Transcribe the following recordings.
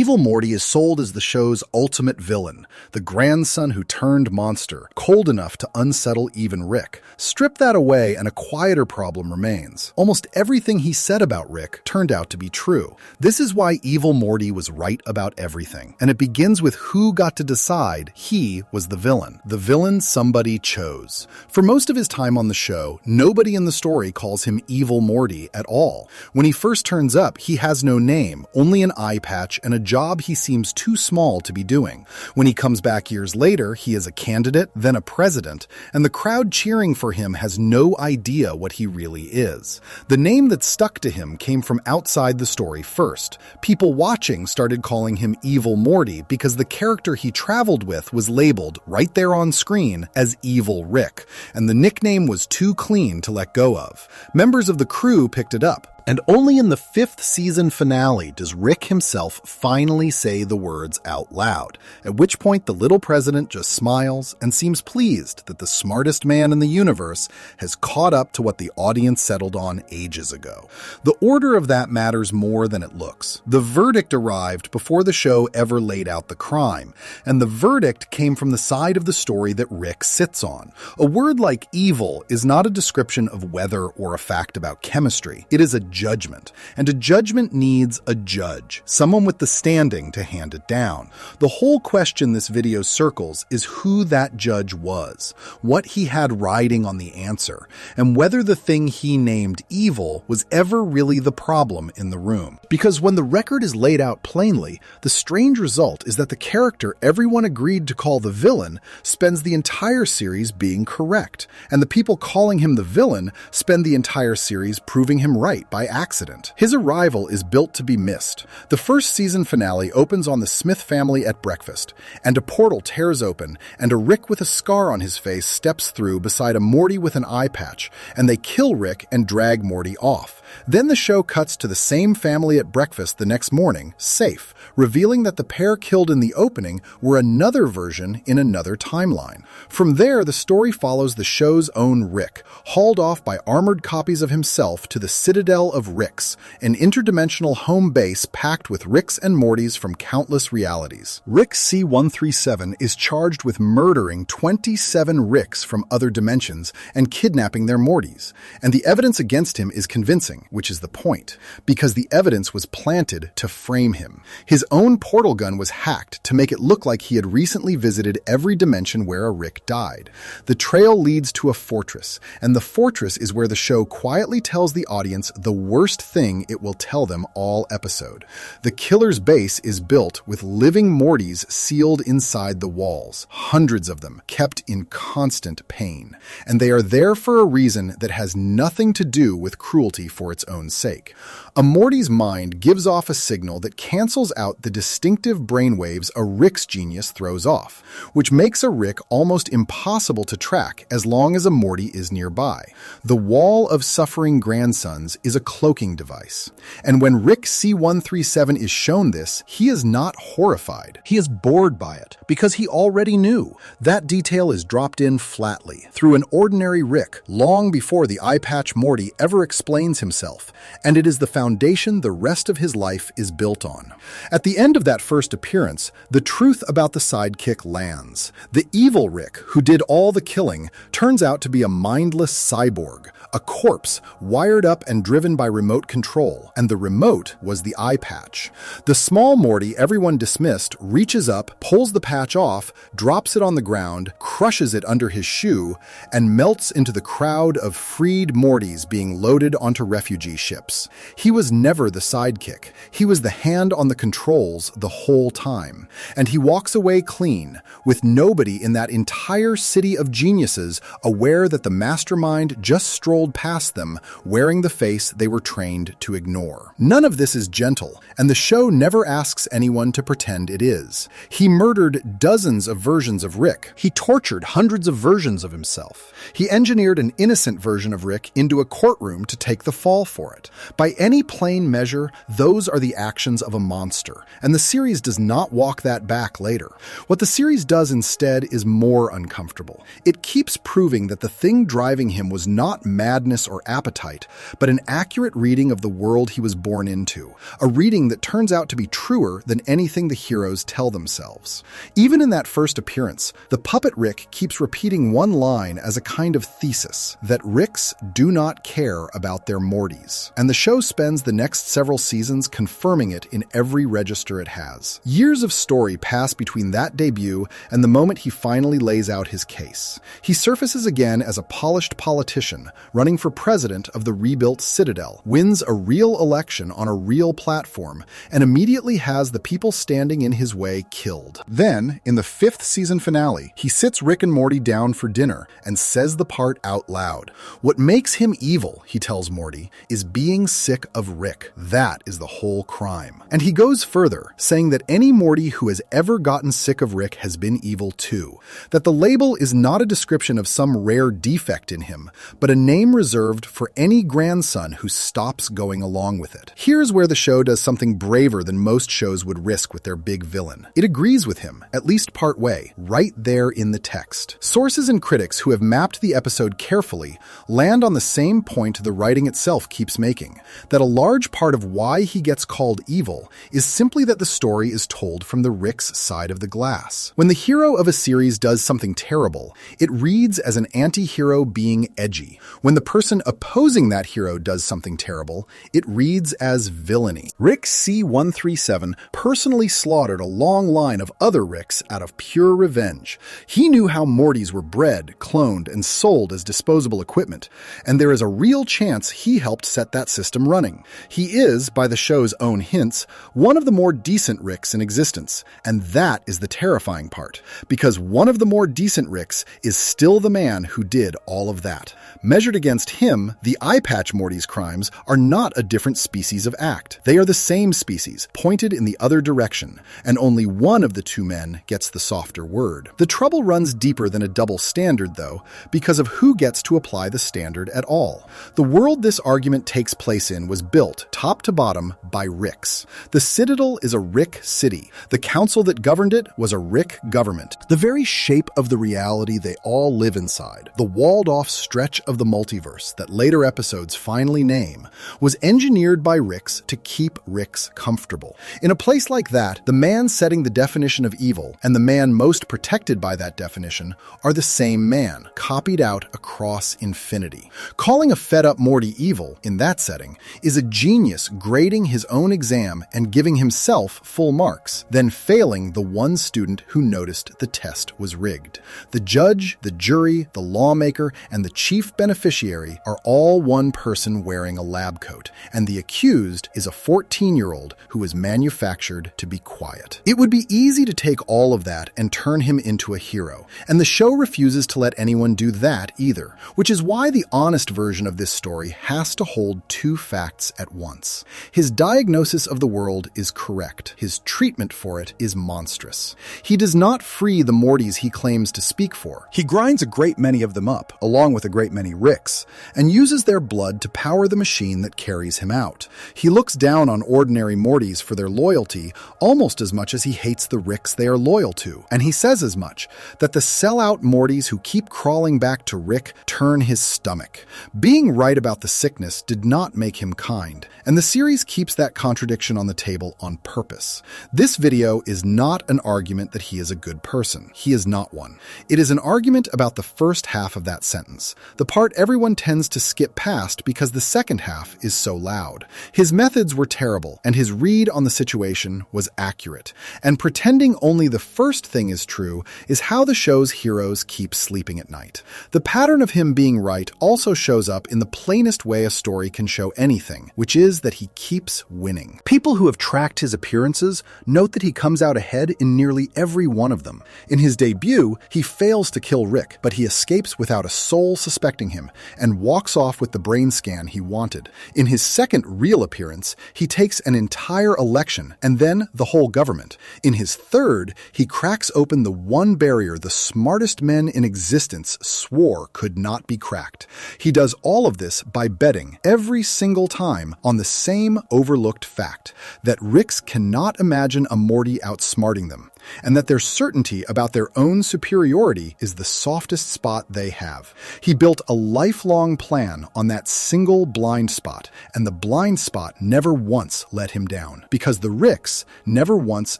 Evil Morty is sold as the show's ultimate villain, the grandson who turned monster, cold enough to unsettle even Rick. Strip that away and a quieter problem remains. Almost everything he said about Rick turned out to be true. This is why Evil Morty was right about everything, and it begins with who got to decide he was the villain somebody chose. For most of his time on the show, nobody in the story calls him Evil Morty at all. When he first turns up, he has no name, only an eye patch and a job he seems too small to be doing. When he comes back years later, he is a candidate, then a president, and the crowd cheering for him has no idea what he really is. The name that stuck to him came from outside the story first. People watching started calling him Evil Morty because the character he traveled with was labeled, right there on screen, as Evil Rick, and the nickname was too clean to let go of. Members of the crew picked it up. And only in the 5th season finale does Rick himself finally say the words out loud, at which point the little president just smiles and seems pleased that the smartest man in the universe has caught up to what the audience settled on ages ago. The order of that matters more than it looks. The verdict arrived before the show ever laid out the crime, and the verdict came from the side of the story that Rick sits on. A word like evil is not a description of weather or a fact about chemistry. It is a judgment, and a judgment needs a judge, someone with the standing to hand it down. The whole question this video circles is who that judge was, what he had riding on the answer, and whether the thing he named evil was ever really the problem in the room. Because when the record is laid out plainly, the strange result is that the character everyone agreed to call the villain spends the entire series being correct, and the people calling him the villain spend the entire series proving him right by accident. His arrival is built to be missed. The first season finale opens on the Smith family at breakfast, and a portal tears open, and a Rick with a scar on his face steps through beside a Morty with an eye patch, and they kill Rick and drag Morty off. Then the show cuts to the same family at breakfast the next morning, safe, revealing that the pair killed in the opening were another version in another timeline. From there, the story follows the show's own Rick, hauled off by armored copies of himself to the Citadel of Ricks, an interdimensional home base packed with Ricks and Mortys from countless realities. Rick C-137 is charged with murdering 27 Ricks from other dimensions and kidnapping their Mortys, and the evidence against him is convincing, which is the point, because the evidence was planted to frame him. His own portal gun was hacked to make it look like he had recently visited every dimension where a Rick died. The trail leads to a fortress, and the fortress is where the show quietly tells the audience the worst thing it will tell them all episode. The killer's base is built with living Mortys sealed inside the walls, hundreds of them, kept in constant pain. And they are there for a reason that has nothing to do with cruelty for its own sake. A Morty's mind gives off a signal that cancels out the distinctive brainwaves a Rick's genius throws off, which makes a Rick almost impossible to track as long as a Morty is nearby. The wall of suffering grandsons is a cloaking device, and when Rick C-137 is shown this, he is not horrified. He is bored by it, because he already knew. That detail is dropped in flatly, through an ordinary Rick, long before the eye patch Morty ever explains himself, and it is the foundation the rest of his life is built on. At the end of that first appearance, the truth about the sidekick lands. The evil Rick, who did all the killing, turns out to be a mindless cyborg, a corpse wired up and driven by remote control, and the remote was the eye patch. The small Morty everyone dismissed reaches up, pulls the patch off, drops it on the ground, crushes it under his shoe, and melts into the crowd of freed Mortys being loaded onto refugee ships. He was never the sidekick. He was the hand on the controls the whole time. And he walks away clean, with nobody in that entire city of geniuses aware that the mastermind just strolled past them, wearing the face they were trained to ignore. None of this is gentle, and the show never asks anyone to pretend it is. He murdered dozens of versions of Rick. He tortured hundreds of versions of himself. He engineered an innocent version of Rick into a courtroom to take the fall for it. By any plain measure, those are the actions of a monster, and the series does not walk that back later. What the series does instead is more uncomfortable. It keeps proving that the thing driving him was not mad madness or appetite, but an accurate reading of the world he was born into, a reading that turns out to be truer than anything the heroes tell themselves. Even in that first appearance, the puppet Rick keeps repeating one line as a kind of thesis, that Ricks do not care about their Mortys. And the show spends the next several seasons confirming it in every register it has. Years of story pass between that debut and the moment he finally lays out his case. He surfaces again as a polished politician, running for president of the rebuilt Citadel, wins a real election on a real platform, and immediately has the people standing in his way killed. Then, in the 5th season finale, he sits Rick and Morty down for dinner and says the part out loud. What makes him evil, he tells Morty, is being sick of Rick. That is the whole crime. And he goes further, saying that any Morty who has ever gotten sick of Rick has been evil too. That the label is not a description of some rare defect in him, but a name reserved for any grandson who stops going along with it. Here's where the show does something braver than most shows would risk with their big villain. It agrees with him, at least part way, right there in the text. Sources and critics who have mapped the episode carefully land on the same point the writing itself keeps making, that a large part of why he gets called evil is simply that the story is told from the Rick's side of the glass. When the hero of a series does something terrible, it reads as an anti-hero being edgy. When the person opposing that hero does something terrible, it reads as villainy. Rick C-137 personally slaughtered a long line of other Ricks out of pure revenge. He knew how Mortys were bred, cloned, and sold as disposable equipment, and there is a real chance he helped set that system running. He is, by the show's own hints, one of the more decent Ricks in existence, and that is the terrifying part, because one of the more decent Ricks is still the man who did all of that. Measured against him, the Eye Patch Morty's crimes are not a different species of act. They are the same species, pointed in the other direction, and only one of the two men gets the softer word. The trouble runs deeper than a double standard, though, because of who gets to apply the standard at all. The world this argument takes place in was built, top to bottom, by Ricks. The Citadel is a Rick city. The council that governed it was a Rick government. The very shape of the reality they all live inside, the walled-off stretch of the multiverse that later episodes finally name, was engineered by Ricks to keep Ricks comfortable. In a place like that, the man setting the definition of evil and the man most protected by that definition are the same man, copied out across infinity. Calling a fed-up Morty evil, in that setting, is a genius grading his own exam and giving himself full marks, then failing the one student who noticed the test was rigged. The judge, the jury, the lawmaker, and the chief beneficiary are all one person wearing a lab coat, and the accused is a 14-year-old who was manufactured to be quiet. It would be easy to take all of that and turn him into a hero, and the show refuses to let anyone do that either, which is why the honest version of this story has to hold two facts at once. His diagnosis of the world is correct. His treatment for it is monstrous. He does not free the Mortys he claims to speak for. He grinds a great many of them up, along with a great many Ricks, and uses their blood to power the machine that carries him out. He looks down on ordinary Mortys for their loyalty almost as much as he hates the Ricks they are loyal to, and he says as much, that the sell-out Mortys who keep crawling back to Rick turn his stomach. Being right about the sickness did not make him kind, and the series keeps that contradiction on the table on purpose. This video is not an argument that he is a good person. He is not one. It is an argument about the first half of that sentence, the part everyone tends to skip past because the second half is so loud. His methods were terrible, and his read on the situation was accurate. And pretending only the first thing is true is how the show's heroes keep sleeping at night. The pattern of him being right also shows up in the plainest way a story can show anything, which is that he keeps winning. People who have tracked his appearances note that he comes out ahead in nearly every one of them. In his debut, he fails to kill Rick, but he escapes without a soul suspecting him and walks off with the brain scan he wanted. In his second real appearance, he takes an entire election and then the whole government. In his third, he cracks open the one barrier the smartest men in existence swore could not be cracked. He does all of this by betting every single time on the same overlooked fact, that Ricks cannot imagine a Morty outsmarting them, and that their certainty about their own superiority is the softest spot they have. He built a life lifelong plan on that single blind spot, and the blind spot never once let him down, because the Ricks never once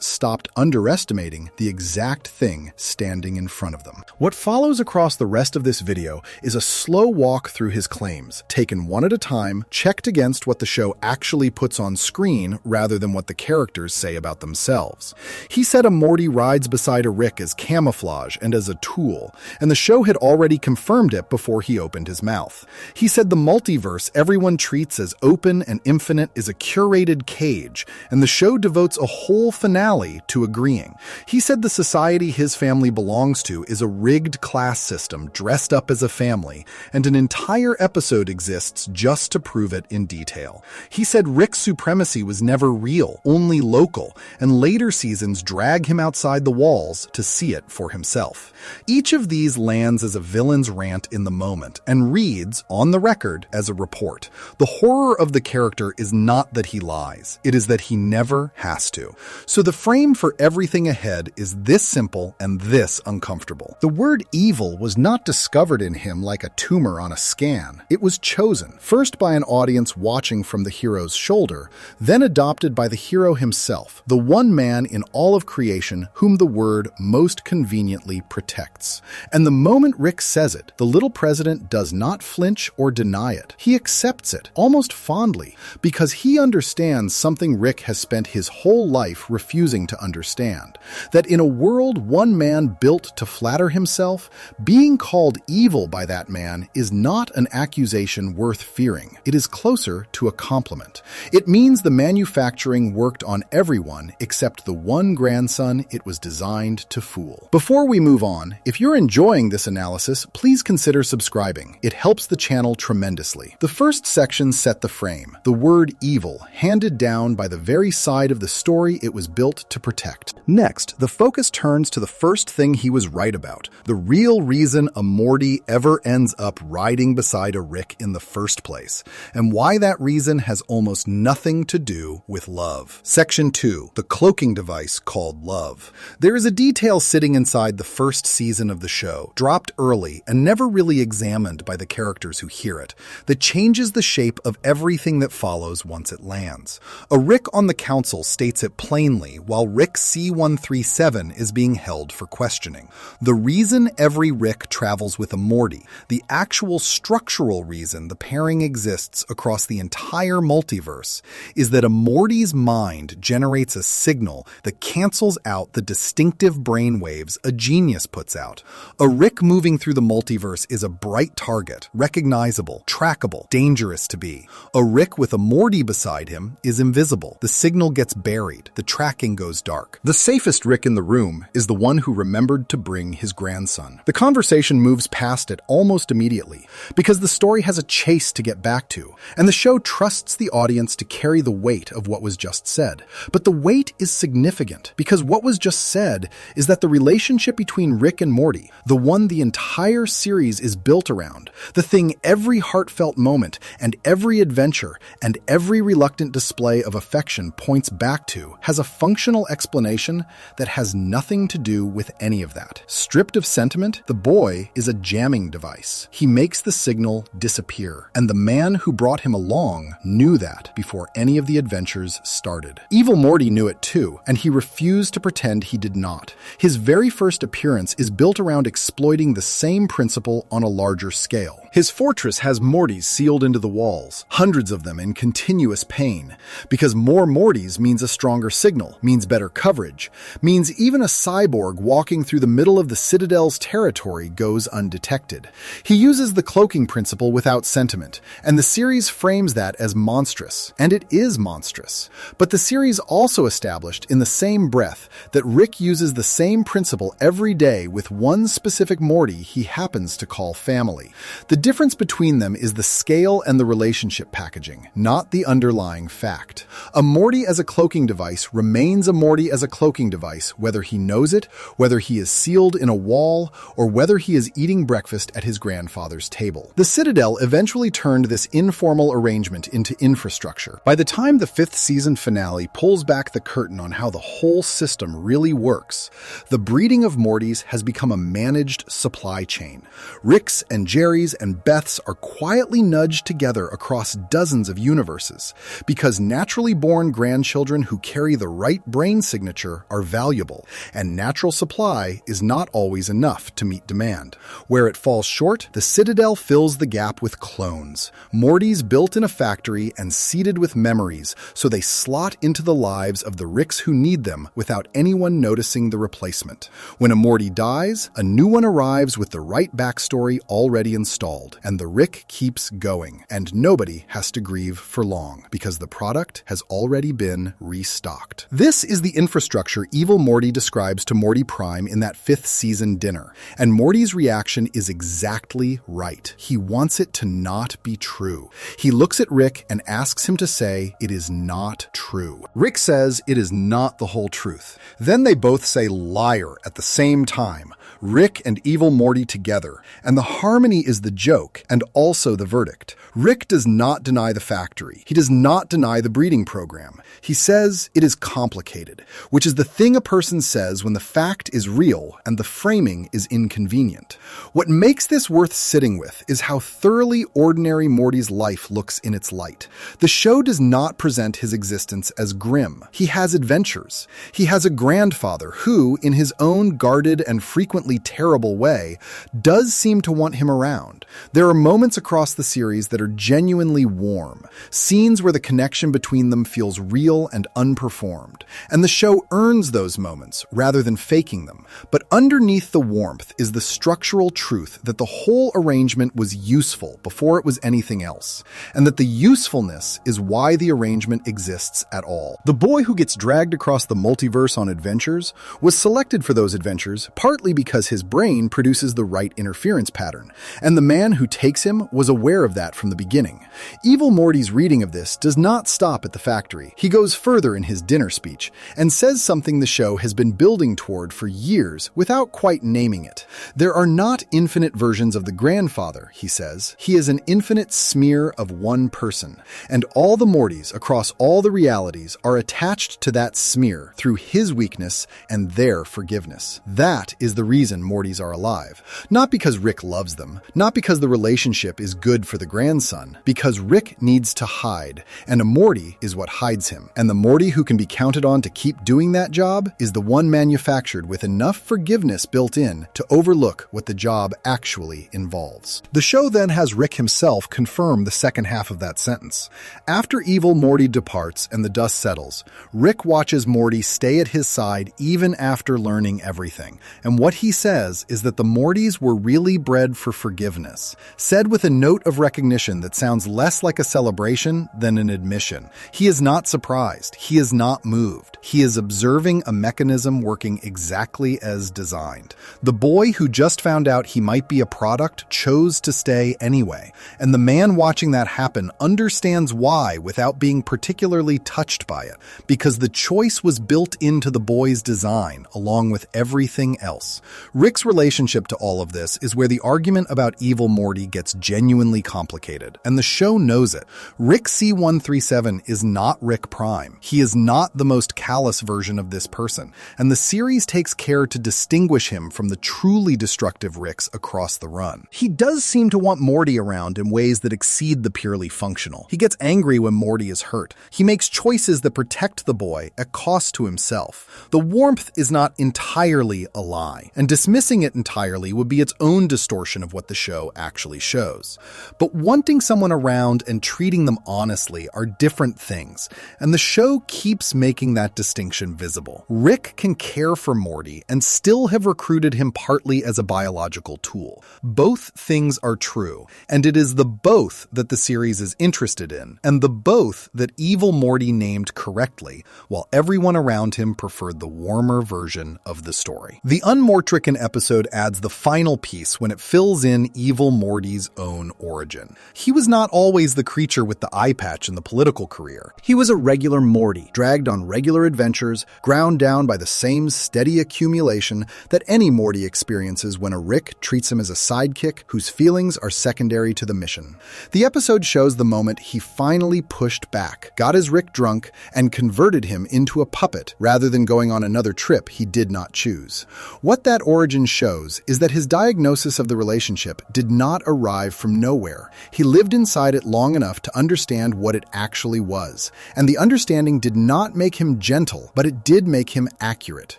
stopped underestimating the exact thing standing in front of them. What follows across the rest of this video is a slow walk through his claims, taken one at a time, checked against what the show actually puts on screen rather than what the characters say about themselves. He said a Morty rides beside a Rick as camouflage and as a tool, and the show had already confirmed it before he opened his mouth. He said the multiverse everyone treats as open and infinite is a curated cage, and the show devotes a whole finale to agreeing. He said the society his family belongs to is a rigged class system dressed up as a family, and an entire episode exists just to prove it in detail. He said Rick's supremacy was never real, only local, and later seasons drag him outside the walls to see it for himself. Each of these lands as a villain's rant in the moment, and reads, on the record, as a report. The horror of the character is not that he lies, it is that he never has to. So the frame for everything ahead is this simple and this uncomfortable. The word evil was not discovered in him like a tumor on a scan. It was chosen, first by an audience watching from the hero's shoulder, then adopted by the hero himself, the one man in all of creation whom the word most conveniently protects. And the moment Rick says it, the little president does not flinch or deny it. He accepts it, almost fondly, because he understands something Rick has spent his whole life refusing to understand. That in a world one man built to flatter himself, being called evil by that man is not an accusation worth fearing. It is closer to a compliment. It means the manufacturing worked on everyone except the one grandson it was designed to fool. Before we move on, if you're enjoying this analysis, please consider subscribing. It helps the channel tremendously. The first section set the frame, the word evil, handed down by the very side of the story it was built to protect. Next, the focus turns to the first thing he was right about, the real reason a Morty ever ends up riding beside a Rick in the first place, and why that reason has almost nothing to do with love. Section 2, the cloaking device called love. There is a detail sitting inside the first season of the show, dropped early and never really examined by the characters who hear it, that changes the shape of everything that follows once it lands. A Rick on the council states it plainly, while Rick C-137 is being held for questioning. The reason every Rick travels with a Morty, the actual structural reason the pairing exists across the entire multiverse, is that a Morty's mind generates a signal that cancels out the distinctive brain waves a genius puts out. A Rick moving through the multiverse is a bright target, recognizable, trackable, dangerous to be. A Rick with a Morty beside him is invisible. The signal gets buried. The tracking goes dark. The safest Rick in the room is the one who remembered to bring his grandson. The conversation moves past it almost immediately, because the story has a chase to get back to, and the show trusts the audience to carry the weight of what was just said. But the weight is significant, because what was just said is that the relationship between Rick and Morty, the one the entire series is built around, the thing every heartfelt moment and every adventure and every reluctant display of affection points back to, has a functional explanation that has nothing to do with any of that. Stripped of sentiment, the boy is a jamming device. He makes the signal disappear, and the man who brought him along knew that before any of the adventures started. Evil Morty knew it too, and he refused to pretend he did not. His very first appearance is built around exploiting the same principle on a larger scale. His fortress has Mortys sealed into the walls, hundreds of them in continuous pain, because more Mortys means a stronger signal, means better coverage, means even a cyborg walking through the middle of the Citadel's territory goes undetected. He uses the cloaking principle without sentiment, and the series frames that as monstrous, and it is monstrous. But the series also established in the same breath that Rick uses the same principle every day with one specific Morty he happens to call family. The difference between them is the scale and the relationship packaging, not the underlying fact. A Morty as a cloaking device remains a Morty as a cloaking device, whether he knows it, whether he is sealed in a wall, or whether he is eating breakfast at his grandfather's table. The Citadel eventually turned this informal arrangement into infrastructure. By the time the 5th season finale pulls back the curtain on how the whole system really works, the breeding of Mortys has become a managed supply chain. Ricks and Jerrys Mortys and Beths are quietly nudged together across dozens of universes, because naturally born grandchildren who carry the right brain signature are valuable, and natural supply is not always enough to meet demand. Where it falls short, the Citadel fills the gap with clones, Mortys built in a factory and seeded with memories, so they slot into the lives of the Ricks who need them without anyone noticing the replacement. When a Morty dies, a new one arrives with the right backstory already installed, and the Rick keeps going, and nobody has to grieve for long, because the product has already been restocked. This is the infrastructure Evil Morty describes to Morty Prime in that 5th season dinner, and Morty's reaction is exactly right. He wants it to not be true. He looks at Rick and asks him to say it is not true. Rick says it is not the whole truth. Then they both say liar at the same time. Rick and Evil Morty together, and the harmony is the joke and also the verdict. Rick does not deny the factory. He does not deny the breeding program. He says it is complicated, which is the thing a person says when the fact is real and the framing is inconvenient. What makes this worth sitting with is how thoroughly ordinary Morty's life looks in its light. The show does not present his existence as grim. He has adventures. He has a grandfather who, in his own guarded and frequently terrible way, does seem to want him around. There are moments across the series that are genuinely warm, scenes where the connection between them feels real and unperformed, and the show earns those moments rather than faking them. But underneath the warmth is the structural truth that the whole arrangement was useful before it was anything else, and that the usefulness is why the arrangement exists at all. The boy who gets dragged across the multiverse on adventures was selected for those adventures partly because his brain produces the right interference pattern, and the man who takes him was aware of that from the beginning. Evil Morty's reading of this does not stop at the factory. He goes further in his dinner speech and says something the show has been building toward for years without quite naming it. There are not infinite versions of the grandfather, he says. He is an infinite smear of one person, and all the Mortys across all the realities are attached to that smear through his weakness and their forgiveness. That is the reason Mortys are alive. Not because Rick loves them, not because the relationship is good for the grandson, because Rick needs to hide, and a Morty is what hides him. And the Morty who can be counted on to keep doing that job is the one manufactured with enough forgiveness built in to overlook what the job actually involves. The show then has Rick himself confirm the second half of that sentence. After Evil Morty departs and the dust settles, Rick watches Morty stay at his side even after learning everything, and what he says is that the Mortys were really bred for forgiveness, said with a note of recognition that sounds less like a celebration than an admission. He is not surprised. He is not moved. He is observing a mechanism working exactly as designed. The boy who just found out he might be a product chose to stay anyway, and the man watching that happen understands why without being particularly touched by it, because the choice was built into the boy's design along with everything else. Rick's relationship to all of this is where the argument about Evil Morty gets genuinely complicated, and the show knows it. Rick C-137 is not Rick Prime. He is not the most callous version of this person, and the series takes care to distinguish him from the truly destructive Ricks across the run. He does seem to want Morty around in ways that exceed the purely functional. He gets angry when Morty is hurt. He makes choices that protect the boy at cost to himself. The warmth is not entirely a lie, and dismissing it entirely would be its own distortion of what the show actually shows. But wanting someone around and treating them honestly are different things, and the show keeps making that distinction visible. Rick can care for Morty and still have recruited him partly as a biological tool. Both things are true, and it is the both that the series is interested in, and the both that Evil Morty named correctly, while everyone around him preferred the warmer version of the story. The Unmortrican episode adds the final piece when it fills in Evil Morty's own origin. He was not always the creature with the eye patch in the political career. He was a regular Morty, dragged on regular adventures, ground down by the same steady accumulation that any Morty experiences when a Rick treats him as a sidekick whose feelings are secondary to the mission. The episode shows the moment he finally pushed back, got his Rick drunk, and converted him into a puppet rather than going on another trip he did not choose. What that origin shows is that his diagnosis of the relationship did not arrive from nowhere. He lived inside it long enough to understand what it actually was. And the understanding did not make him gentle, but it did make him accurate.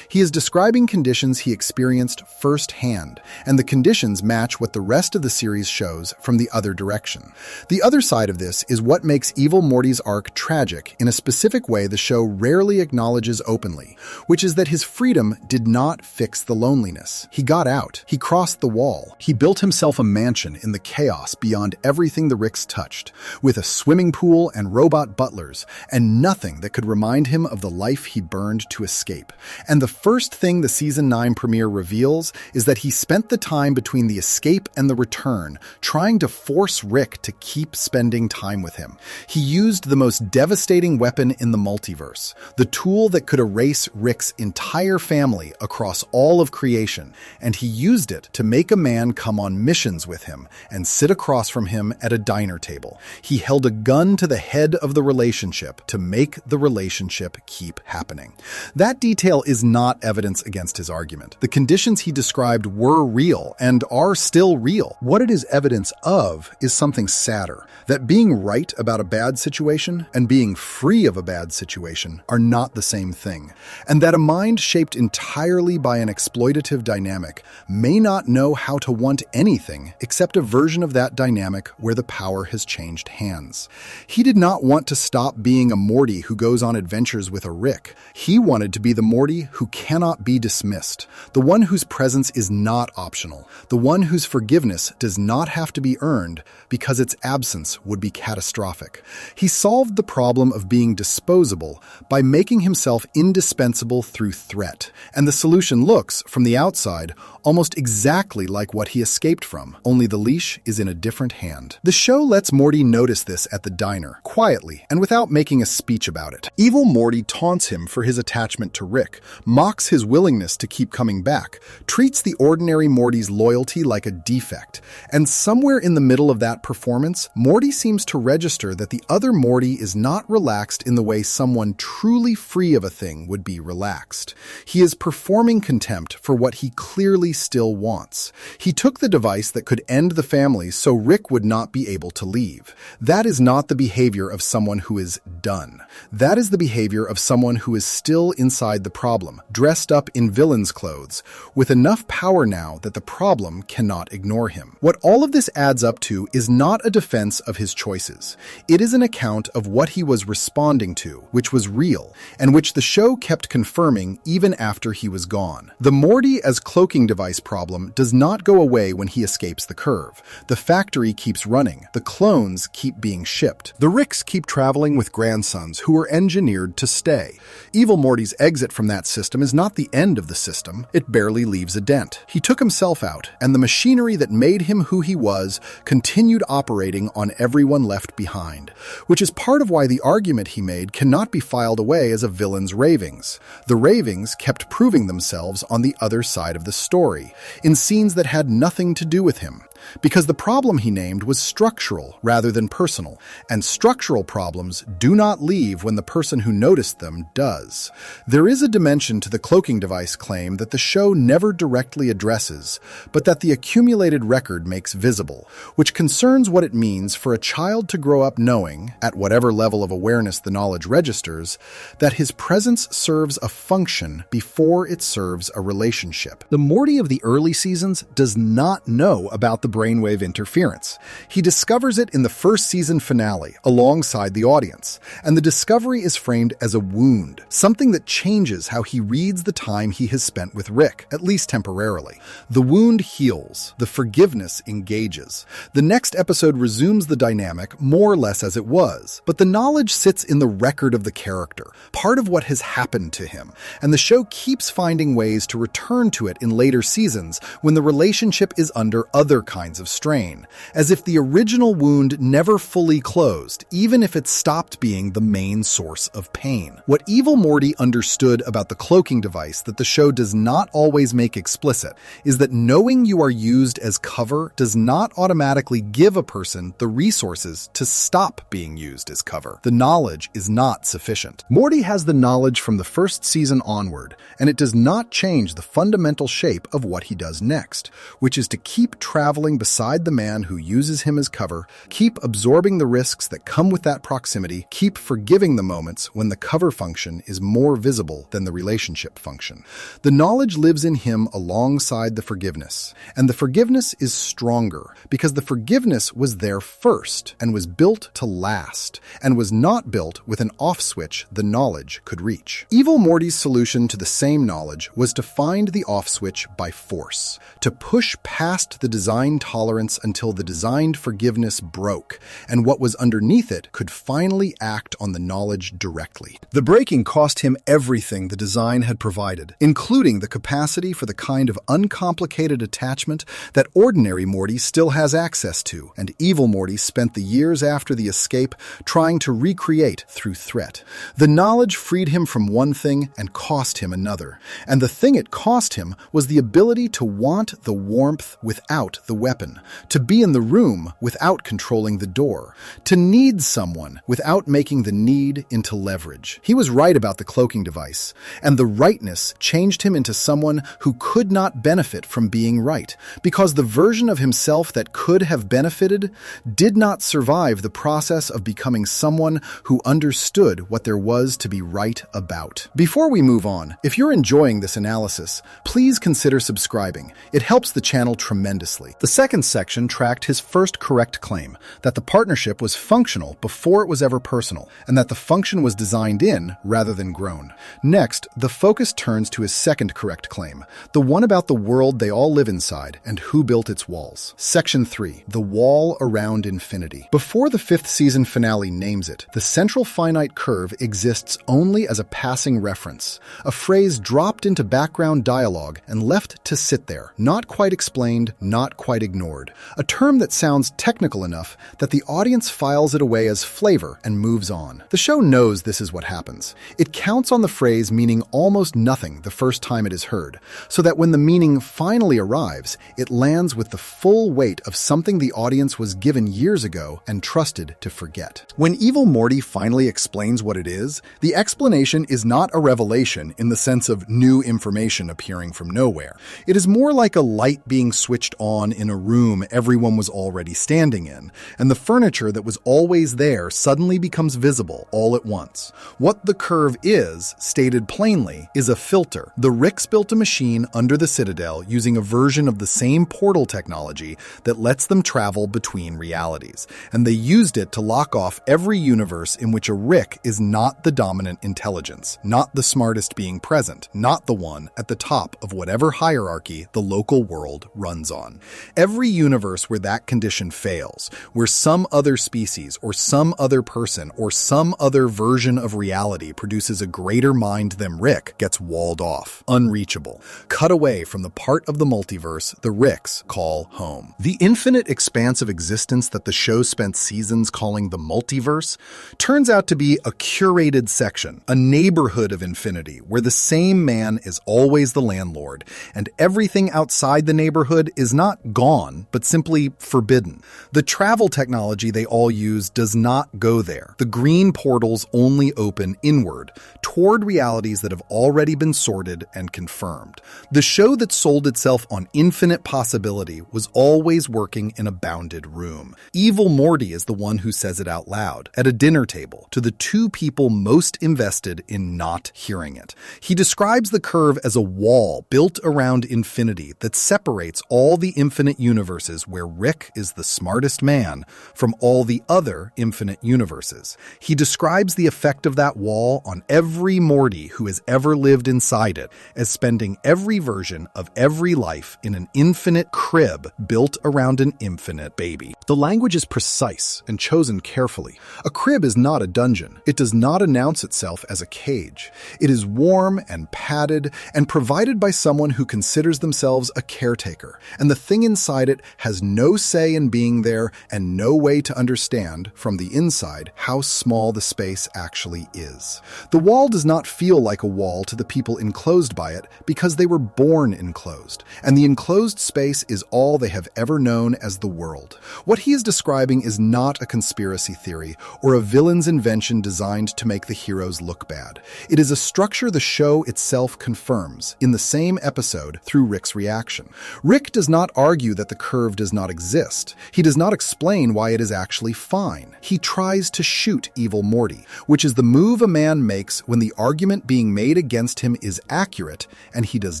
He is describing conditions he experienced firsthand, and the conditions match what the rest of the series shows from the other direction. The other side of this is what makes Evil Morty's arc tragic in a specific way the show rarely acknowledges openly, which is that his freedom did not fix the loneliness. He got out. He crossed the wall. He built himself a mansion in the chaos beyond everything the Ricks touched, with a swimming pool and robot butlers, and nothing that could remind him of the life he burned to escape. And the first thing the Season 9 premiere reveals is that he spent the time between the escape and the return trying to force Rick to keep spending time with him. He used the most devastating weapon in the multiverse, the tool that could erase Rick's entire family across all of creation, and he used it to make a man come on missions with him and sit across from him at a diner table. He held a gun to the head of the relationship to make the relationship keep happening. That detail is not evidence against his argument. The conditions he described were real and are still real. What it is evidence of is something sadder, that being right about a bad situation and being free of a bad situation are not the same thing, and that a mind shaped entirely by an exploitative dynamic may not know how to want anything except a version of that dynamic where the power has changed hands. He did not want to stop being a Morty who goes on adventures with a Rick. He wanted to be the Morty who cannot be dismissed, the one whose presence is not optional, the one whose forgiveness does not have to be earned because its absence would be catastrophic. He solved the problem of being disposable by making himself indispensable through threat, and the solution looks, from the outside, almost exactly like what he escaped from, only the leash is in a different hand. The show lets Morty notice this at the diner, quietly, and without making a speech about it. Evil Morty taunts him for his attachment to Rick, mocks his willingness to keep coming back, treats the ordinary Morty's loyalty like a defect, and somewhere in the middle of that performance, Morty seems to register that the other Morty is not relaxed in the way someone truly free of a thing would be relaxed. He is performing contempt for what he clearly still wants. He took the device that could end the family so Rick would not be able to leave. That is not the behavior of someone who is done. That is the behavior of someone who is still inside the problem, dressed up in villain's clothes, with enough power now that the problem cannot ignore him. What all of this adds up to is not a defense of his choices. It is an account of what he was responding to, which was real, and which the show kept confirming even after he was gone. The Morty as cloaking device problem does not go away when he escapes the curve. The factory keeps running. The clones keep being shipped. The Ricks keep traveling with grandsons who were engineered to stay. Evil Morty's exit from that system is not the end of the system. It barely leaves a dent. He took himself out, and the machinery that made him who he was continued operating on everyone left behind, which is part of why the argument he made cannot be filed away as a villain's ravings. The ravings kept proving themselves on the other side of the story, in scenes that had nothing to do with him, because the problem he named was structural rather than personal, and structural problems do not leave when the person who noticed them does. There is a dimension to the cloaking device claim that the show never directly addresses, but that the accumulated record makes visible, which concerns what it means for a child to grow up knowing, at whatever level of awareness the knowledge registers, that his presence serves a function before it serves a relationship. The Morty of the early seasons does not know about the brainwave interference. He discovers it in the first season finale, alongside the audience, and the discovery is framed as a wound, something that changes how he reads the time he has spent with Rick, at least temporarily. The wound heals, the forgiveness engages. The next episode resumes the dynamic more or less as it was, but the knowledge sits in the record of the character, part of what has happened to him, and the show keeps finding ways to return to it in later seasons when the relationship is under other kinds of strain, as if the original wound never fully closed, even if it stopped being the main source of pain. What Evil Morty understood about the cloaking device that the show does not always make explicit is that knowing you are used as cover does not automatically give a person the resources to stop being used as cover. The knowledge is not sufficient. Morty has the knowledge from the first season onward, and it does not change the fundamental shape of what he does next, which is to keep traveling traveling beside the man who uses him as cover, keep absorbing the risks that come with that proximity, keep forgiving the moments when the cover function is more visible than the relationship function. The knowledge lives in him alongside the forgiveness, and the forgiveness is stronger because the forgiveness was there first and was built to last, and was not built with an off switch the knowledge could reach. Evil Morty's solution to the same knowledge was to find the off switch by force, to push past the designed tolerance until the designed forgiveness broke, and what was underneath it could finally act on the knowledge directly. The breaking cost him everything the design had provided, including the capacity for the kind of uncomplicated attachment that ordinary Morty still has access to, and Evil Morty spent the years after the escape trying to recreate through threat. The knowledge freed him from one thing and cost him another, and the thing it cost him was the ability to want the warmth without the weapon, to be in the room without controlling the door, to need someone without making the need into leverage. He was right about the cloaking device, and the rightness changed him into someone who could not benefit from being right, because the version of himself that could have benefited did not survive the process of becoming someone who understood what there was to be right about. Before we move on, if you're enjoying this analysis, please consider subscribing. It helps the channel tremendously. The second section tracked his first correct claim, that the partnership was functional before it was ever personal, and that the function was designed in rather than grown. Next, the focus turns to his second correct claim, the one about the world they all live inside and who built its walls. Section 3, the wall around infinity. Before the 5th season finale names it, the central finite curve exists only as a passing reference, a phrase dropped into background dialogue and left to sit there, not quite explained, not quite ignored. A term that sounds technical enough that the audience files it away as flavor and moves on. The show knows this is what happens. It counts on the phrase meaning almost nothing the first time it is heard, so that when the meaning finally arrives, it lands with the full weight of something the audience was given years ago and trusted to forget. When Evil Morty finally explains what it is, the explanation is not a revelation in the sense of new information appearing from nowhere. It is more like a light being switched on in a room everyone was already standing in, and the furniture that was always there suddenly becomes visible all at once. What the curve is, stated plainly, is a filter. The Ricks built a machine under the Citadel using a version of the same portal technology that lets them travel between realities, and they used it to lock off every universe in which a Rick is not the dominant intelligence, not the smartest being present, not the one at the top of whatever hierarchy the local world runs on. Every universe where that condition fails, where some other species or some other person or some other version of reality produces a greater mind than Rick, gets walled off, unreachable, cut away from the part of the multiverse the Ricks call home. The infinite expanse of existence that the show spent seasons calling the multiverse turns out to be a curated section, a neighborhood of infinity where the same man is always the landlord, and everything outside the neighborhood is not gone, but simply forbidden. The travel technology they all use does not go there. The green portals only open inward, toward realities that have already been sorted and confirmed. The show that sold itself on infinite possibility was always working in a bounded room. Evil Morty is the one who says it out loud, at a dinner table, to the two people most invested in not hearing it. He describes the curve as a wall built around infinity that separates all the infinite universes where Rick is the smartest man from all the other infinite universes. He describes the effect of that wall on every Morty who has ever lived inside it as spending every version of every life in an infinite crib built around an infinite baby. The language is precise and chosen carefully. A crib is not a dungeon. It does not announce itself as a cage. It is warm and padded and provided by someone who considers themselves a caretaker, and the thing inside it has no say in being there and no way to understand, from the inside, how small the space actually is. The wall does not feel like a wall to the people enclosed by it because they were born enclosed, and the enclosed space is all they have ever known as the world. What he is describing is not a conspiracy theory or a villain's invention designed to make the heroes look bad. It is a structure the show itself confirms in the same episode through Rick's reaction. Rick does not argue that the curve does not exist. He does not explain why it is actually fine. He tries to shoot Evil Morty, which is the move a man makes when the argument being made against him is accurate and he does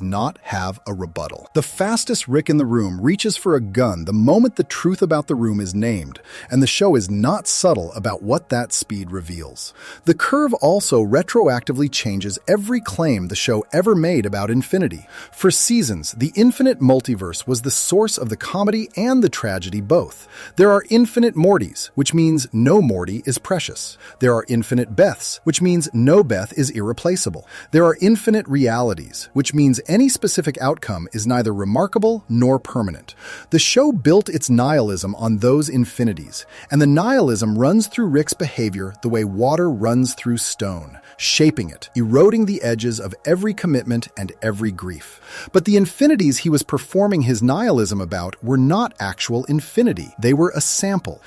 not have a rebuttal. The fastest Rick in the room reaches for a gun the moment the truth about the room is named, and the show is not subtle about what that speed reveals. The curve also retroactively changes every claim the show ever made about infinity. For seasons, the infinite multiverse was the source of the comedy and the tragedy both. There are infinite Mortys, which means no Morty is precious. There are infinite Beths, which means no Beth is irreplaceable. There are infinite realities, which means any specific outcome is neither remarkable nor permanent. The show built its nihilism on those infinities, and the nihilism runs through Rick's behavior the way water runs through stone, shaping it, eroding the edges of every commitment and every grief. But the infinities he was performing his nihilism about were not actual infinity. They were a sample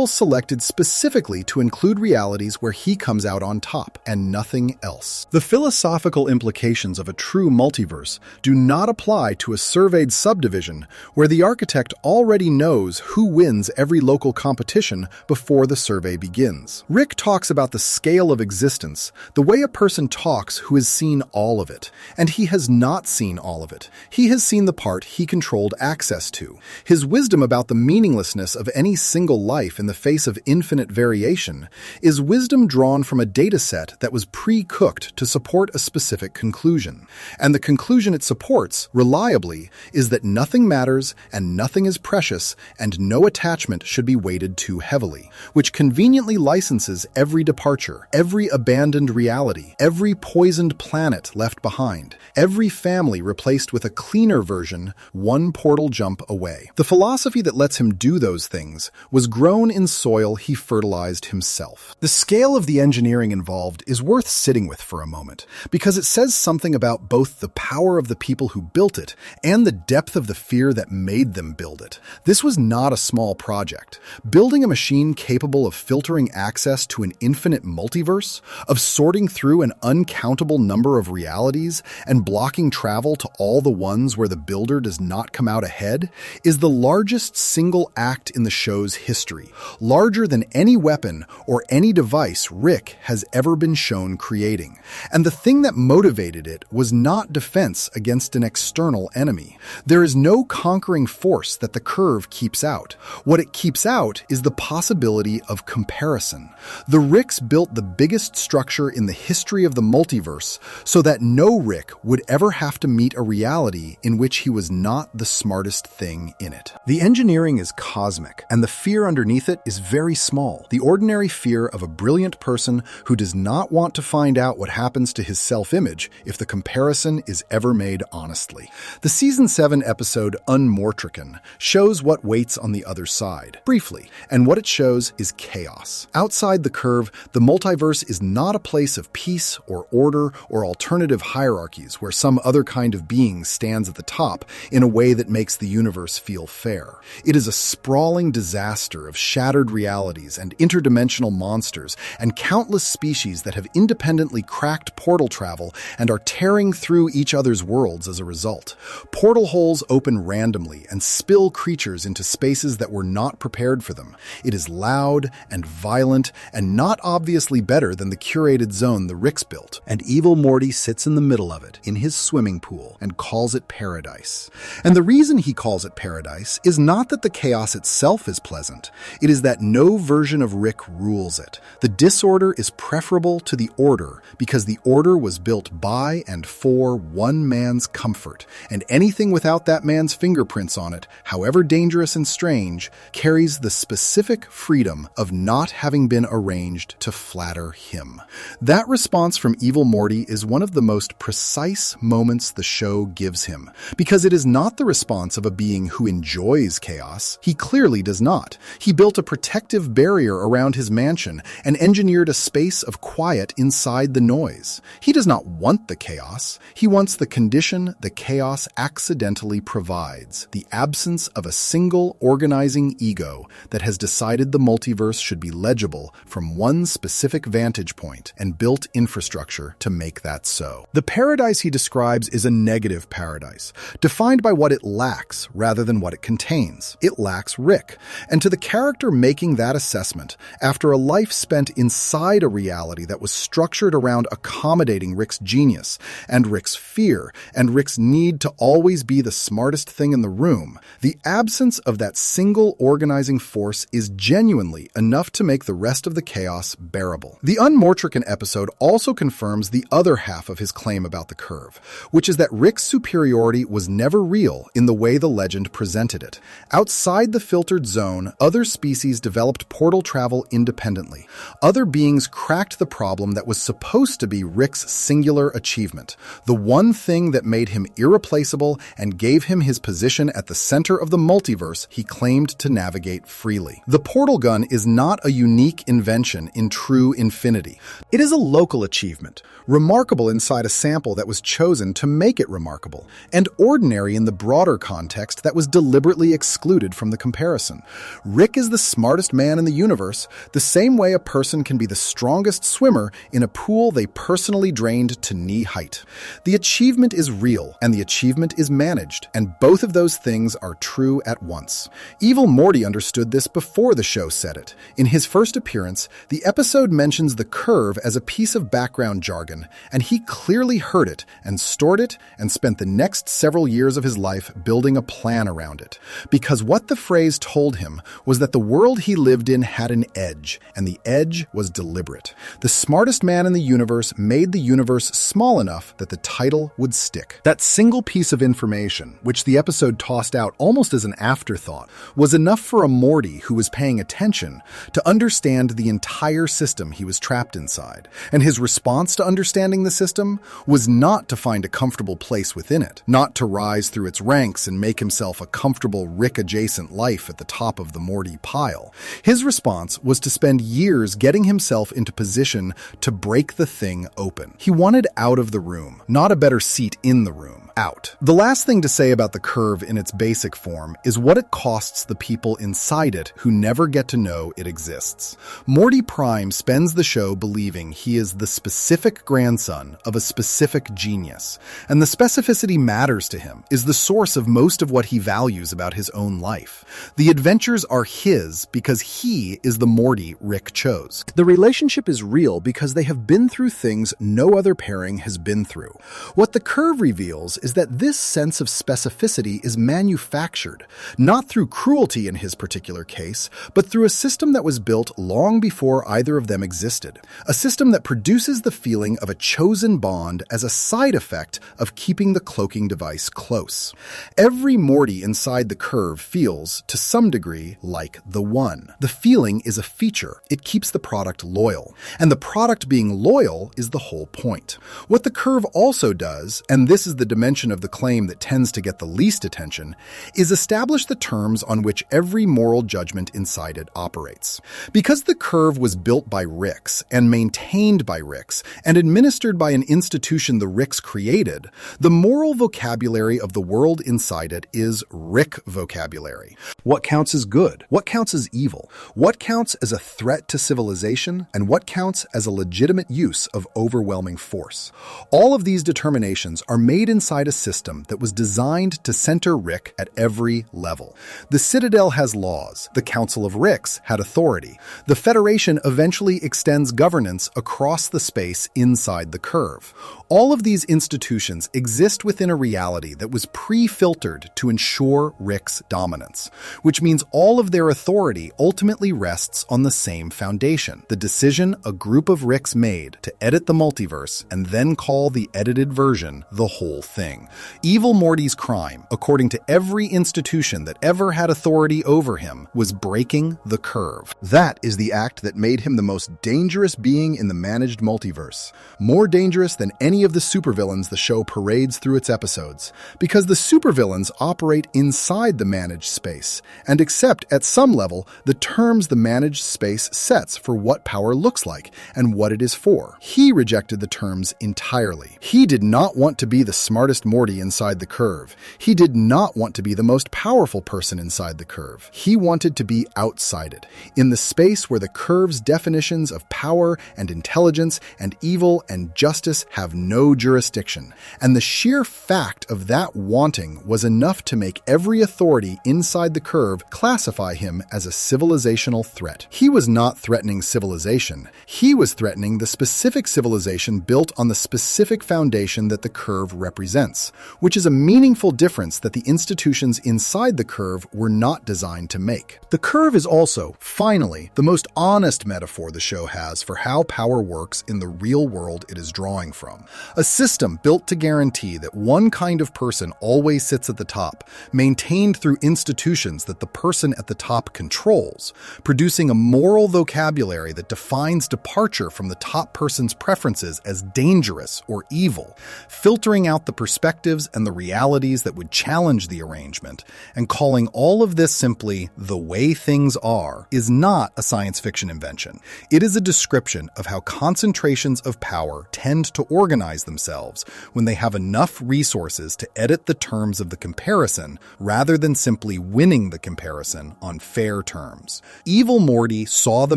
selected specifically to include realities where he comes out on top, and nothing else. The philosophical implications of a true multiverse do not apply to a surveyed subdivision where the architect already knows who wins every local competition before the survey begins. Rick talks about the scale of existence the way a person talks who has seen all of it, and he has not seen all of it. He has seen the part he controlled access to. His wisdom about the meaninglessness of any single life in the face of infinite variation is wisdom drawn from a dataset that was pre-cooked to support a specific conclusion. And the conclusion it supports, reliably, is that nothing matters and nothing is precious and no attachment should be weighted too heavily, which conveniently licenses every departure, every abandoned reality, every poisoned planet left behind, every family replaced with a cleaner version one portal jump away. The philosophy that lets him do those things was grown in soil he fertilized himself. The scale of the engineering involved is worth sitting with for a moment, because it says something about both the power of the people who built it and the depth of the fear that made them build it. This was not a small project. Building a machine capable of filtering access to an infinite multiverse, of sorting through an uncountable number of realities and blocking travel to all the ones where the builder does not come out ahead, is the largest single act in the show's history, larger than any weapon or any device Rick has ever been shown creating. And the thing that motivated it was not defense against an external enemy. There is no conquering force that the curve keeps out. What it keeps out is the possibility of comparison. The Ricks built the biggest structure in the history of the multiverse so that no Rick would ever have to meet a reality in which he was not the smartest thing in it. The engineering is cosmic, and the fear underneath it is very small. The ordinary fear of a brilliant person who does not want to find out what happens to his self-image if the comparison is ever made honestly. The Season 7 episode Unmortrican shows what waits on the other side, briefly, and what it shows is chaos. Outside the curve, the multiverse is not a place of peace or order or alternative hierarchies where some other kind of being stands at the top in a way that makes the universe feel fair. It is a sprawling disaster of shattered realities and interdimensional monsters and countless species that have independently cracked portal travel and are tearing through each other's worlds as a result. Portal holes open randomly and spill creatures into spaces that were not prepared for them. It is loud and violent and not obviously better than the curated zone the Ricks built. And Evil Morty sits in the middle of it, in his swimming pool, and calls it paradise. And the reason he calls it paradise is not that the chaos itself is pleasant. It is that no version of Rick rules it. The disorder is preferable to the order because the order was built by and for one man's comfort, and anything without that man's fingerprints on it, however dangerous and strange, carries the specific freedom of not having been arranged to flatter him. That response from Evil Morty is one of the most precise moments the show gives him, because it is not the response of a being who enjoys chaos. He clearly does not. He built a protective barrier around his mansion and engineered a space of quiet inside the noise. He does not want the chaos. He wants the condition the chaos accidentally provides, the absence of a single organizing ego that has decided the multiverse should be legible from one specific vantage point and built infrastructure to make that so. The paradise he describes is a negative paradise, defined by what it lacks lacks rather than what it contains. It lacks Rick. And to the character making that assessment, after a life spent inside a reality that was structured around accommodating Rick's genius, and Rick's fear, and Rick's need to always be the smartest thing in the room, the absence of that single organizing force is genuinely enough to make the rest of the chaos bearable. The Unmortrican episode also confirms the other half of his claim about the curve, which is that Rick's superiority was never real in the way the legend presented it. Outside the filtered zone, other species developed portal travel independently. Other beings cracked the problem that was supposed to be Rick's singular achievement, the one thing that made him irreplaceable and gave him his position at the center of the multiverse he claimed to navigate freely. The portal gun is not a unique invention in true infinity. It is a local achievement, remarkable inside a sample that was chosen to make it remarkable, and ordinary in the broader context that was deliberately excluded from the comparison. Rick is the smartest man in the universe, the same way a person can be the strongest swimmer in a pool they personally drained to knee height. The achievement is real, and the achievement is managed, and both of those things are true at once. Evil Morty understood this before the show said it. In his first appearance, the episode mentions the curve as a piece of background jargon, and he clearly heard it and stored it and spent the next several years of his life building a plan around it. Because what the phrase told him was that the world he lived in had an edge, and the edge was deliberate. The smartest man in the universe made the universe small enough that the title would stick. That single piece of information, which the episode tossed out almost as an afterthought, was enough for a Morty who was paying attention to understand the entire system he was trapped inside. And his response to understanding the system was not to find a comfortable place within it, not to rise through its ranks and make himself a comfortable Rick-adjacent life at the top of the Morty pile. His response was to spend years getting himself into position to break the thing open. He wanted out of the room, not a better seat in the room. Out. The last thing to say about the curve in its basic form is what it costs the people inside it who never get to know it exists. Morty Prime spends the show believing he is the specific grandson of a specific genius, and the specificity matters to him, is the source of most of what he values about his own life. The adventures are his because he is the Morty Rick chose. The relationship is real because they have been through things no other pairing has been through. What the curve reveals is that this sense of specificity is manufactured, not through cruelty in his particular case, but through a system that was built long before either of them existed. A system that produces the feeling of a chosen bond as a side effect of keeping the cloaking device close. Every Morty inside the curve feels, to some degree, like the one. The feeling is a feature. It keeps the product loyal. And the product being loyal is the whole point. What the curve also does, and this is the dimension of the claim that tends to get the least attention, is establish the terms on which every moral judgment inside it operates. Because the curve was built by Ricks, and maintained by Ricks, and administered by an institution the Ricks created, the moral vocabulary of the world inside it is Rick vocabulary. What counts as good? What counts as evil? What counts as a threat to civilization? And what counts as a legitimate use of overwhelming force? All of these determinations are made inside a system that was designed to center Rick at every level. The Citadel has laws. The Council of Ricks had authority. The Federation eventually extends governance across the space inside the curve. All of these institutions exist within a reality that was pre-filtered to ensure Rick's dominance, which means all of their authority ultimately rests on the same foundation: the decision a group of Ricks made to edit the multiverse and then call the edited version the whole thing. Evil Morty's crime, according to every institution that ever had authority over him, was breaking the curve. That is the act that made him the most dangerous being in the managed multiverse. More dangerous than any of the supervillains the show parades through its episodes, because the supervillains operate inside the managed space and accept at some level the terms the managed space sets for what power looks like and what it is for. He rejected the terms entirely. He did not want to be the smartest Morty inside the curve. He did not want to be the most powerful person inside the curve. He wanted to be outside it, in the space where the curve's definitions of power and intelligence and evil and justice have no jurisdiction. And the sheer fact of that wanting was enough enough to make every authority inside the curve classify him as a civilizational threat. He was not threatening civilization. He was threatening the specific civilization built on the specific foundation that the curve represents, which is a meaningful difference that the institutions inside the curve were not designed to make. The curve is also, finally, the most honest metaphor the show has for how power works in the real world it is drawing from. A system built to guarantee that one kind of person always sits at the top, maintained through institutions that the person at the top controls, producing a moral vocabulary that defines departure from the top person's preferences as dangerous or evil, filtering out the perspectives and the realities that would challenge the arrangement, and calling all of this simply the way things are, is not a science fiction invention. It is a description of how concentrations of power tend to organize themselves when they have enough resources to edit the terms of the comparison rather than simply winning the comparison on fair terms. Evil Morty saw the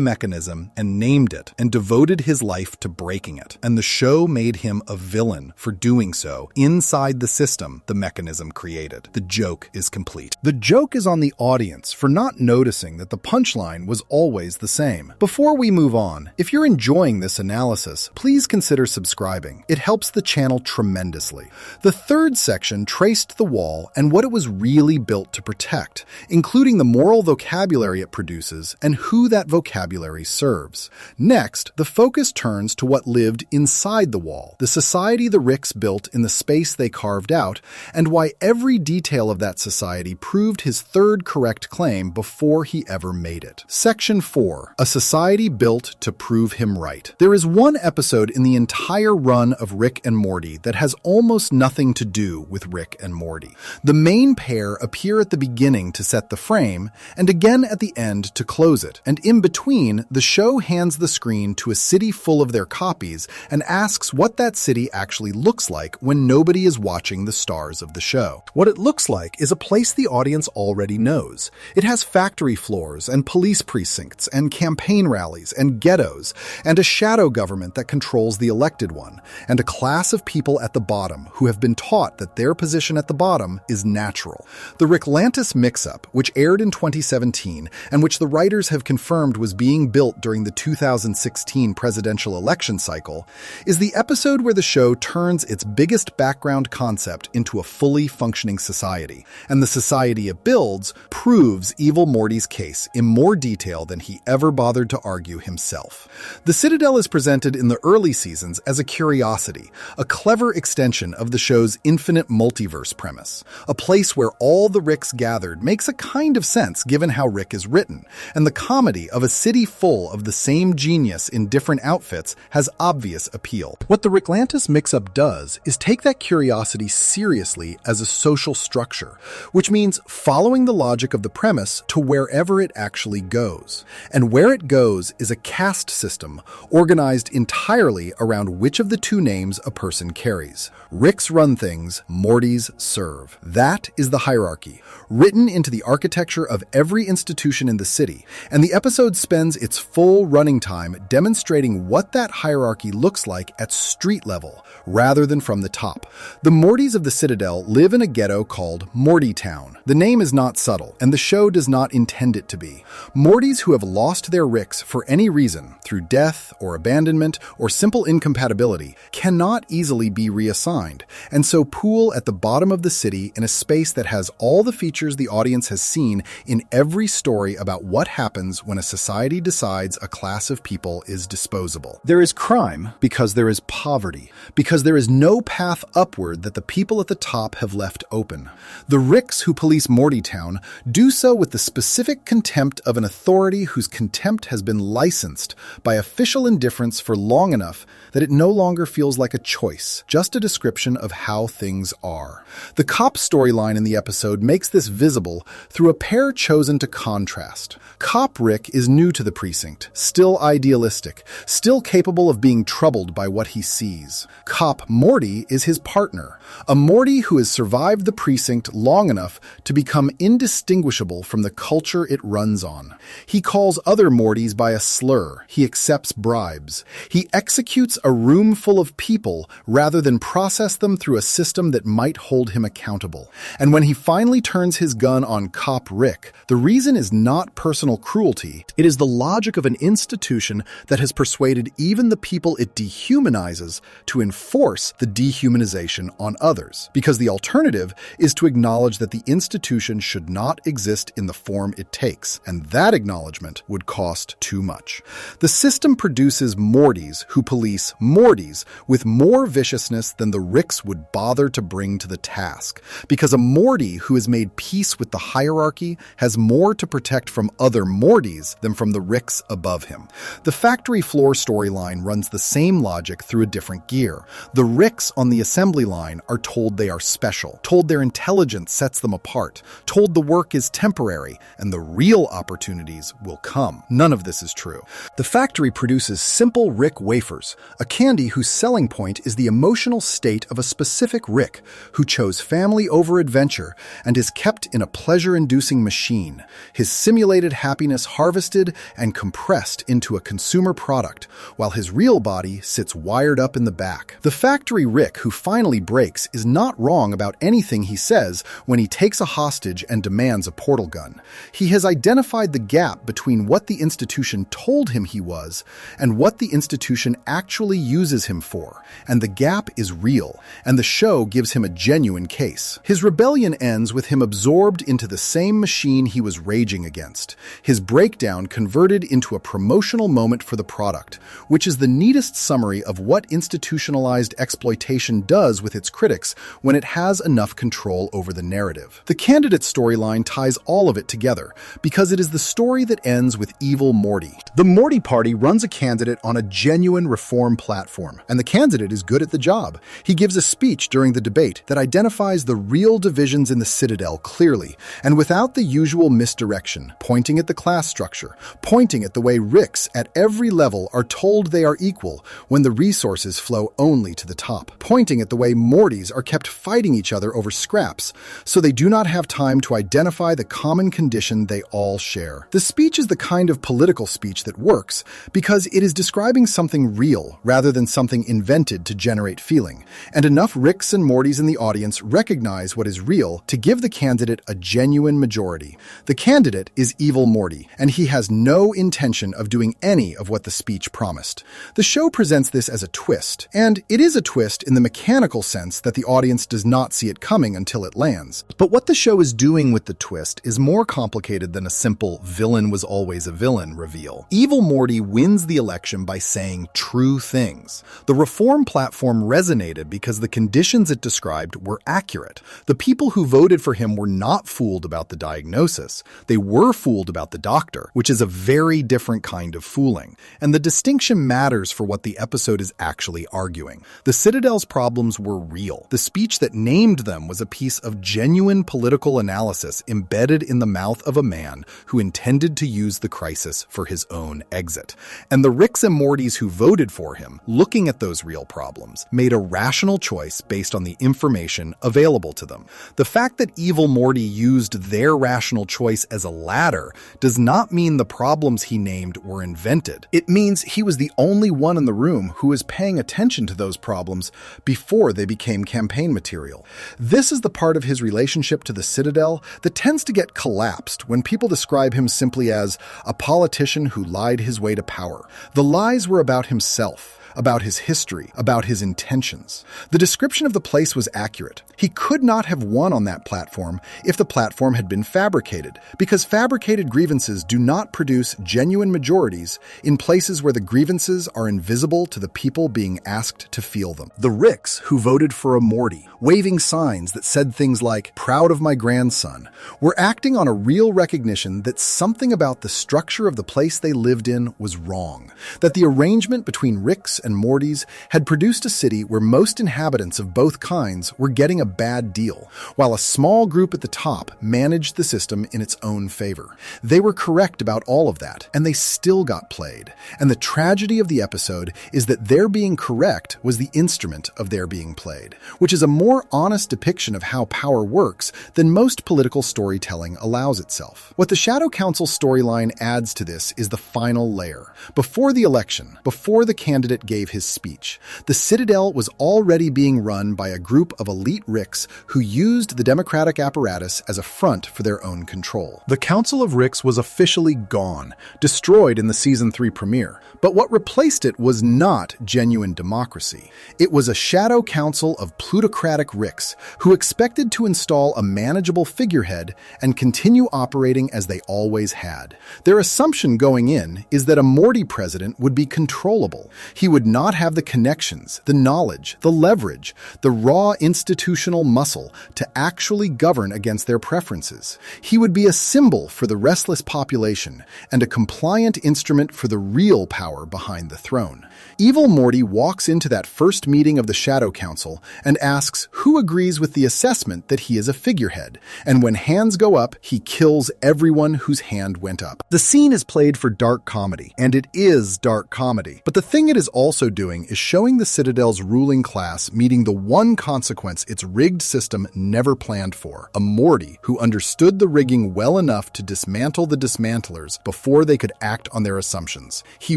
mechanism and named it and devoted his life to breaking it, and the show made him a villain for doing so inside the system the mechanism created. The joke is complete. The joke is on the audience for not noticing that the punchline was always the same. Before we move on, if you're enjoying this analysis, please consider subscribing. It helps the channel tremendously. The third section traced the wall and what it was really built to protect, including the moral vocabulary it produces and who that vocabulary serves. Next, the focus turns to what lived inside the wall, the society the Ricks built in the space they carved out, and why every detail of that society proved his third correct claim before he ever made it. Section 4. A society built to prove him right. There is one episode in the entire run of Rick and Morty that has almost nothing to do with Rick and Morty. The main pair appear at the beginning to set the frame, and again at the end to close it, and in between, the show hands the screen to a city full of their copies and asks what that city actually looks like when nobody is watching the stars of the show. What it looks like is a place the audience already knows. It has factory floors and police precincts and campaign rallies and ghettos and a shadow government that controls the elected one, and a class of people at the bottom who have been taught that their position at the bottom is natural. The Ricklantis mix-up, which aired in 2017 and which the writers have confirmed was being built during the 2016 presidential election cycle, is the episode where the show turns its biggest background concept into a fully functioning society, and the society it builds proves Evil Morty's case in more detail than he ever bothered to argue himself. The Citadel is presented in the early seasons as a curiosity, a clever extension of the show's infinite multiverse premise. A place where all the Ricks gathered makes a kind of sense given how Rick is written, and the comedy of a city full of the same genius in different outfits has obvious appeal. What the Ricklantis mix-up does is take that curiosity seriously as a social structure, which means following the logic of the premise to wherever it actually goes. And where it goes is a caste system organized entirely around which of the two names a person carries. Ricks run things, Mortys serve. That is the hierarchy, written into the architecture of every institution in the city, and the episode spends its full running time demonstrating what that hierarchy looks like at street level, rather than from the top. The Mortys of the Citadel live in a ghetto called Mortytown. The name is not subtle, and the show does not intend it to be. Mortys who have lost their Ricks for any reason, through death or abandonment or simple incompatibility, cannot easily be reassigned, and so pool at the bottom of the city in a space that has all the features the audience has seen in every story about what happens when a society decides a class of people is disposable. There is crime because there is poverty, because there is no path upward that the people at the top have left open. The Ricks who police Mortytown do so with the specific contempt of an authority whose contempt has been licensed by official indifference for long enough that it no longer feels like a choice, just a description of how things are. The cop storyline in the episode makes this visible through a pair chosen to contrast. Cop Rick is new to the precinct, still idealistic, still capable of being troubled by what he sees. Cop Morty is his partner, a Morty who has survived the precinct long enough to become indistinguishable from the culture it runs on. He calls other Mortys by a slur. He accepts bribes. He executes a room full of people rather than process them through a system that might hold him accountable. accountable. And when he finally turns his gun on Cop Rick, the reason is not personal cruelty. It is the logic of an institution that has persuaded even the people it dehumanizes to enforce the dehumanization on others. Because the alternative is to acknowledge that the institution should not exist in the form it takes, and that acknowledgement would cost too much. The system produces Mortys who police Mortys with more viciousness than the Ricks would bother to bring to the task. Because a Morty who has made peace with the hierarchy has more to protect from other Mortys than from the Ricks above him. The factory floor storyline runs the same logic through a different gear. The Ricks on the assembly line are told they are special, told their intelligence sets them apart, told the work is temporary, and the real opportunities will come. None of this is true. The factory produces simple Rick wafers, a candy whose selling point is the emotional state of a specific Rick who chose family over adventure and is kept in a pleasure-inducing machine, his simulated happiness harvested and compressed into a consumer product, while his real body sits wired up in the back. The factory Rick who finally breaks is not wrong about anything he says when he takes a hostage and demands a portal gun. He has identified the gap between what the institution told him he was and what the institution actually uses him for, and the gap is real, and the show gives him a genuine case. His rebellion ends with him absorbed into the same machine he was raging against, his breakdown converted into a promotional moment for the product, which is the neatest summary of what institutionalized exploitation does with its critics when it has enough control over the narrative. The candidate storyline ties all of it together, because it is the story that ends with Evil Morty. The Morty Party runs a candidate on a genuine reform platform, and the candidate is good at the job. He gives a speech during the debate that identifies the real divisions in the Citadel clearly, and without the usual misdirection, pointing at the class structure, pointing at the way Ricks at every level are told they are equal when the resources flow only to the top, pointing at the way Mortys are kept fighting each other over scraps, so they do not have time to identify the common condition they all share. The speech is the kind of political speech that works because it is describing something real rather than something invented to generate feeling, and enough Ricks and Mortys in the audience recognize what is real to give the candidate a genuine majority. The candidate is Evil Morty, and he has no intention of doing any of what the speech promised. The show presents this as a twist, and it is a twist in the mechanical sense that the audience does not see it coming until it lands. But what the show is doing with the twist is more complicated than a simple villain was always a villain reveal. Evil Morty wins the election by saying true things. The reform platform resonated because the conditions it described were accurate. The people who voted for him were not fooled about the diagnosis. They were fooled about the doctor, which is a very different kind of fooling. And the distinction matters for what the episode is actually arguing. The Citadel's problems were real. The speech that named them was a piece of genuine political analysis embedded in the mouth of a man who intended to use the crisis for his own exit. And the Ricks and Mortys who voted for him, looking at those real problems, made a rational choice based on the information available to them. The fact that Evil Morty used their rational choice as a ladder does not mean the problems he named were invented. It means he was the only one in the room who was paying attention to those problems before they became campaign material. This is the part of his relationship to the Citadel that tends to get collapsed when people describe him simply as a politician who lied his way to power. The lies were about himself, about his history, about his intentions. The description of the place was accurate. He could not have won on that platform if the platform had been fabricated, because fabricated grievances do not produce genuine majorities in places where the grievances are invisible to the people being asked to feel them. The Ricks who voted for a Morty, waving signs that said things like, "Proud of my grandson," were acting on a real recognition that something about the structure of the place they lived in was wrong, that the arrangement between Ricks and Mortys had produced a city where most inhabitants of both kinds were getting a bad deal, while a small group at the top managed the system in its own favor. They were correct about all of that, and they still got played. And the tragedy of the episode is that their being correct was the instrument of their being played, which is a more honest depiction of how power works than most political storytelling allows itself. What the Shadow Council storyline adds to this is the final layer. Before the election, before the candidate gave gave his speech. The Citadel was already being run by a group of elite Ricks who used the democratic apparatus as a front for their own control. The Council of Ricks was officially gone, destroyed in the Season 3 premiere. But what replaced it was not genuine democracy. It was a shadow council of plutocratic Ricks who expected to install a manageable figurehead and continue operating as they always had. Their assumption going in is that a Morty president would be controllable. He would not have the connections, the knowledge, the leverage, the raw institutional muscle to actually govern against their preferences. He would be a symbol for the restless population and a compliant instrument for the real power behind the throne. Evil Morty walks into that first meeting of the Shadow Council and asks who agrees with the assessment that he is a figurehead, and when hands go up, he kills everyone whose hand went up. The scene is played for dark comedy, and it is dark comedy. But the thing it is also doing is showing the Citadel's ruling class meeting the one consequence its rigged system never planned for: a Morty who understood the rigging well enough to dismantle the dismantlers before they could act on their assumptions. He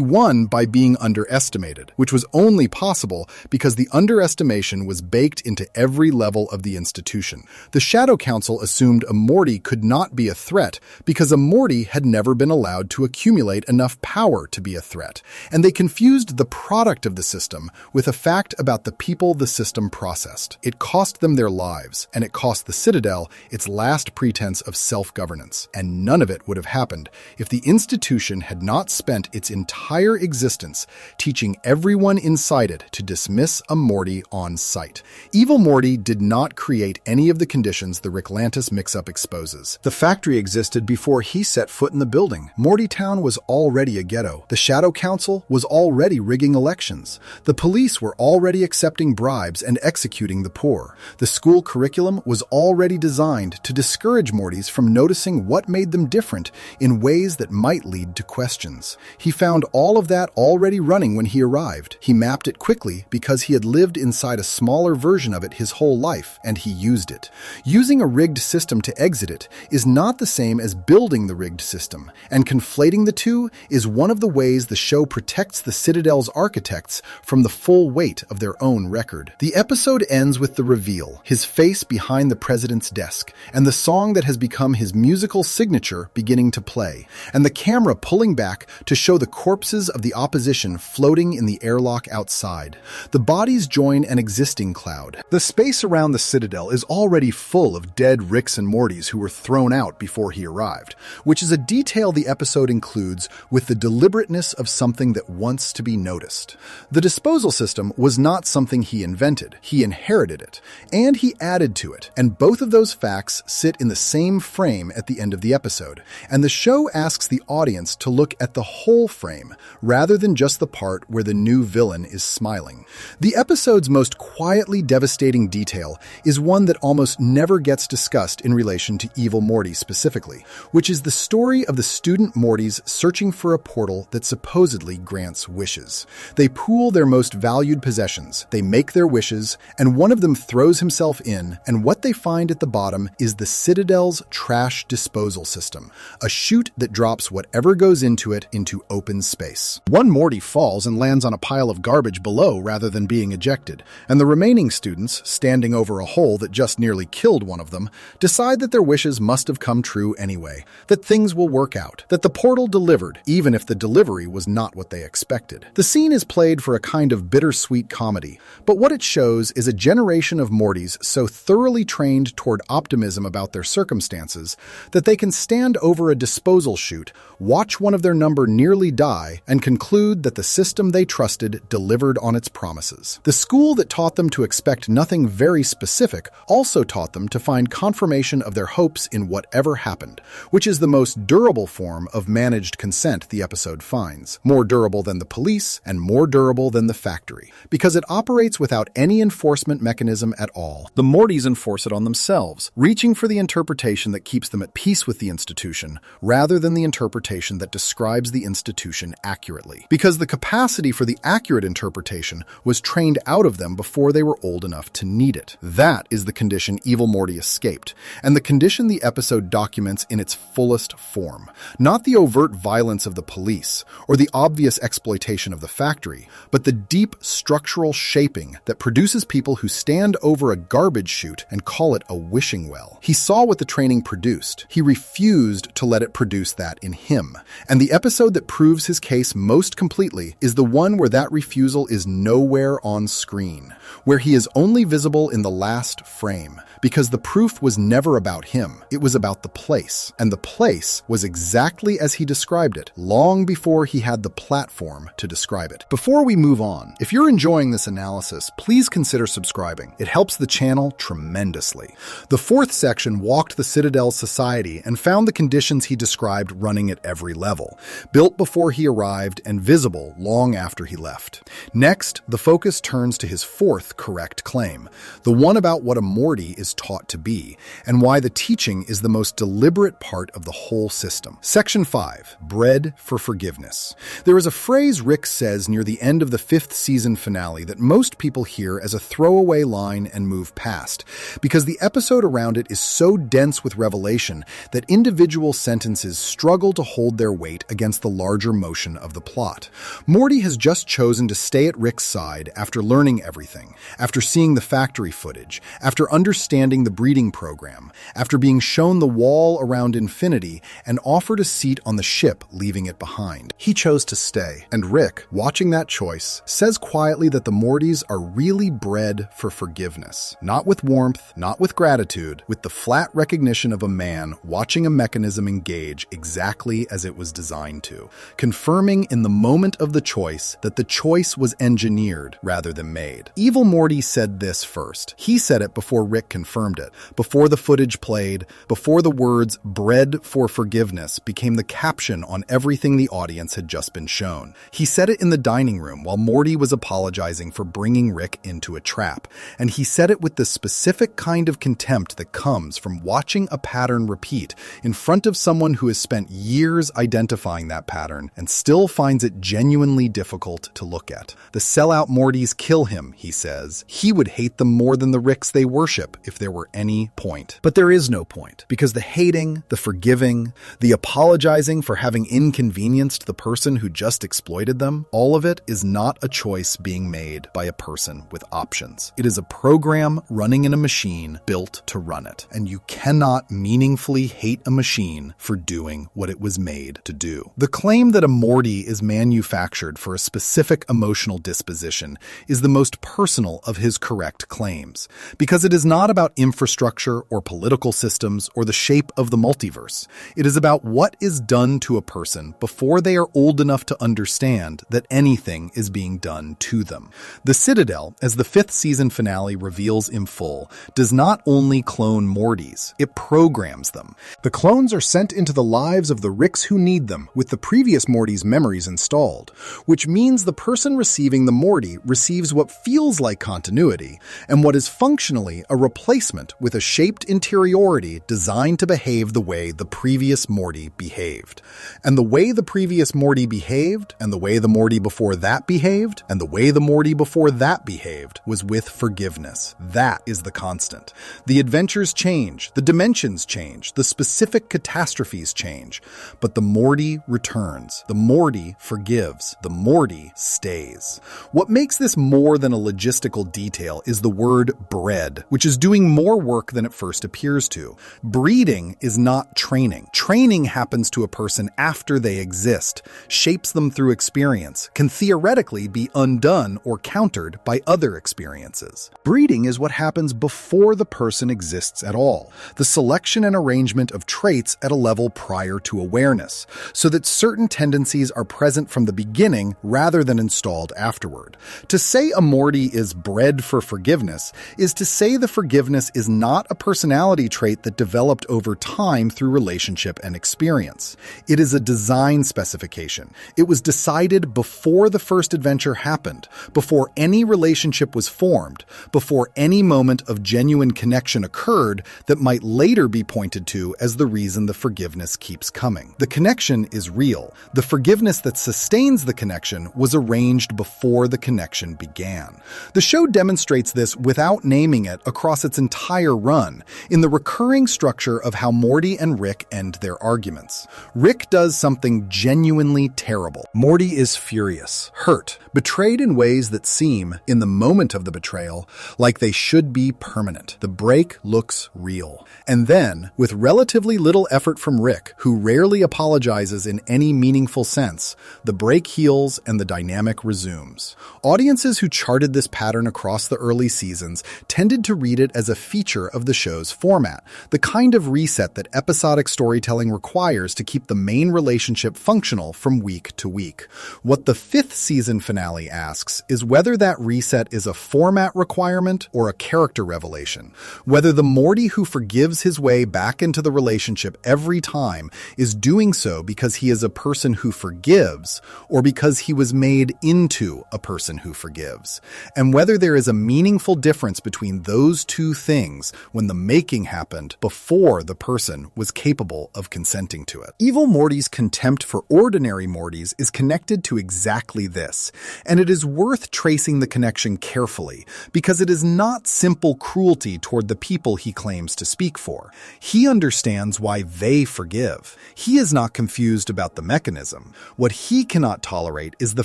won by being underestimated, which was only possible because the underestimation was baked into every level of the institution. The Shadow Council assumed a Morty could not be a threat because a Morty had never been allowed to accumulate enough power to be a threat, and they confused the product of the system with a fact about the people the system processed. It cost them their lives, and it cost the Citadel its last pretense of self-governance, and none of it would have happened if the institution had not spent its entire existence teaching everyone inside it to dismiss a Morty on sight. Evil Morty did not create any of the conditions the Ricklantis mix-up exposes. The factory existed before he set foot in the building. Mortytown was already a ghetto. The Shadow Council was already rigging elections. The police were already accepting bribes and executing the poor. The school curriculum was already designed to discourage Mortys from noticing what made them different in ways that might lead to questions. He found all of that already running when he arrived. He mapped it quickly because he had lived inside a smaller version of it his whole life, and he used it. Using a rigged system to exit it is not the same as building the rigged system, and conflating the two is one of the ways the show protects the Citadel's architects from the full weight of their own record. The episode ends with the reveal, his face behind the president's desk, and the song that has become his musical signature beginning to play, and the camera pulling back to show the corpses of the opposition floating in the airlock outside. The bodies join an existing cloud. The space around the Citadel is already full of dead Ricks and Mortys who were thrown out before he arrived, which is a detail the episode includes with the deliberateness of something that wants to be noticed. The disposal system was not something he invented. He inherited it, and he added to it, and both of those facts sit in the same frame at the end of the episode, and the show asks the audience to look at the whole frame, rather than just the part where the new villain is smiling. The episode's most quietly devastating detail is one that almost never gets discussed in relation to Evil Morty specifically, which is the story of the student Mortys searching for a portal that supposedly grants wishes. They pool their most valued possessions, they make their wishes, and one of them throws himself in, and what they find at the bottom is the Citadel's trash disposal system, a chute that drops whatever goes into it into open space. One Morty falls and lands on a pile of garbage below rather than being ejected, and the remaining students, standing over a hole that just nearly killed one of them, decide that their wishes must have come true anyway, that things will work out, that the portal delivered, even if the delivery was not what they expected. The scene is played for a kind of bittersweet comedy, but what it shows is a generation of Mortys so thoroughly trained toward optimism about their circumstances that they can stand over a disposal chute, watch one of their number nearly die, and conclude that the system they trusted delivered on its promises. The school that taught them to expect nothing very specific also taught them to find confirmation of their hopes in whatever happened, which is the most durable form of managed consent the episode finds. More durable than the police and more durable than the factory, because it operates without any enforcement mechanism at all. The Mortys enforce it on themselves, reaching for the interpretation that keeps them at peace with the institution, rather than the interpretation that describes the institution accurately. Because the capacity for the accurate interpretation was trained out of them before they were old enough to need it. That is the condition Evil Morty escaped, and the condition the episode documents in its fullest form. Not the overt violence of the police, or the obvious exploitation of the factory, victory, but the deep structural shaping that produces people who stand over a garbage chute and call it a wishing well. He saw what the training produced. He refused to let it produce that in him. And the episode that proves his case most completely is the one where that refusal is nowhere on screen, where he is only visible in the last frame, because the proof was never about him. It was about the place. And the place was exactly as he described it, long before he had the platform to describe it. Before we move on, if you're enjoying this analysis, please consider subscribing. It helps the channel tremendously. The fourth section walked the Citadel's society and found the conditions he described running at every level, built before he arrived and visible long after he left. Next, the focus turns to his fourth correct claim, the one about what a Morty is taught to be, and why the teaching is the most deliberate part of the whole system. Section 5. Bread for Forgiveness. There is a phrase Rick says near the end of the 5th season finale that most people hear as a throwaway line and move past, because the episode around it is so dense with revelation that individual sentences struggle to hold their weight against the larger motion of the plot. Morty has just chosen to stay at Rick's side after learning everything, after seeing the factory footage, after understanding the breeding program, after being shown the wall around infinity and offered a seat on the ship, leaving it behind. He chose to stay, and Rick, watching that choice, says quietly that the Mortys are really bred for forgiveness. Not with warmth, not with gratitude, with the flat recognition of a man watching a mechanism engage exactly as it was designed to, confirming in the moment of the choice that the choice was engineered rather than made. Evil Morty said this first. He said it before Rick confirmed it, before the footage played, before the words "bread for forgiveness" became the caption on everything the audience had just been shown. He said it in the dining room while Morty was apologizing for bringing Rick into a trap, and he said it with the specific kind of contempt that comes from watching a pattern repeat in front of someone who has spent years identifying that pattern and still finds it genuinely difficult to look at. The sellout Mortys kill him, he says. He would hate them more than the Ricks they worship if there were any point. But there is no point, because the hating, the forgiving, the apologizing for having inconvenienced the person who just exploited them, all of it is not a choice being made by a person with options. It is a program running in a machine built to run it, and you cannot meaningfully hate a machine for doing what it was made to do. The claim that a Morty is manufactured for a specific emotional disposition is the most personal of his correct claims, because it is not about infrastructure or political systems or the shape of the multiverse. It is about what is done to a person before they are old enough to understand that anything is being done to them. The Citadel, as the 5th season finale reveals in full, does not only clone Mortys, it programs them. The clones are sent into the lives of the Ricks who need them, with the previous Morty's memories installed, which means the person receiving the Morty receives what feels like continuity, and what is functionally a replacement with a shaped interiority designed to behave the way the previous Morty behaved. And the way the previous Morty behaved, and the way the Morty before that behaved, and the way the Morty before that behaved was with forgiveness. That is the constant. The adventures change, the dimensions change, the specific catastrophes change, but the Morty returns. The Morty forgives. The Morty stays. What makes this more than a logistical detail is the word bread, which is doing more work than it first appears to. Breeding is not training. Training happens to a person after they exist, shapes them through experience, can theoretically be undone or countered by other experiences. Breeding is what happens before the person exists at all, the selection and arrangement of traits at a level prior to awareness, so that certain tendencies are present from the beginning rather than installed afterward. To say a Morty is bred for forgiveness is to say the forgiveness is not a personality trait that developed over time through relationship and experience. It is a design specification. It was decided before the first adventure happened, before any relationship was formed, before any moment of genuine connection occurred that might later be pointed to as the reason the forgiveness keeps coming. The connection is real. The forgiveness that sustains the connection was arranged before the connection began. The show demonstrates this without naming it across its entire run, in the recurring structure of how Morty and Rick end their arguments. Rick does something genuinely terrible. Morty is furious. loss, hurt, betrayed in ways that seem, in the moment of the betrayal, like they should be permanent. The break looks real. And then, with relatively little effort from Rick, who rarely apologizes in any meaningful sense, the break heals and the dynamic resumes. Audiences who charted this pattern across the early seasons tended to read it as a feature of the show's format, the kind of reset that episodic storytelling requires to keep the main relationship functional from week to week. What the 5th season finale asks is whether that reset is a format requirement or a character revelation, whether the Morty who forgives his way back into the relationship every time is doing so because he is a person who forgives or because he was made into a person who forgives, and whether there is a meaningful difference between those two things when the making happened before the person was capable of consenting to it. Evil Morty's contempt for ordinary Mortys is connected to exactly this, and it is worth tracing the connection carefully because it is not simple cruelty toward the people he claims to speak for. He understands why they forgive. He is not confused about the mechanism. What he cannot tolerate is the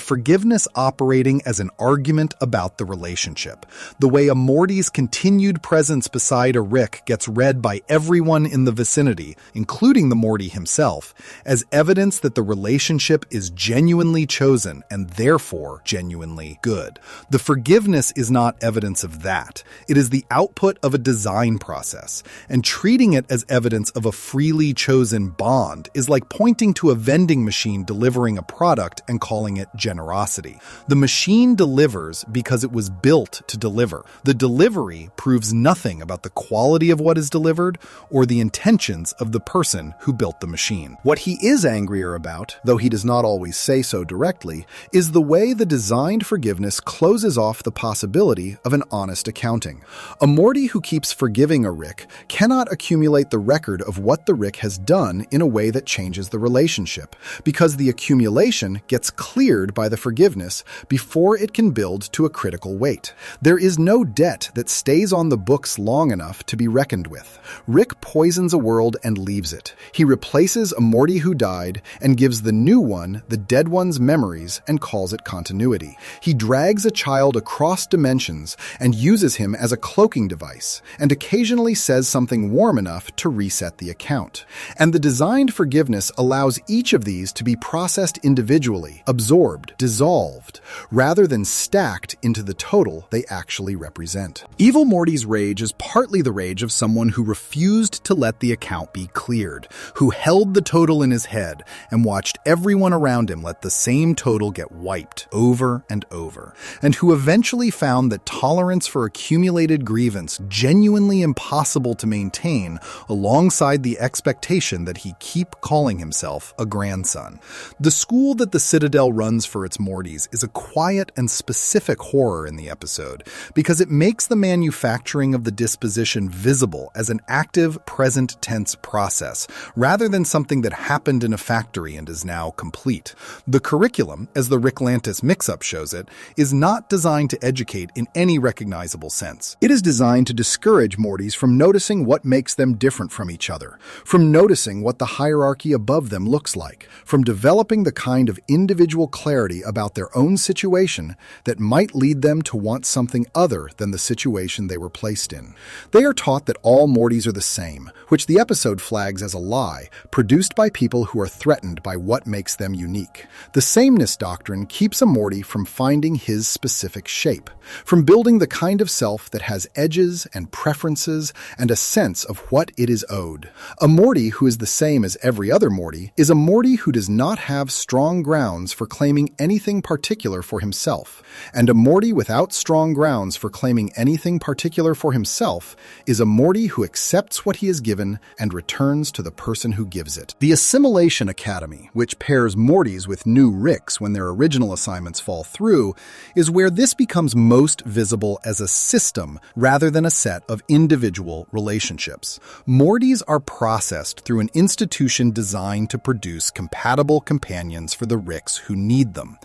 forgiveness operating as an argument about the relationship, the way a Morty's continued presence beside a Rick gets read by everyone in the vicinity, including the Morty himself, as evidence that the relationship is genuinely chosen and therefore genuinely good. The forgiveness is not evidence of that. It is the output of a design process, and treating it as evidence of a freely chosen bond is like pointing to a vending machine delivering a product and calling it generosity. The machine delivers because it was built to deliver. The delivery proves nothing about the quality of what is delivered or the intentions of the person who built the machine. What he is angrier about, though he does not always say so directly, is the way the designed forgiveness closes off the possibility of an honest accounting. A Morty who keeps forgiving a Rick cannot accumulate the record of what the Rick has done in a way that changes the relationship, because the accumulation gets cleared by the forgiveness before it can build to a critical weight. There is no debt that stays on the books long enough to be reckoned with. Rick poisons a world and leaves it. He replaces a Morty who died and gives the new one the dead one's memories and calls it continuity. He drags a child across dimensions and uses him as a cloaking device, and occasionally says something warm enough to reset the account. And the designed forgiveness allows each of these to be processed individually, absorbed, dissolved, rather than stacked into the total they actually represent. Evil Morty's rage is partly the rage of someone who refused to let the account be cleared, who held the total in his head and watched everyone around him let the same total get wiped over and over, and who eventually found that tolerance for accumulated grievance genuinely impossible to maintain alongside the expectation that he keep calling himself a grandson. The school that the Citadel runs for its Mortys is a quiet and specific horror in the episode, because it makes the manufacturing of the disposition visible as an active, present tense process, rather than something that happened in a factory and is now complete. The curriculum, as the Rick Lantis mix-up shows it, is not designed to educate in any recognizable sense. It is designed to discourage Mortys from noticing what makes them different from each other, from noticing what the hierarchy above them looks like, from developing the kind of individual clarity about their own situation that might lead them to want something other than the situation they were placed in. They are taught that all Mortys are the same, which the episode flags as a lie, produced by people who are threatened by what makes them unique. The sameness doctrine keeps a Morty from finding his specific shape, from building the kind of self that has edges and preferences and a sense of what it is owed. A Morty who is the same as every other Morty is a Morty who does not have strong grounds for claiming anything particular for himself, and a Morty without strong grounds for claiming anything particular for himself is a Morty who accepts what he is given and returns to the person who gives it. The Assimilation Academy, which pairs Mortys with new Ricks when their original assignments fall through, is where this becomes most visible as a system rather than a set of individual relationships. Mortys are processed through an institution designed to produce compatible companions for the Ricks who need them.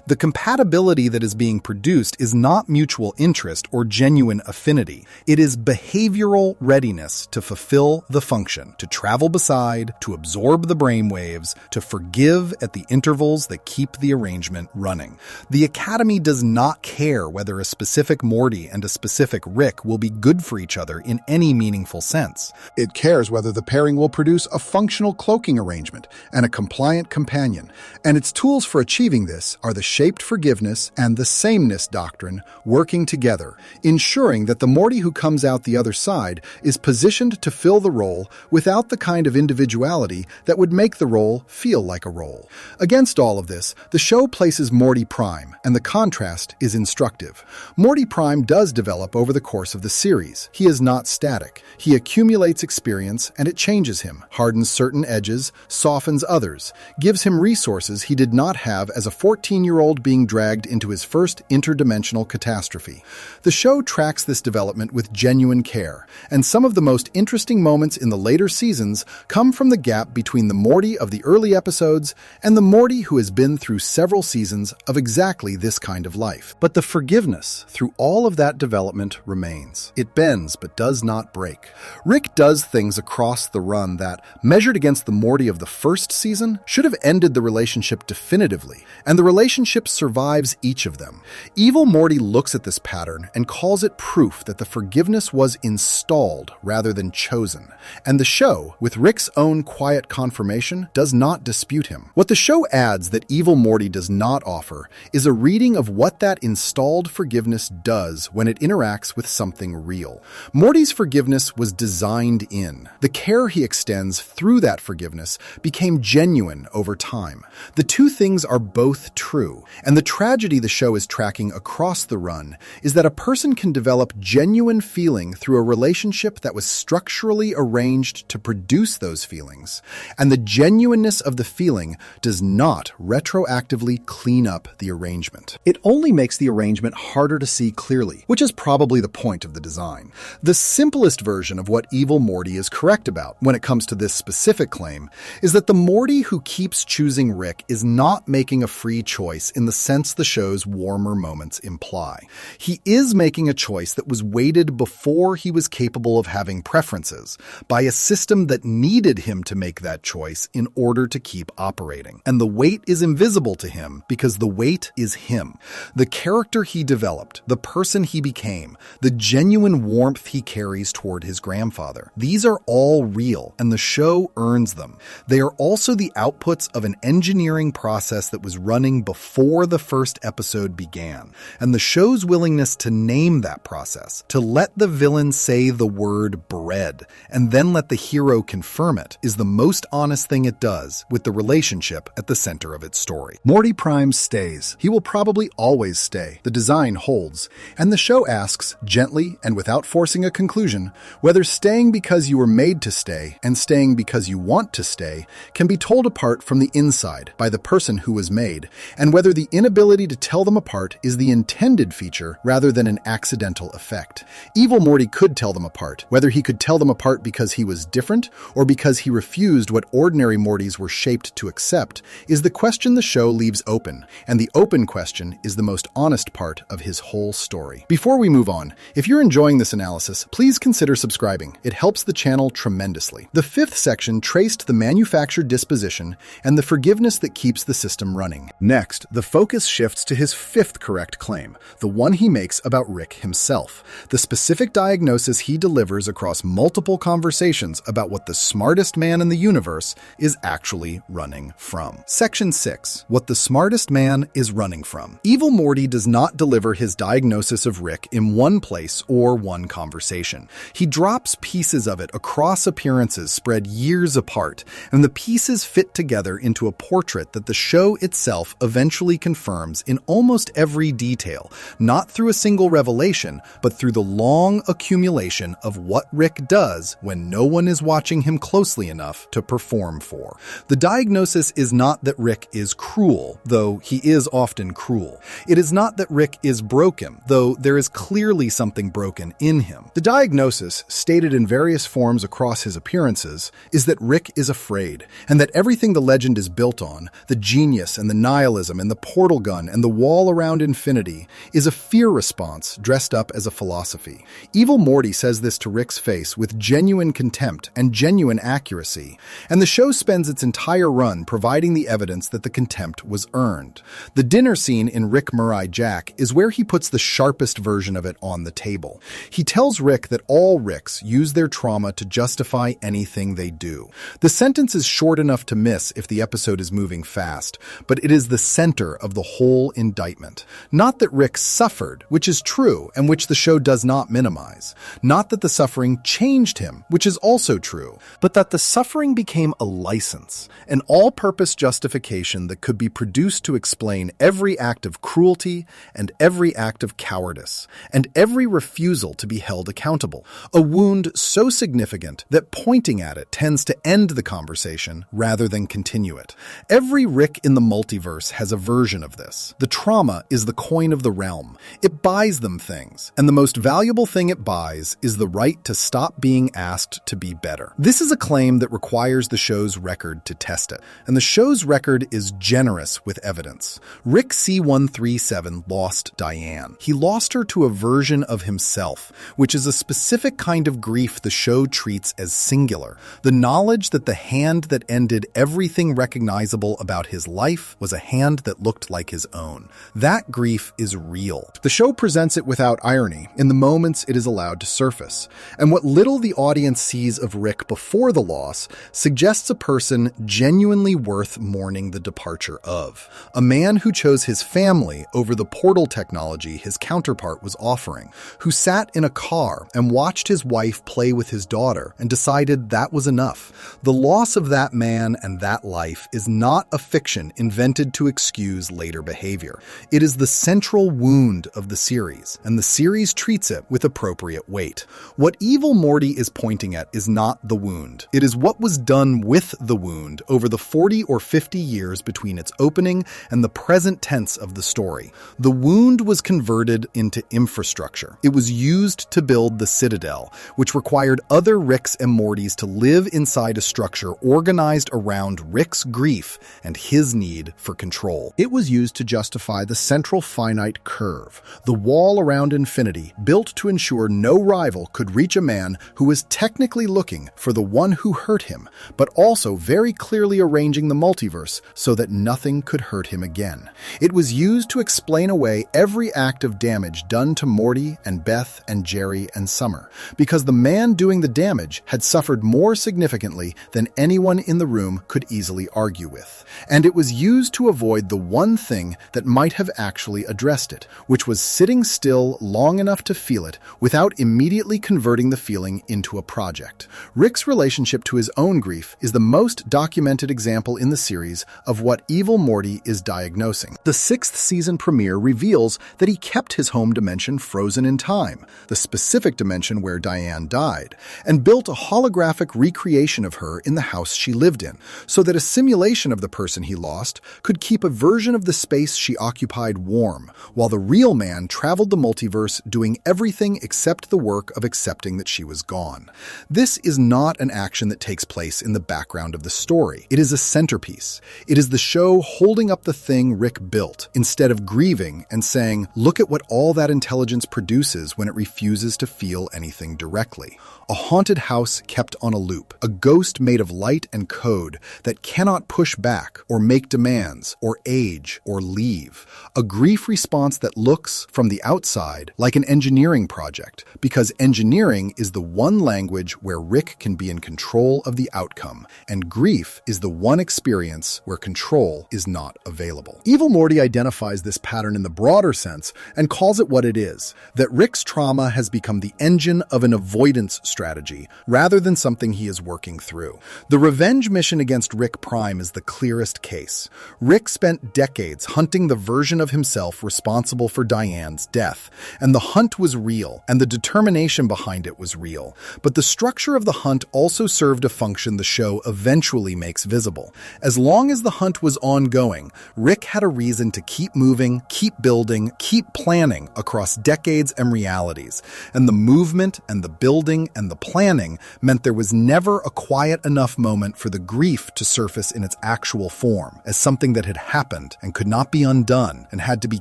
The compatibility that is being produced is not mutual interest or genuine affinity. It is behavioral readiness to fulfill the function, to travel beside, to absorb the brainwaves, to forgive at the intervals that keep the arrangement arrangement running. The Academy does not care whether a specific Morty and a specific Rick will be good for each other in any meaningful sense. It cares whether the pairing will produce a functional cloaking arrangement and a compliant companion, and its tools for achieving this are the shaped forgiveness and the sameness doctrine working together, ensuring that the Morty who comes out the other side is positioned to fill the role without the kind of individuality that would make the role feel like a role. Against all of this, the show places Morty Prime, and the contrast is instructive. Morty Prime does develop over the course of the series. He is not static. He accumulates experience, and it changes him, hardens certain edges, softens others, gives him resources he did not have as a 14-year-old being dragged into his first interdimensional catastrophe. The show tracks this development with genuine care, and some of the most interesting moments in the later seasons come from the gap between the Morty of the early episodes and the Morty who has been through several seasons of exactly this kind of life. But the forgiveness through all of that development remains. It bends but does not break. Rick does things across the run that, measured against the Morty of the first season, should have ended the relationship definitively, and the relationship survives each of them. Evil Morty looks at this pattern and calls it proof that the forgiveness was installed rather than chosen, and the show, with Rick's own quiet confirmation, does not dispute him. What the show adds that Evil Morty does not offer is a reading of what that installed forgiveness does when it interacts with something real. Morty's forgiveness was designed in. The care he extends through that forgiveness became genuine over time. The two things are both true, and the tragedy the show is tracking across the run is that a person can develop genuine feeling through a relationship that was structurally arranged to produce those feelings, and the genuineness of the feeling does not retroactively clean up the arrangement. It only makes the arrangement harder to see clearly, which is probably the point of the design. The simplest version of what Evil Morty is correct about when it comes to this specific claim is that the Morty who keeps choosing Rick is not making a free choice in the sense the show's warmer moments imply. He is making a choice that was weighted before he was capable of having preferences, by a system that needed him to make that choice in order to keep operating. And the weight is invisible to him because the weight is him. The character he developed, the person he became, the genuine warmth he carries toward his grandfather. These are all real, and the show earns them. They are also the outputs of an engineering process that was running before the first episode began, and the show's willingness to name that process, to let the villain say the word bread, and then let the hero confirm it, is the most honest thing it does with the relationship at the center of its story. Morty Prime stays. He will probably always stay. The design holds, and the show asks, gently and without forcing a conclusion, whether staying because you were made to stay and staying because you want to stay can be told apart from the inside by the person who was made, and whether the inability to tell them apart is the intended feature rather than an accidental effect. Evil Morty could tell them apart. Whether he could tell them apart because he was different or because he refused what ordinary Mortys were shaped to accept is the question the show leaves open, and the open question is the most honest part of his whole story. Before we move on, if you're enjoying this analysis, please consider subscribing. It helps the channel tremendously. The fifth section traced the manufactured disposition and the forgiveness that keeps the system running. Next, the focus shifts to his fifth correct claim, the one he makes about Rick himself, the specific diagnosis he delivers across multiple conversations about what the smartest man in the universe is actually running from. Section 6. What the smartest man is running from. Evil Morty does not deliver his diagnosis of Rick in one place or one conversation. He drops pieces of it across appearances spread years apart, and the pieces fit together into a portrait that the show itself eventually confirms in almost every detail, not through a single revelation, but through the long accumulation of what Rick does when no one is watching him closely enough to perform for. The diagnosis is not that Rick is cruel, though he is often cruel. It is not that Rick is broken, though there is clearly something broken in him. The diagnosis, stated in various forms across his appearances, is that Rick is afraid, and that everything the legend is built on, the genius and the nihilism and the portal gun and the wall around infinity, is a fear response dressed up as a philosophy. Evil Morty says this to Rick's face with genuine contempt and genuine accuracy, and the show spends its entire run providing the evidence that the contempt was was earned. The dinner scene in Rick Murray Jack is where he puts the sharpest version of it on the table. He tells Rick that all Ricks use their trauma to justify anything they do. The sentence is short enough to miss if the episode is moving fast, but it is the center of the whole indictment. Not that Rick suffered, which is true and which the show does not minimize. Not that the suffering changed him, which is also true, but that the suffering became a license, an all-purpose justification that could be produced to explain every act of cruelty and every act of cowardice, and every refusal to be held accountable. A wound so significant that pointing at it tends to end the conversation rather than continue it. Every Rick in the multiverse has a version of this. The trauma is the coin of the realm. It buys them things, and the most valuable thing it buys is the right to stop being asked to be better. This is a claim that requires the show's record to test it, and the show's record is generous with evidence. Rick C-137 lost Diane. He lost her to a version of himself, which is a specific kind of grief the show treats as singular. The knowledge that the hand that ended everything recognizable about his life was a hand that looked like his own. That grief is real. The show presents it without irony in the moments it is allowed to surface, and what little the audience sees of Rick before the loss suggests a person genuinely worth mourning the departure of. A man who chose his family over the portal technology his counterpart was offering, who sat in a car and watched his wife play with his daughter and decided that was enough. The loss of that man and that life is not a fiction invented to excuse later behavior. It is the central wound of the series, and the series treats it with appropriate weight. What Evil Morty is pointing at is not the wound. It is what was done with the wound over the 40 or 50 years between its opening and the present tense of the story. The wound was converted into infrastructure. It was used to build the Citadel, which required other Ricks and Mortys to live inside a structure organized around Rick's grief and his need for control. It was used to justify the central finite curve, the wall around infinity, built to ensure no rival could reach a man who was technically looking for the one who hurt him, but also very clearly arranging the multiverse so that nothing could hurt him again. It was used to explain away every act of damage done to Morty and Beth and Jerry and Summer, because the man doing the damage had suffered more significantly than anyone in the room could easily argue with. And it was used to avoid the one thing that might have actually addressed it, which was sitting still long enough to feel it without immediately converting the feeling into a project. Rick's relationship to his own grief is the most documented example in the series of what Evil Morty is diagnosing. The 6th season premiere reveals that he kept his home dimension frozen in time, the specific dimension where Diane died, and built a holographic recreation of her in the house she lived in, so that a simulation of the person he lost could keep a version of the space she occupied warm, while the real man traveled the multiverse doing everything except the work of accepting that she was gone. This is not an action that takes place in the background of the story. It is a centerpiece. It is the show holding up the thing Rick built, instead of grieving and saying, look at what all that intelligence produces when it refuses to feel anything directly. A haunted house kept on a loop, a ghost made of light and code that cannot push back or make demands or age or leave. A grief response that looks, from the outside, like an engineering project, because engineering is the one language where Rick can be in control of the outcome, and grief is the one experience where control is not available. Evil Morty identifies this pattern in the broader sense and calls it what it is, that Rick's trauma has become the engine of an avoidance strategy, rather than something he is working through. The revenge mission against Rick Prime is the clearest case. Rick spent decades hunting the version of himself responsible for Diane's death, and the hunt was real, and the determination behind it was real. But the structure of the hunt also served a function the show eventually makes visible. As long as the hunt was ongoing, Rick had a reason to keep moving, keep building, keep planning across decades and realities, and the movement and the building and the planning meant there was never a quiet enough moment for the grief to surface in its actual form, as something that had happened and could not be undone and had to be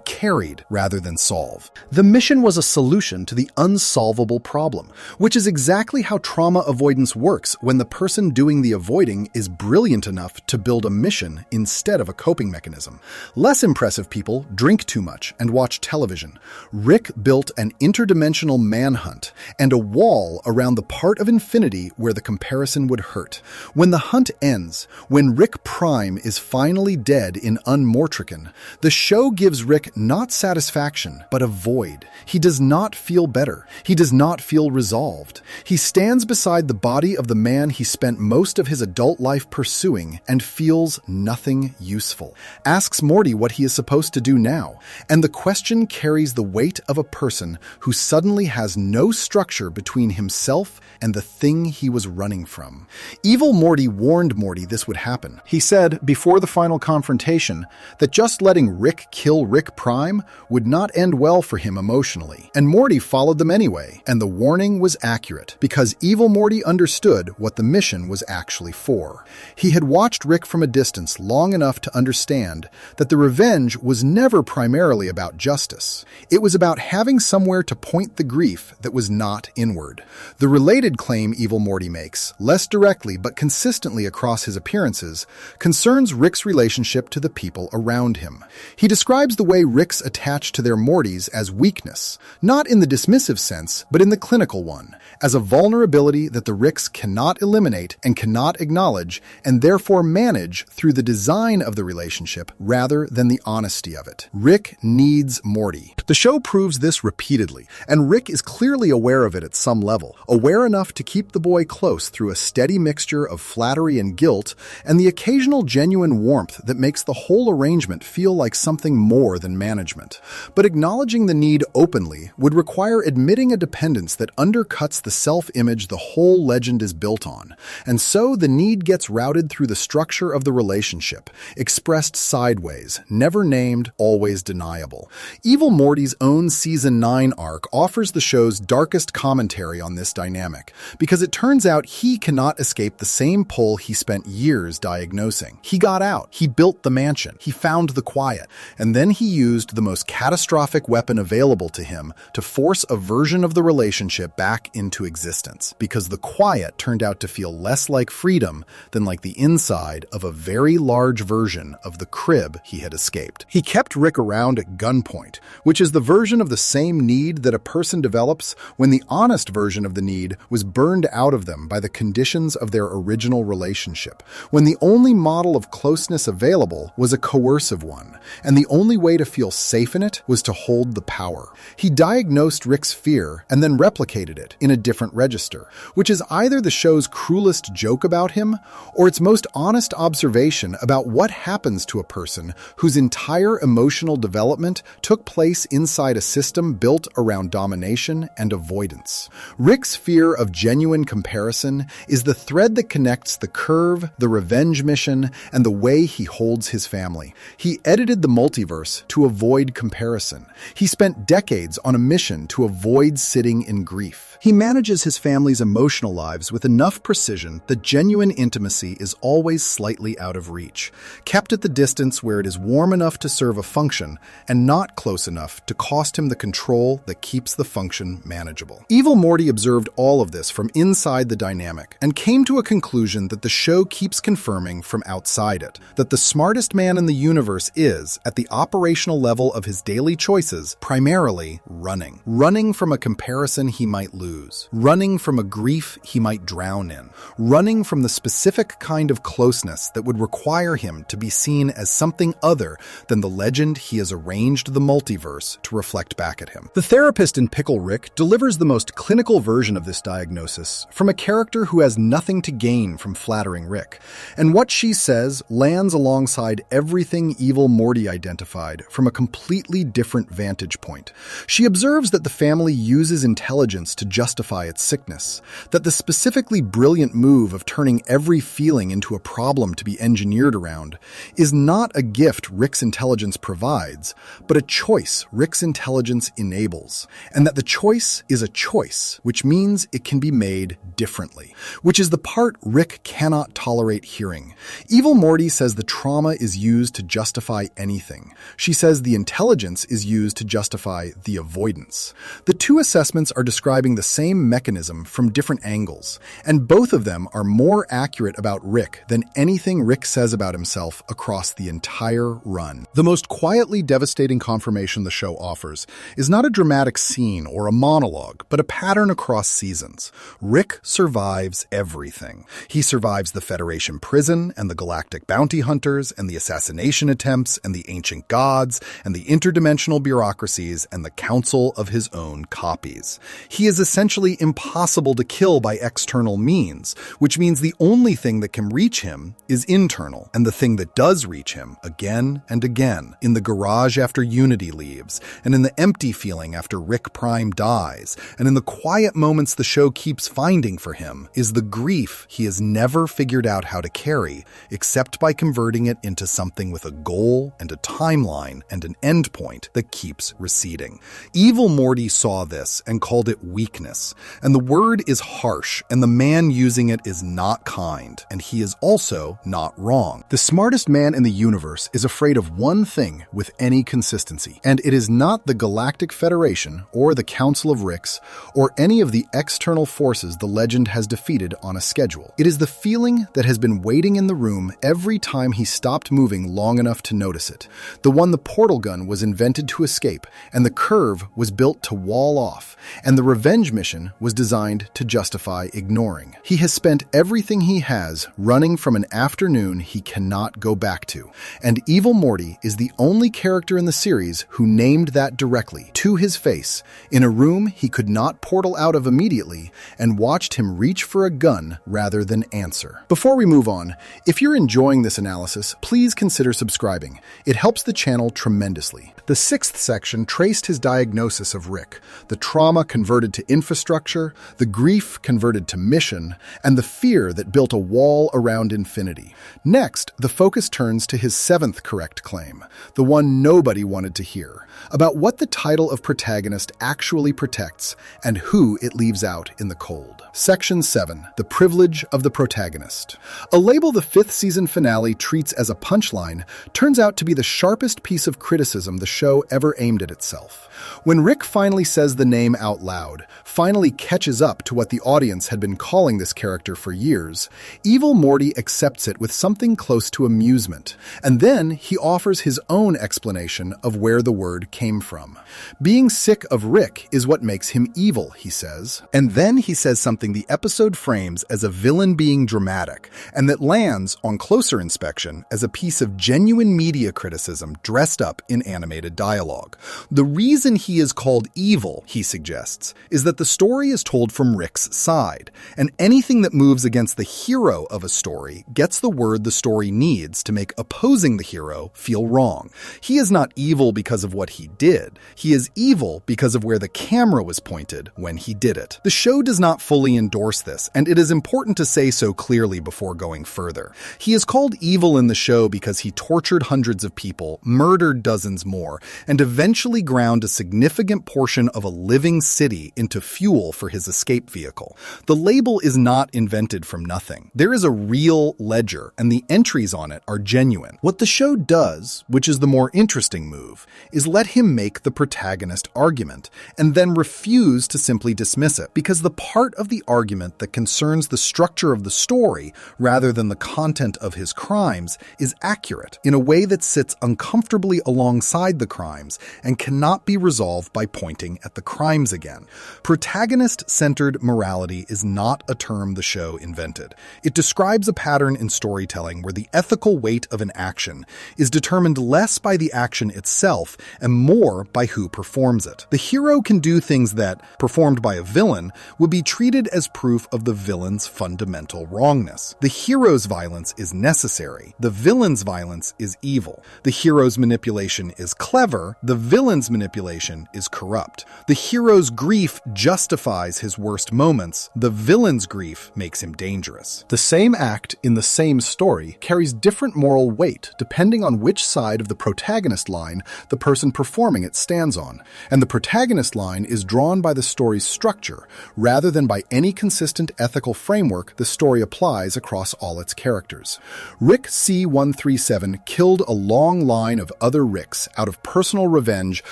carried rather than solve. The mission was a solution to the unsolvable problem, which is exactly how trauma avoidance works when the person doing the avoiding is brilliant enough to build a mission instead of a coping coping mechanism. Less impressive people drink too much and watch television. Rick built an interdimensional manhunt and a wall around the part of infinity where the comparison would hurt. When the hunt ends, when Rick Prime is finally dead in Unmortrican, the show gives Rick not satisfaction, but a void. He does not feel better. He does not feel resolved. He stands beside the body of the man he spent most of his adult life pursuing and feels nothing useful. Asks Morty what he is supposed to do now, and the question carries the weight of a person who suddenly has no structure between himself and the thing he was running from. Evil Morty warned Morty this would happen. He said, before the final confrontation, that just letting Rick kill Rick Prime would not end well for him emotionally. And Morty followed them anyway, and the warning was accurate, because Evil Morty understood what the mission was actually for. He had watched Rick from a distance long enough to understand that the revenge was never primarily about justice. It was about having somewhere to point the grief that was not inward. The related claim Evil Morty makes, less directly but consistently across his appearances, concerns Rick's relationship to the people around him. He describes the way Rick's attach to their Mortys as weakness, not in the dismissive sense, but in the clinical one, as a vulnerability that the Ricks cannot eliminate and cannot acknowledge, and therefore manage through the design of the relationship rather than the honesty of it. Rick needs Morty. The show proves this repeatedly, and Rick is clearly aware of it at some level, aware enough to keep the boy close through a steady mixture of flattery and guilt, and the occasional genuine warmth that makes the whole arrangement feel like something more than management. But acknowledging the need openly would require admitting a dependence that undercuts the self-image the whole legend is built on, and so the need gets routed through the structure of the relationship, expressed sideways, never named, always deniable. Evil Morty's own Season 9 arc offers the show's darkest commentary on this dynamic, because it turns out he cannot escape the same pull he spent years diagnosing. He got out, he built the mansion, he found the quiet, and then he used the most catastrophic weapon available to him to force a version of the relationship back into existence, because the quiet turned out to feel less like freedom than like the inside of a very large version of the crib he had escaped. He kept Rick around at gunpoint, which is the version of the same need that a person develops when the honest version of the need was burned out of them by the conditions of their original relationship, when the only model of closeness available was a coercive one, and the only way to feel safe in it was to hold the power. He diagnosed Rick's fear and then replicated it in a different register, which is either the show's cruelest joke about him or its most honest observation about what happens to a person whose entire emotional development took place inside a system built around domination and avoidance. Rick's fear of genuine comparison is the thread that connects the curve, the revenge mission, and the way he holds his family. He edited the multiverse to avoid comparison. He spent decades on a mission to avoid sitting in grief. He manages his family's emotional lives with enough precision that genuine intimacy is always slightly out of reach, kept at the distance where it is warm enough to serve a function and not close enough to cost him the control that keeps the function manageable. Evil Morty observed all of this from inside the dynamic and came to a conclusion that the show keeps confirming from outside it, that the smartest man in the universe is, at the operational level of his daily choices, primarily running. Running from a comparison he might lose. Running from a grief he might drown in. Running from the specific kind of closeness that would require him to be seen as something other than the legend he has arranged the multiverse to reflect back at him. The therapist in Pickle Rick delivers the most clinical version of this diagnosis from a character who has nothing to gain from flattering Rick, and what she says lands alongside everything Evil Morty identified from a completely different vantage point. She observes that the family uses intelligence to justify its sickness, that the specifically brilliant move of turning every feeling into a problem to be engineered around is not a gift Rick's intelligence provides, but a choice Rick's intelligence enables, and that the choice is a choice, which means it can be made differently, which is the part Rick cannot tolerate hearing. Evil Morty says the trauma is used to justify anything. She says the intelligence is used to justify the avoidance. The two assessments are describing the same mechanism from different angles, and both of them are more accurate about Rick than anything Rick says about himself across the entire run. The most quietly devastating confirmation the show offers is not a dramatic scene or a monologue, but a pattern across seasons. Rick survives everything. He survives the Federation prison and the galactic bounty hunters and the assassination attempts and the ancient gods and the interdimensional bureaucracies and the council of his own copies. He is essentially impossible to kill by external means, which means the only thing that can reach him is internal, and the thing that does reach him again and again, in the garage after Unity leaves, and in the empty feeling after Rick Prime dies, and in the quiet moments the show keeps finding for him, is the grief he has never figured out how to carry, except by converting it into something with a goal and a timeline and an endpoint that keeps receding. Evil Morty saw this and called it weakness, and the word is harsh, and the man using it is not kind, and he is also not wrong. The smartest man in the universe is afraid of one thing with any consistency, and it is not the Galactic Federation or the Council of Ricks or any of the external forces the legend has defeated on a schedule. It is the feeling that has been waiting in the room every time he stopped moving long enough to notice it. The one the portal gun was invented to escape, and the curve was built to wall off, and the revenge mission was designed to justify ignoring. He has spent everything he has running from an afternoon he cannot go back to, and Evil Morty is the only character in the series who named that directly, to his face, in a room he could not portal out of immediately, and watched him reach for a gun rather than answer. Before we move on, if you're enjoying this analysis, please consider subscribing. It helps the channel tremendously. The 6th section traced his diagnosis of Rick, the trauma converted to infrastructure, the grief converted to mission, and the fear that built a wall around infinity. Next, the focus turns to his 7th correct claim, the one nobody wanted to hear, about what the title of protagonist actually protects and who it leaves out in the cold. Section 7, The Privilege of the Protagonist. A label the 5th season finale treats as a punchline turns out to be the sharpest piece of criticism the show ever aimed at itself. When Rick finally says the name out loud, finally catches up to what the audience had been calling this character for years, Evil Morty accepts it with something close to amusement, and then he offers his own explanation of where the word came from. Being sick of Rick is what makes him evil, he says. And then he says something the episode frames as a villain being dramatic, and that lands, on closer inspection, as a piece of genuine media criticism dressed up in animated dialogue. The reason he is called evil, he suggests, is that the story is told from Rick's side, and anything that moves against the hero of a story gets the word the story needs to make opposing the hero feel wrong. He is not evil because of what he did. He is evil because of where the camera was pointed when he did it. The show does not fully endorse this, and it is important to say so clearly before going further. He is called evil in the show because he tortured hundreds of people, murdered dozens more, and eventually ground a significant portion of a living city into fuel for his escape vehicle. The label is not invented from nothing. There is a real ledger, and the entries on it are genuine. What the show does, which is the more interesting move, is let him make the protagonist argument, and then refuse to simply dismiss it, because the part of the argument that concerns the structure of the story rather than the content of his crimes is accurate in a way that sits uncomfortably alongside the crimes and cannot be resolved by pointing at the crimes again. Protagonist-centered morality is not a term the show invented. It describes a pattern in storytelling where the ethical weight of an action is determined less by the action itself and more by who performs it. The hero can do things that, performed by a villain, would be treated as proof of the villain's fundamental wrongness. The hero's violence is necessary. The villain's violence is evil. The hero's manipulation is clever. The villain's manipulation is corrupt. The hero's grief justifies his worst moments. The villain's grief makes him dangerous. The same act in the same story carries different moral weight depending on which side of the protagonist line the person performing it stands on, and the protagonist line is drawn by the story's structure rather than by any consistent ethical framework the story applies across all its characters. Rick C-137 killed a long line of other Ricks out of personal revenge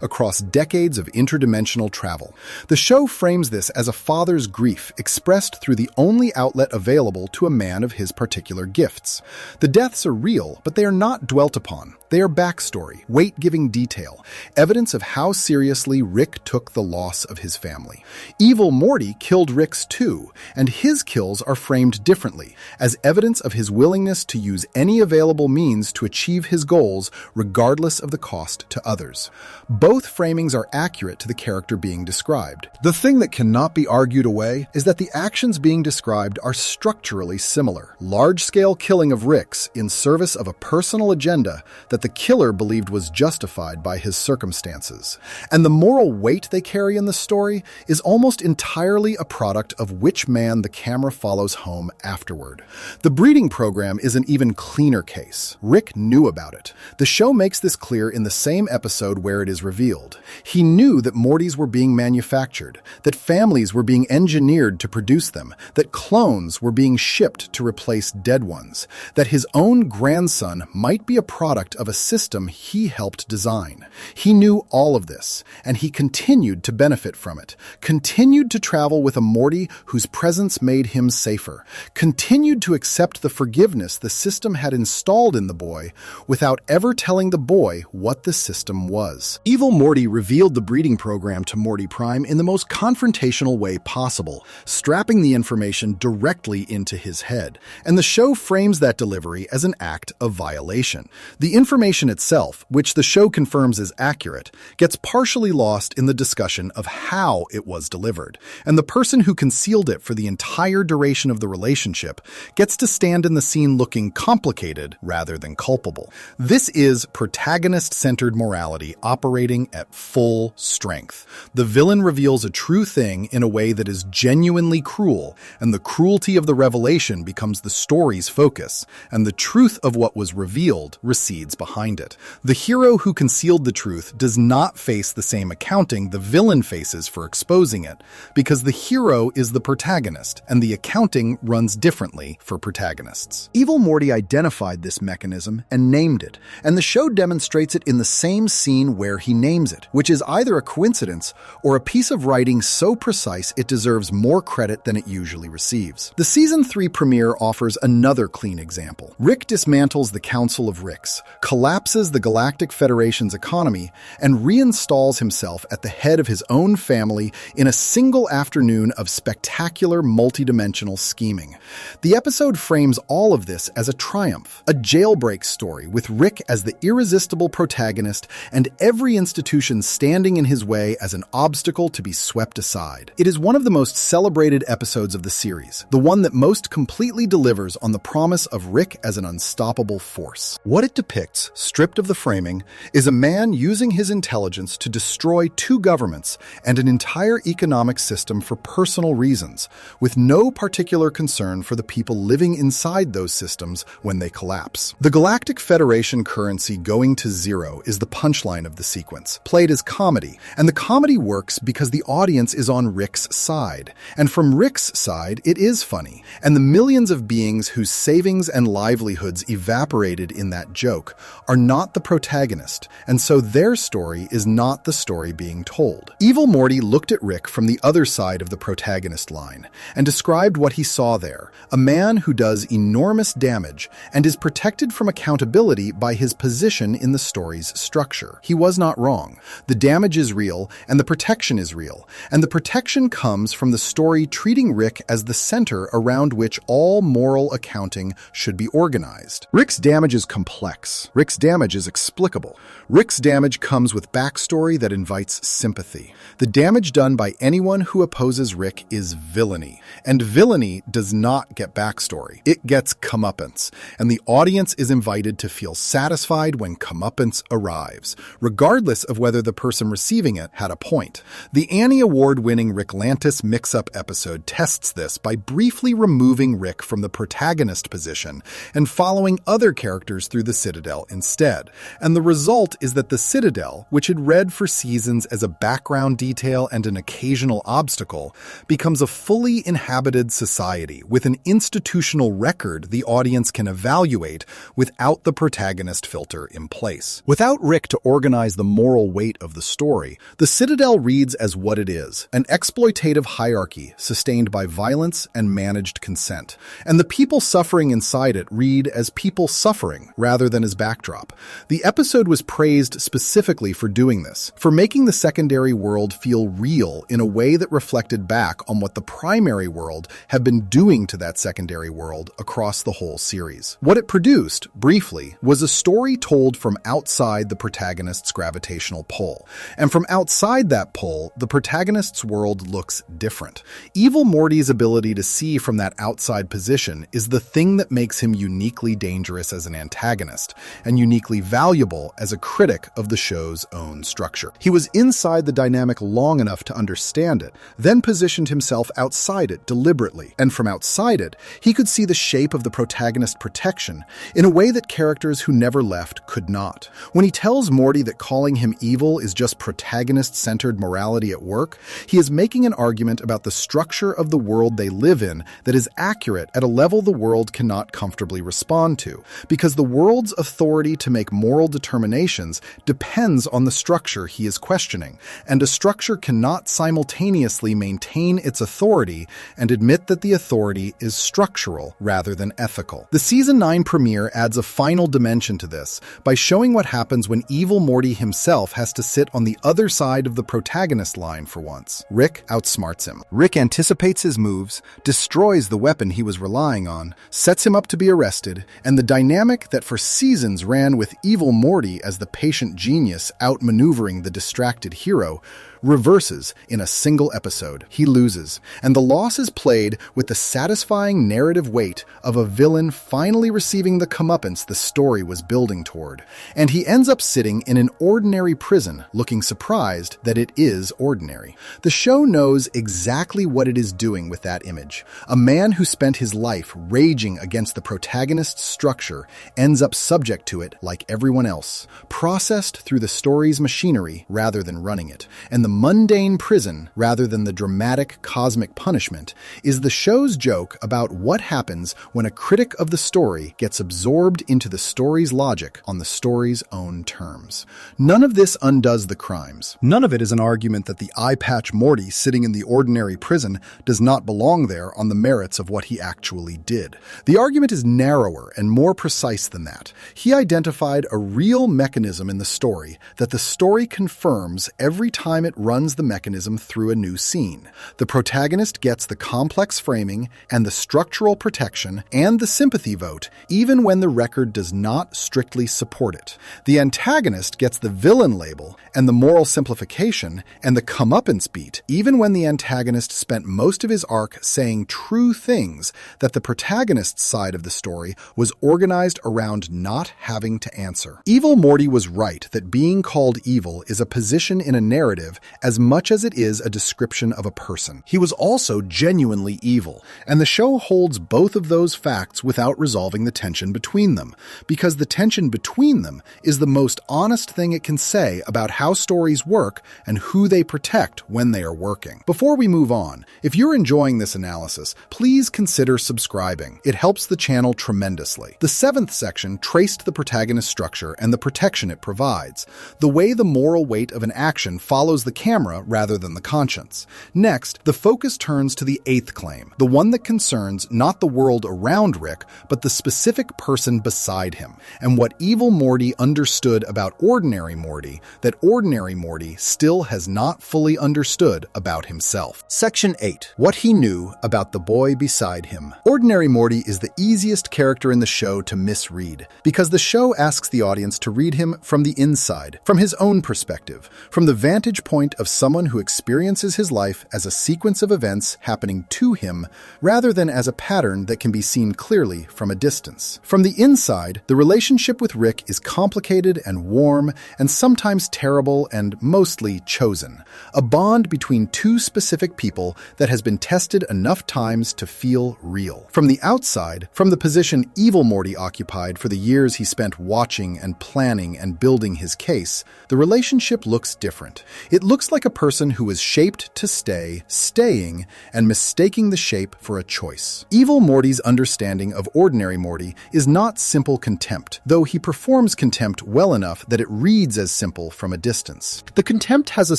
across decades of interdimensional travel. The show frames this as a father's grief expressed through the only outlet available to a man of his particular gifts. The deaths are real, but they are not dwelt upon. They are backstory, weight-giving detail, evidence of how seriously Rick took the loss of his family. Evil Morty killed Ricks too, and his kills are framed differently, as evidence of his willingness to use any available means to achieve his goals, regardless of the cost to others. Both framings are accurate to the character being described. The thing that cannot be argued away is that the actions being described are structurally similar. Large-scale killing of Ricks in service of a personal agenda that the killer believed was justified by his circumstances. And the moral weight they carry in the story is almost entirely a product of which man the camera follows home afterward. The breeding program is an even cleaner case. Rick knew about it. The show makes this clear in the same episode where it is revealed. He knew that Mortys were being manufactured, that families were being engineered to produce them, that clones were being shipped to replace dead ones, that his own grandson might be a product of a system he helped design. He knew all of this, and he continued to benefit from it, continued to travel with a Morty whose presence made him safer, continued to accept the forgiveness the system had installed in the boy without ever telling the boy what the system was. Evil Morty revealed the breeding program to Morty Prime in the most confrontational way possible, strapping the information directly into his head, and the show frames that delivery as an act of violation. The information itself, which the show confirms is accurate, gets partially lost in the discussion of how it was delivered, and the person who concealed it for the entire duration of the relationship gets to stand in the scene looking complicated rather than culpable. This is protagonist-centered morality operating at full strength. The villain reveals a true thing in a way that is genuinely cruel, and the cruelty of the revelation becomes the story's focus, and the truth of what was revealed recedes behind it. The hero who concealed the truth does not face the same accounting the villain faces for exposing it, because the hero is the protagonist, and the accounting runs differently for protagonists. Evil Morty identified this mechanism and named it, and the show demonstrates it in the same scene where he names it, which is either a coincidence or a piece of writing so precise it deserves more credit than it usually receives. The Season 3 premiere offers another clean example. Rick dismantles the Council of Ricks, collapses the Galactic Federation's economy, and reinstalls himself at the head of his own family in a single afternoon of spectacular multidimensional scheming. The episode frames all of this as a triumph, a jailbreak story with Rick as the irresistible protagonist and every institution standing in his way as an obstacle to be swept aside. It is one of the most celebrated episodes of the series, the one that most completely delivers on the promise of Rick as an unstoppable force. What it depicts, stripped of the framing, is a man using his intelligence to destroy two governments and an entire economic system for personal reasons, with no particular concern for the people living inside those systems when they collapse. The Galactic Federation currency going to zero is the punchline of the sequence, played as comedy, and the comedy works because the audience is on Rick's side. And from Rick's side, it is funny, and the millions of beings whose savings and livelihoods evaporated in that joke are not the protagonist, and so their story is not the story being told. Evil Morty looked at Rick from the other side of the protagonist line and described what he saw there, a man who does enormous damage and is protected from accountability by his position in the story's structure. He was not wrong. The damage is real, and the protection is real, and the protection comes from the story treating Rick as the center around which all moral accounting should be organized. Rick's damage is complex. Rick's damage is explicable. Rick's damage comes with backstory that invites sympathy. The damage done by anyone who opposes Rick is villainy, and villainy does not get backstory. It gets comeuppance, and the audience is invited to feel satisfied when comeuppance arrives, regardless of whether the person receiving it had a point. The Annie Award-winning Ricklantis mix-up episode tests this by briefly removing Rick from the protagonist position and following other characters through the Citadel instead. And the result is that the Citadel, which had read for seasons as a background detail and an occasional obstacle, becomes becomes a fully inhabited society with an institutional record the audience can evaluate without the protagonist filter in place. Without Rick to organize the moral weight of the story, the Citadel reads as what it is, an exploitative hierarchy sustained by violence and managed consent. And the people suffering inside it read as people suffering rather than as backdrop. The episode was praised specifically for doing this, for making the secondary world feel real in a way that reflected back on what the primary world had been doing to that secondary world across the whole series. What it produced, briefly, was a story told from outside the protagonist's gravitational pull. And from outside that pull, the protagonist's world looks different. Evil Morty's ability to see from that outside position is the thing that makes him uniquely dangerous as an antagonist, and uniquely valuable as a critic of the show's own structure. He was inside the dynamic long enough to understand it, then positioned himself outside it deliberately, and from outside it, he could see the shape of the protagonist's protection in a way that characters who never left could not. When he tells Morty that calling him evil is just protagonist-centered morality at work, he is making an argument about the structure of the world they live in that is accurate at a level the world cannot comfortably respond to, because the world's authority to make moral determinations depends on the structure he is questioning, and a structure cannot simultaneously maintain its authority and admit that the authority is structural rather than ethical. The Season 9 premiere adds a final dimension to this by showing what happens when Evil Morty himself has to sit on the other side of the protagonist line for once. Rick outsmarts him. Rick anticipates his moves, destroys the weapon he was relying on, sets him up to be arrested, and the dynamic that for seasons ran with Evil Morty as the patient genius outmaneuvering the distracted hero reverses in a single episode. He loses, and the loss is played with the satisfying narrative weight of a villain finally receiving the comeuppance the story was building toward. And he ends up sitting in an ordinary prison, looking surprised that it is ordinary. The show knows exactly what it is doing with that image. A man who spent his life raging against the protagonist's structure ends up subject to it like everyone else, processed through the story's machinery rather than running it. And the mundane prison, rather than the dramatic cosmic punishment, is the show's joke about what happens when a critic of the story gets absorbed into the story's logic on the story's own terms. None of this undoes the crimes. None of it is an argument that the eye-patch Morty sitting in the ordinary prison does not belong there on the merits of what he actually did. The argument is narrower and more precise than that. He identified a real mechanism in the story that the story confirms every time it runs the mechanism through a new scene. The protagonist gets the complex framing and the structural protection and the sympathy vote, even when the record does not strictly support it. The antagonist gets the villain label and the moral simplification and the comeuppance beat, even when the antagonist spent most of his arc saying true things that the protagonist's side of the story was organized around not having to answer. Evil Morty was right that being called evil is a position in a narrative as much as it is a description of a person. He was also genuinely evil, and the show holds both of those facts without resolving the tension between them, because the tension between them is the most honest thing it can say about how stories work and who they protect when they are working. Before we move on, if you're enjoying this analysis, please consider subscribing. It helps the channel tremendously. The 7th section traced the protagonist structure and the protection it provides, the way the moral weight of an action follows the camera rather than the conscience. Next, the focus turns to the 8th claim, the one that concerns not the world around Rick, but the specific person beside him, and what Evil Morty understood about Ordinary Morty that Ordinary Morty still has not fully understood about himself. Section 8. What he knew about the boy beside him. Ordinary Morty is the easiest character in the show to misread, because the show asks the audience to read him from the inside, from his own perspective, from the vantage point of someone who experiences his life as a sequence of events happening to him, rather than as a pattern that can be seen clearly from a distance. From the inside, the relationship with Rick is complicated and warm, and sometimes terrible and mostly chosen. A bond between two specific people that has been tested enough times to feel real. From the outside, from the position Evil Morty occupied for the years he spent watching and planning and building his case, the relationship looks different. It looks like a person who was shaped to stay, staying, and mistaking the shape for a choice. Evil Morty's understanding of ordinary Morty is not simple contempt, though he performs contempt well enough that it reads as simple from a distance. The contempt has a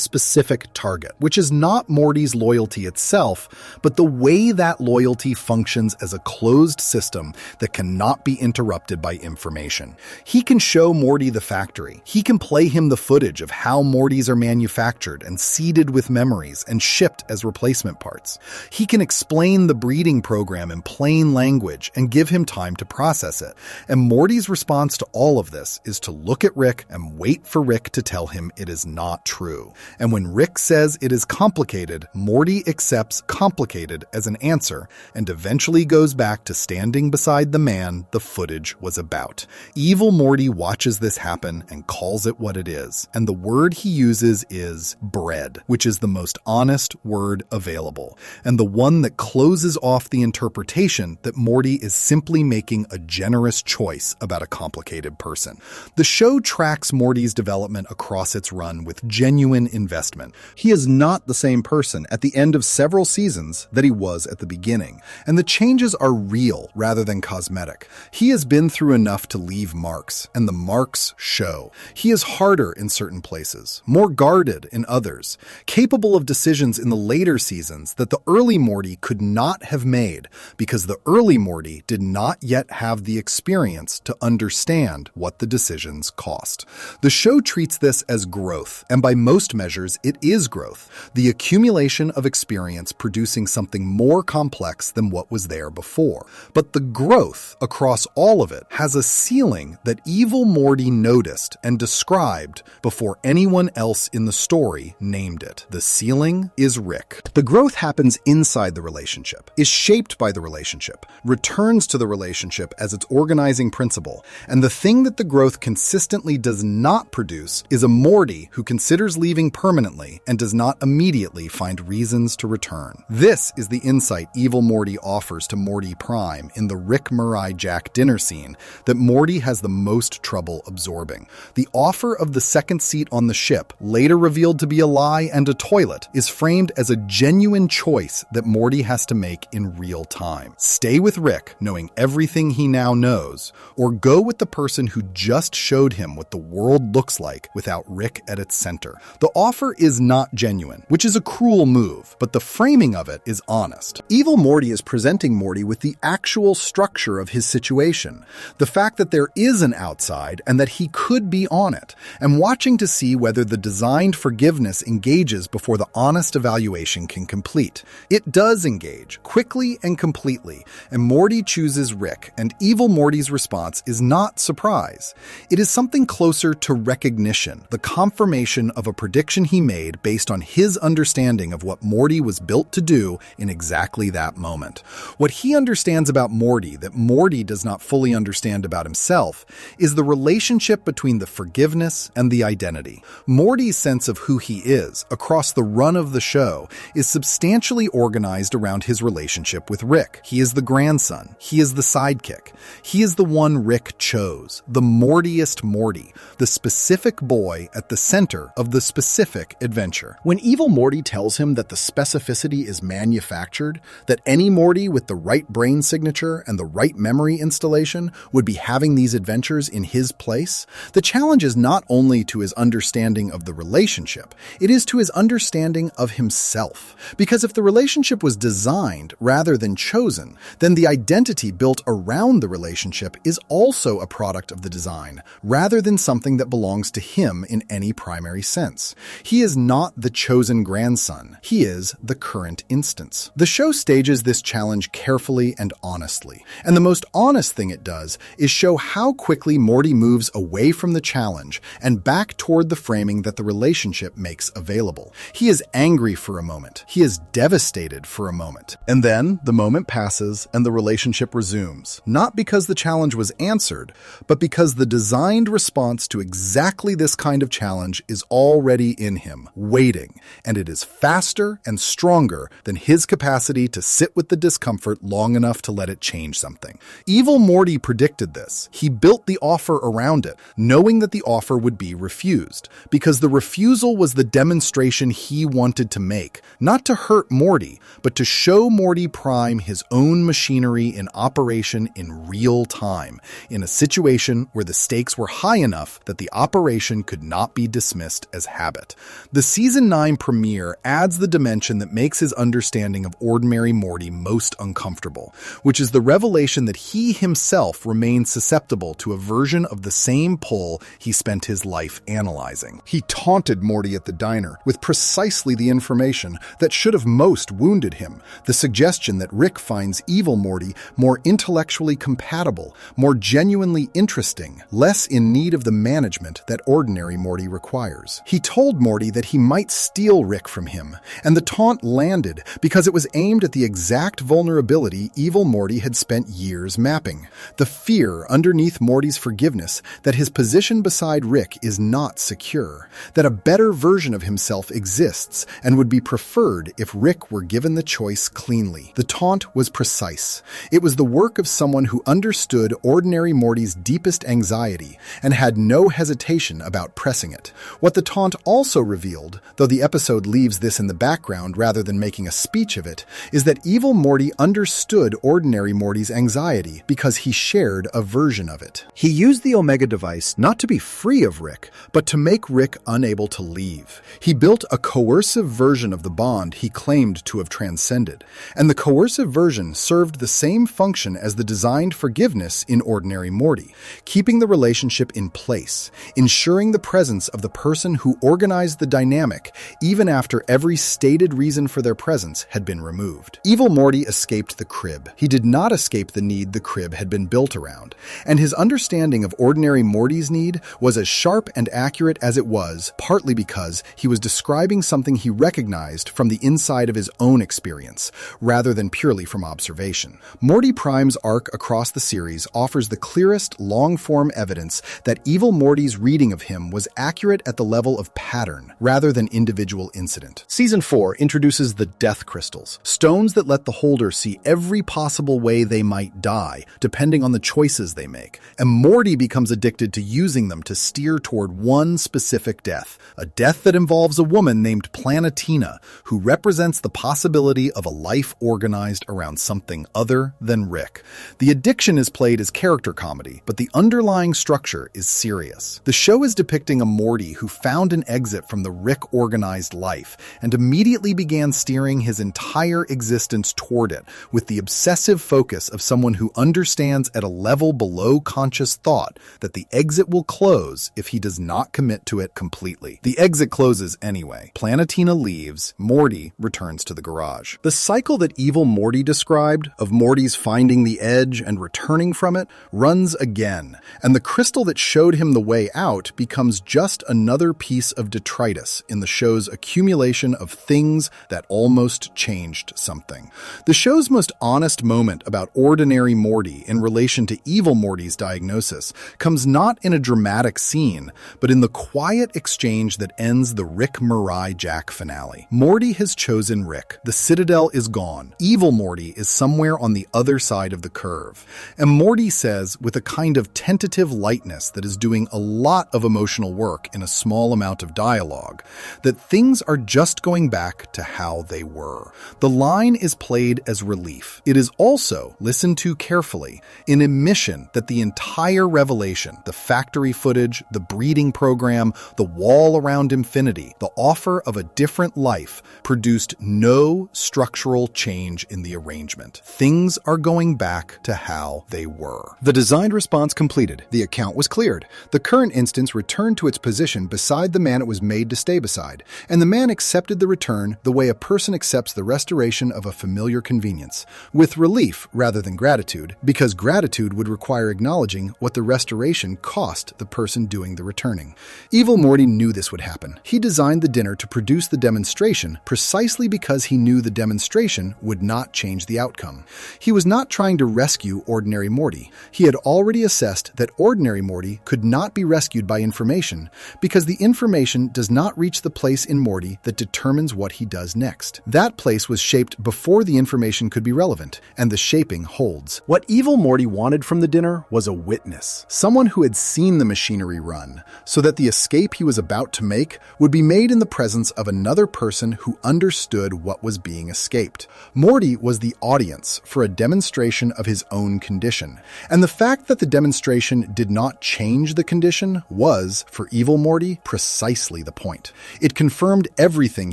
specific target, which is not Morty's loyalty itself, but the way that loyalty functions as a closed system that cannot be interrupted by information. He can show Morty the factory. He can play him the footage of how Mortys are manufactured and seeded with memories and shipped as replacement parts. He can explain the breeding program in plain language and give him time to process it. And Morty's response to all of this is to look at Rick and wait for Rick to tell him it is not true. And when Rick says it is complicated, Morty accepts complicated as an answer and eventually goes back to standing beside the man the footage was about. Evil Morty watches this happen and calls it what it is. And the word he uses is bread, which is the most honest word available, and the one that closes off the interpretation that Morty is simply making a generous choice about a complicated person. The show tracks Morty's development across its run with genuine investment. He is not the same person at the end of several seasons that he was at the beginning, and the changes are real rather than cosmetic. He has been through enough to leave marks, and the marks show. He is harder in certain places, more guarded in others, capable of decisions in the later seasons that the early Morty could not have made because the early Morty did not yet have the experience to understand what the decisions cost. The show treats this as growth, and by most measures, it is growth, the accumulation of experience producing something more complex than what was there before. But the growth across all of it has a ceiling that Evil Morty noticed and described before anyone else in the story named it. The ceiling is Rick. The growth happens inside the relationship, is shaped by the relationship, returns to the relationship as its organizing principle, and the thing that the growth consistently does not produce is a Morty who considers leaving permanently and does not immediately find reasons to return. This is the insight Evil Morty offers to Morty Prime in the Rick Mirai Jack dinner scene that Morty has the most trouble absorbing. The offer of the second seat on the ship, later revealed to be a lie and a toilet, is framed as a genuine choice that Morty has to make in real time. Stay with Rick, knowing everything he now knows, or go with the person who just showed him what the world looks like without Rick at its center. The offer is not genuine, which is a cruel move, but the framing of it is honest. Evil Morty is presenting Morty with the actual structure of his situation, the fact that there is an outside and that he could be on it, and watching to see whether the designed forgiveness engages before the honest evaluation can complete. It does engage, quickly and completely, and Morty chooses Rick, and Evil Morty's response is not surprise. It is something closer to recognition, the confirmation of a prediction he made based on his understanding of what Morty was built to do in exactly that moment. What he understands about Morty that Morty does not fully understand about himself is the relationship between the forgiveness and the identity. Morty's sense of who he is across the run of the show is substantially organized around his relationship with Rick. He is the grandson. He is the sidekick. He is the one Rick chose, the Mortiest Morty, the specific boy at the center of the specific adventure. When Evil Morty tells him that the specificity is manufactured, that any Morty with the right brain signature and the right memory installation would be having these adventures in his place, the challenge is not only to his understanding of the relationship, it is to his understanding of himself. Because if the relationship was designed rather than chosen, then the identity built around the relationship is also a product of the design, rather than something that belongs to him in any primary sense. He is not the chosen grandson. He is the current instance. The show stages this challenge carefully and honestly, and the most honest thing it does is show how quickly Morty moves away from the challenge and back toward the framing that the relationship makes available. He is angry for a moment. He is devastated for a moment. And then the moment passes and the relationship resumes, not because the challenge was answered, but because the designed response to exactly this kind of challenge is already in him, waiting, and it is faster and stronger than his capacity to sit with the discomfort long enough to let it change something. Evil Morty predicted this. He built the offer around it, knowing that the offer would be refused, because the refusal was was the demonstration he wanted to make, not to hurt Morty, but to show Morty Prime his own machinery in operation in real time, in a situation where the stakes were high enough that the operation could not be dismissed as habit. The Season 9 premiere adds the dimension that makes his understanding of ordinary Morty most uncomfortable, which is the revelation that he himself remains susceptible to a version of the same pull he spent his life analyzing. He taunted Morty at the diner with precisely the information that should have most wounded him, the suggestion that Rick finds Evil Morty more intellectually compatible, more genuinely interesting, less in need of the management that ordinary Morty requires. He told Morty that he might steal Rick from him, and the taunt landed because it was aimed at the exact vulnerability Evil Morty had spent years mapping. The fear underneath Morty's forgiveness that his position beside Rick is not secure, that a better version of himself exists and would be preferred if Rick were given the choice cleanly. The taunt was precise. It was the work of someone who understood ordinary Morty's deepest anxiety and had no hesitation about pressing it. What the taunt also revealed, though the episode leaves this in the background rather than making a speech of it, is that Evil Morty understood ordinary Morty's anxiety because he shared a version of it. He used the Omega device not to be free of Rick, but to make Rick unable to leave. He built a coercive version of the bond he claimed to have transcended, and the coercive version served the same function as the designed forgiveness in ordinary Morty, keeping the relationship in place, ensuring the presence of the person who organized the dynamic even after every stated reason for their presence had been removed. Evil Morty escaped the crib. He did not escape the need the crib had been built around, and his understanding of ordinary Morty's need was as sharp and accurate as it was, partly because he was describing something he recognized from the inside of his own experience, rather than purely from observation. Morty Prime's arc across the series offers the clearest, long-form evidence that Evil Morty's reading of him was accurate at the level of pattern, rather than individual incident. Season 4 introduces the Death Crystals, stones that let the holder see every possible way they might die, depending on the choices they make. And Morty becomes addicted to using them to steer toward one specific death, a death that involves a woman named Planetina, who represents the possibility of a life organized around something other than Rick. The addiction is played as character comedy, but the underlying structure is serious. The show is depicting a Morty who found an exit from the Rick-organized life and immediately began steering his entire existence toward it with the obsessive focus of someone who understands at a level below conscious thought that the exit will close if he does not commit to it completely. The exit closes anyway. Planetina leaves, Morty returns to the garage. The cycle that Evil Morty described, of Morty's finding the edge and returning from it, runs again, and the crystal that showed him the way out becomes just another piece of detritus in the show's accumulation of things that almost changed something. The show's most honest moment about ordinary Morty in relation to Evil Morty's diagnosis comes not in a dramatic scene, but in the quiet exchange that ends the Rick Mirai Jack finale. Morty has chosen Rick. The Citadel is gone. Evil Morty is somewhere on the other side of the curve. And Morty says, with a kind of tentative lightness that is doing a lot of emotional work in a small amount of dialogue, that things are just going back to how they were. The line is played as relief. It is also, listened to carefully, an admission that the entire revelation, the factory footage, the breeding program, the wall around infinity, the offer of a different life, produced no structural change in the arrangement. Things are going back to how they were. The designed response completed. The account was cleared. The current instance returned to its position beside the man it was made to stay beside, and the man accepted the return the way a person accepts the restoration of a familiar convenience, with relief rather than gratitude, because gratitude would require acknowledging what the restoration cost the person doing the returning. Evil Morty knew this would happen. He designed the dinner to produce the demonstration precisely because he knew the demonstration would not change the outcome. He was not trying to rescue ordinary Morty. He had already assessed that ordinary Morty could not be rescued by information because the information does not reach the place in Morty that determines what he does next. That place was shaped before the information could be relevant, and the shaping holds. What Evil Morty wanted from the dinner was a witness, someone who had seen the machinery run, so that the escape he was about to make escape would be made in the presence of another person who understood what was being escaped. Morty was the audience for a demonstration of his own condition, and the fact that the demonstration did not change the condition was, for Evil Morty, precisely the point. It confirmed everything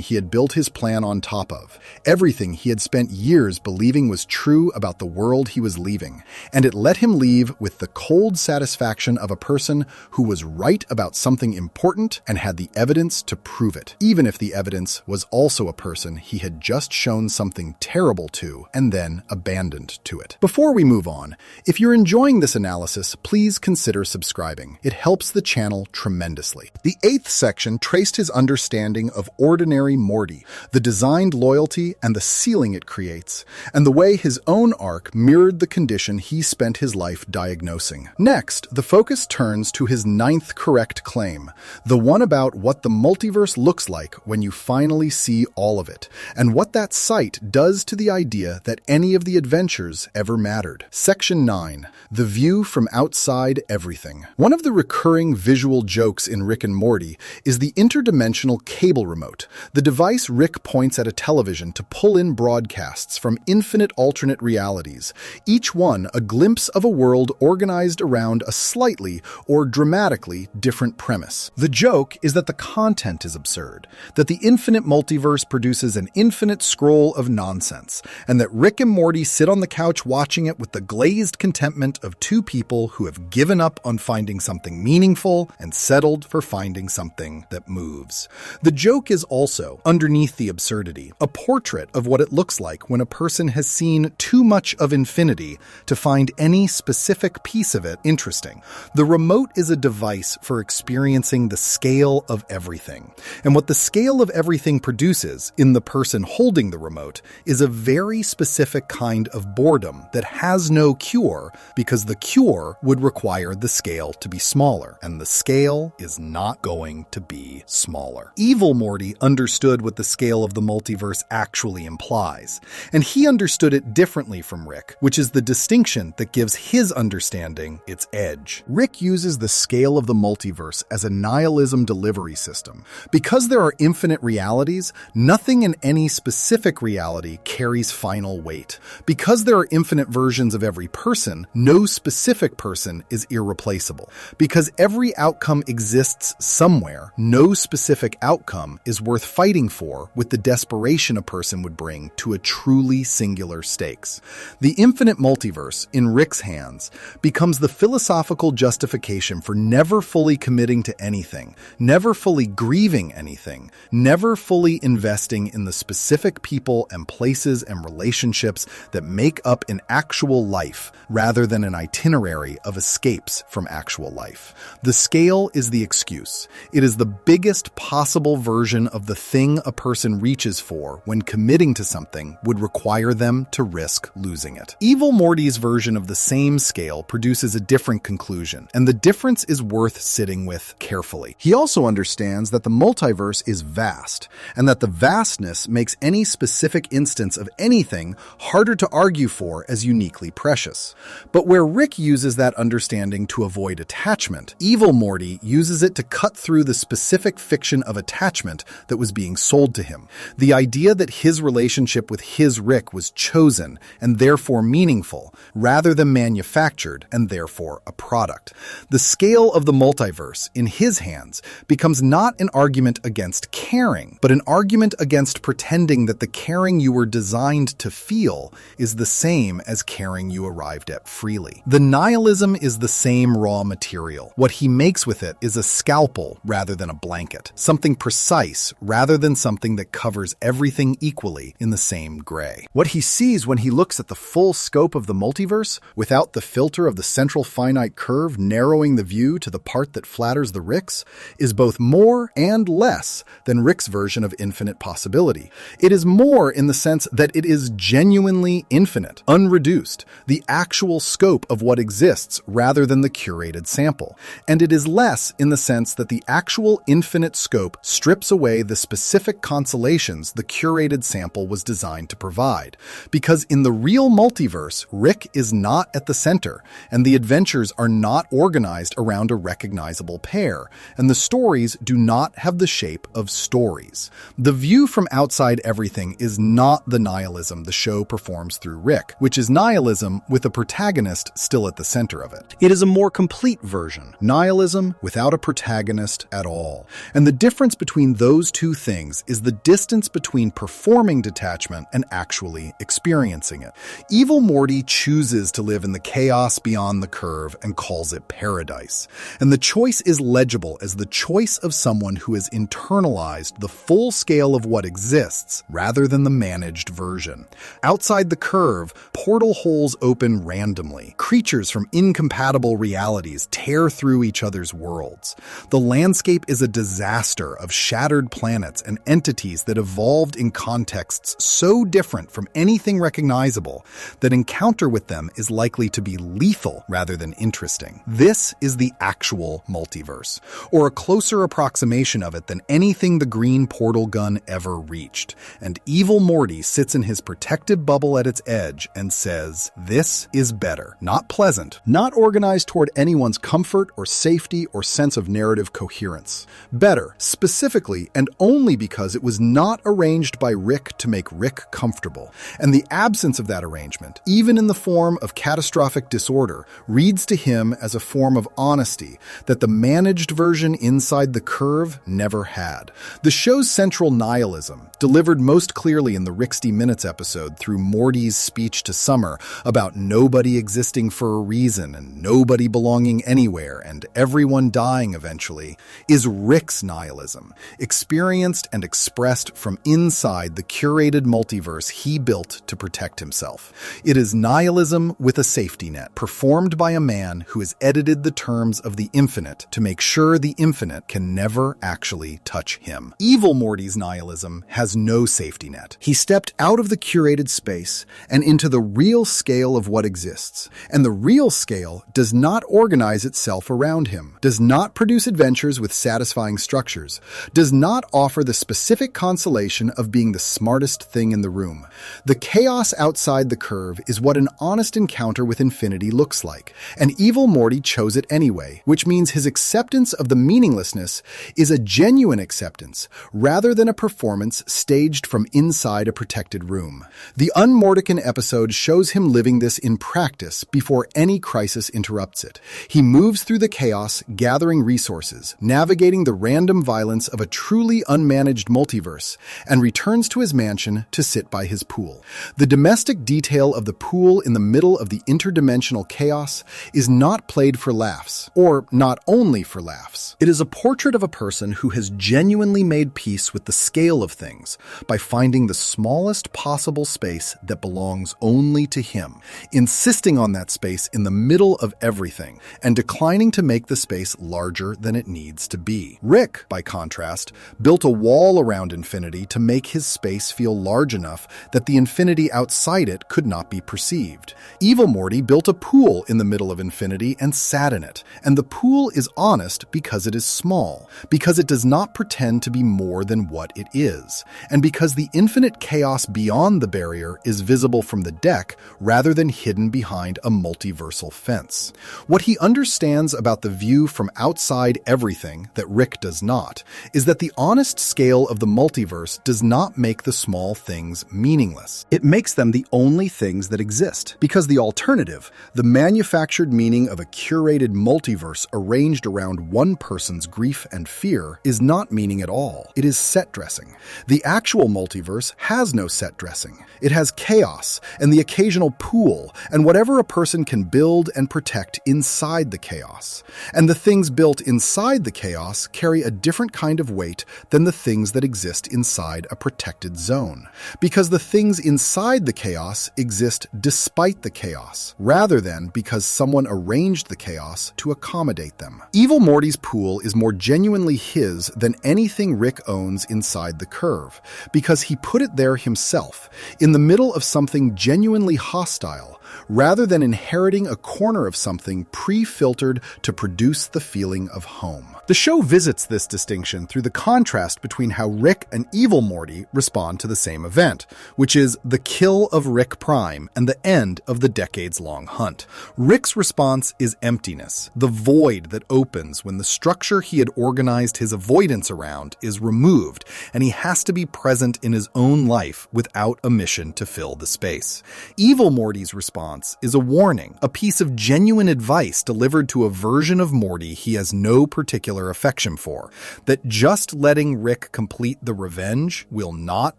he had built his plan on top of, everything he had spent years believing was true about the world he was leaving, and it let him leave with the cold satisfaction of a person who was right about something important and had the evidence to prove it, even if the evidence was also a person he had just shown something terrible to and then abandoned to it. Before we move on, if you're enjoying this analysis, please consider subscribing. It helps the channel tremendously. The 8th section traced his understanding of ordinary Morty, the designed loyalty and the ceiling it creates, and the way his own arc mirrored the condition he spent his life diagnosing. Next, the focus turns to his 9th correct claim, the one about what the multiverse looks like when you finally see all of it, and what that sight does to the idea that any of the adventures ever mattered. Section 9. The view from outside everything. One of the recurring visual jokes in Rick and Morty is the interdimensional cable remote, the device Rick points at a television to pull in broadcasts from infinite alternate realities, each one a glimpse of a world organized around a slightly or dramatically different premise. The joke is that the content is absurd, that the infinite multiverse produces an infinite scroll of nonsense, and that Rick and Morty sit on the couch watching it with the glazed contentment of two people who have given up on finding something meaningful and settled for finding something that moves. The joke is also, underneath the absurdity, a portrait of what it looks like when a person has seen too much of infinity to find any specific piece of it interesting. The remote is a device for experiencing the scale of everything. And what the scale of everything produces in the person holding the remote is a very specific kind of boredom that has no cure, because the cure would require the scale to be smaller, and the scale is not going to be smaller. Evil Morty understood what the scale of the multiverse actually implies, and he understood it differently from Rick, which is the distinction that gives his understanding its edge. Rick uses the scale of the multiverse as a nihilism delivery system. Because there are infinite realities, nothing in any specific reality carries final weight. Because there are infinite versions of every person, no specific person is irreplaceable. Because every outcome exists somewhere, no specific outcome is worth fighting for with the desperation a person would bring to a truly singular stakes. The infinite multiverse, in Rick's hands, becomes the philosophical justification for never fully committing to anything, never fully grieving anything, never fully investing in the specific people and places and relationships that make up an actual life, rather than an itinerary of escapes from actual life. The scale is the excuse. It is the biggest possible version of the thing a person reaches for when committing to something would require them to risk losing it. Evil Morty's version of the same scale produces a different conclusion, and the difference is worth sitting with carefully. He also understands that the multiverse is vast, and that the vastness makes any specific instance of anything harder to argue for as uniquely precious. But where Rick uses that understanding to avoid attachment, Evil Morty uses it to cut through the specific fiction of attachment that was being sold to him. The idea that his relationship with his Rick was chosen and therefore meaningful, rather than manufactured and therefore a product. The scale of the multiverse, in his hands, becomes not an argument against caring, but an argument against pretending that the caring you were designed to feel is the same as caring you arrived at freely. The nihilism is the same raw material. What he makes with it is a scalpel rather than a blanket, something precise rather than something that covers everything equally in the same gray. What he sees when he looks at the full scope of the multiverse, without the filter of the central finite curve narrowing the view to the part that flatters the Ricks, is both more and less than Rick's version of infinite possibility. It is more in the sense that it is genuinely infinite, unreduced, the actual scope of what exists rather than the curated sample. And it is less in the sense that the actual infinite scope strips away the specific consolations the curated sample was designed to provide. Because in the real multiverse, Rick is not at the center, and the adventures are not organized around a recognizable pair, and the stories do do not have the shape of stories. The view from outside everything is not the nihilism the show performs through Rick, which is nihilism with a protagonist still at the center of it. It is a more complete version, nihilism without a protagonist at all. And the difference between those two things is the distance between performing detachment and actually experiencing it. Evil Morty chooses to live in the chaos beyond the curve and calls it paradise. And the choice is legible as the choice of someone who has internalized the full scale of what exists rather than the managed version. Outside the curve, portal holes open randomly. Creatures from incompatible realities tear through each other's worlds. The landscape is a disaster of shattered planets and entities that evolved in contexts so different from anything recognizable that encounter with them is likely to be lethal rather than interesting. This is the actual multiverse, or a closer approximation of it than anything the green portal gun ever reached. And Evil Morty sits in his protective bubble at its edge and says, "This is better. Not pleasant, not organized toward anyone's comfort or safety or sense of narrative coherence. Better, specifically and only because it was not arranged by Rick to make Rick comfortable. And the absence of that arrangement, even in the form of catastrophic disorder, reads to him as a form of honesty that the managed version inside the curve never had." The show's central nihilism, delivered most clearly in the Ricksty Minutes episode through Morty's speech to Summer about nobody existing for a reason and nobody belonging anywhere and everyone dying eventually, is Rick's nihilism, experienced and expressed from inside the curated multiverse he built to protect himself. It is nihilism with a safety net, performed by a man who has edited the terms of the infinite to make sure the infinite can never actually touch him. Evil Morty's nihilism has no safety net. He stepped out of the curated space and into the real scale of what exists. And the real scale does not organize itself around him, does not produce adventures with satisfying structures, does not offer the specific consolation of being the smartest thing in the room. The chaos outside the curve is what an honest encounter with infinity looks like. And Evil Morty chose it anyway, which means his acceptance of the meaninglessness is a genuine acceptance, rather than a performance staged from inside a protected room. The Unmortican episode shows him living this in practice before any crisis interrupts it. He moves through the chaos, gathering resources, navigating the random violence of a truly unmanaged multiverse, and returns to his mansion to sit by his pool. The domestic detail of the pool in the middle of the interdimensional chaos is not played for laughs, or not only for laughs. It is a portrait of a person who has genuinely made peace with the scale of things by finding the smallest possible space that belongs only to him, insisting on that space in the middle of everything, and declining to make the space larger than it needs to be. Rick, by contrast, built a wall around infinity to make his space feel large enough that the infinity outside it could not be perceived. Evil Morty built a pool in the middle of infinity and sat in it, and the pool is honest because it is small, because it does not pretend to be more than what it is, and because the infinite chaos beyond the barrier is visible from the deck rather than hidden behind a multiversal fence. What he understands about the view from outside everything that Rick does not is that the honest scale of the multiverse does not make the small things meaningless. It makes them the only things that exist, because the alternative, the manufactured meaning of a curated multiverse arranged around one person's grief and fear, is not meaning at all. It is set dressing. The actual multiverse has no set dressing. It has chaos and the occasional pool and whatever a person can build and protect inside the chaos. And the things built inside the chaos carry a different kind of weight than the things that exist inside a protected zone, because the things inside the chaos exist despite the chaos, rather than because someone arranged the chaos to accommodate them. Evil Morty's pool is more genuinely his than anything Rick owns inside the curve, because he put it there himself, in the middle of something genuinely hostile, rather than inheriting a corner of something pre-filtered to produce the feeling of home. The show visits this distinction through the contrast between how Rick and Evil Morty respond to the same event, which is the kill of Rick Prime and the end of the decades-long hunt. Rick's response is emptiness, the void that opens when the structure he had organized his avoidance around is removed, and he has to be present in his own life without a mission to fill the space. Evil Morty's response is a warning, a piece of genuine advice delivered to a version of Morty he has no particular affection for, that just letting Rick complete the revenge will not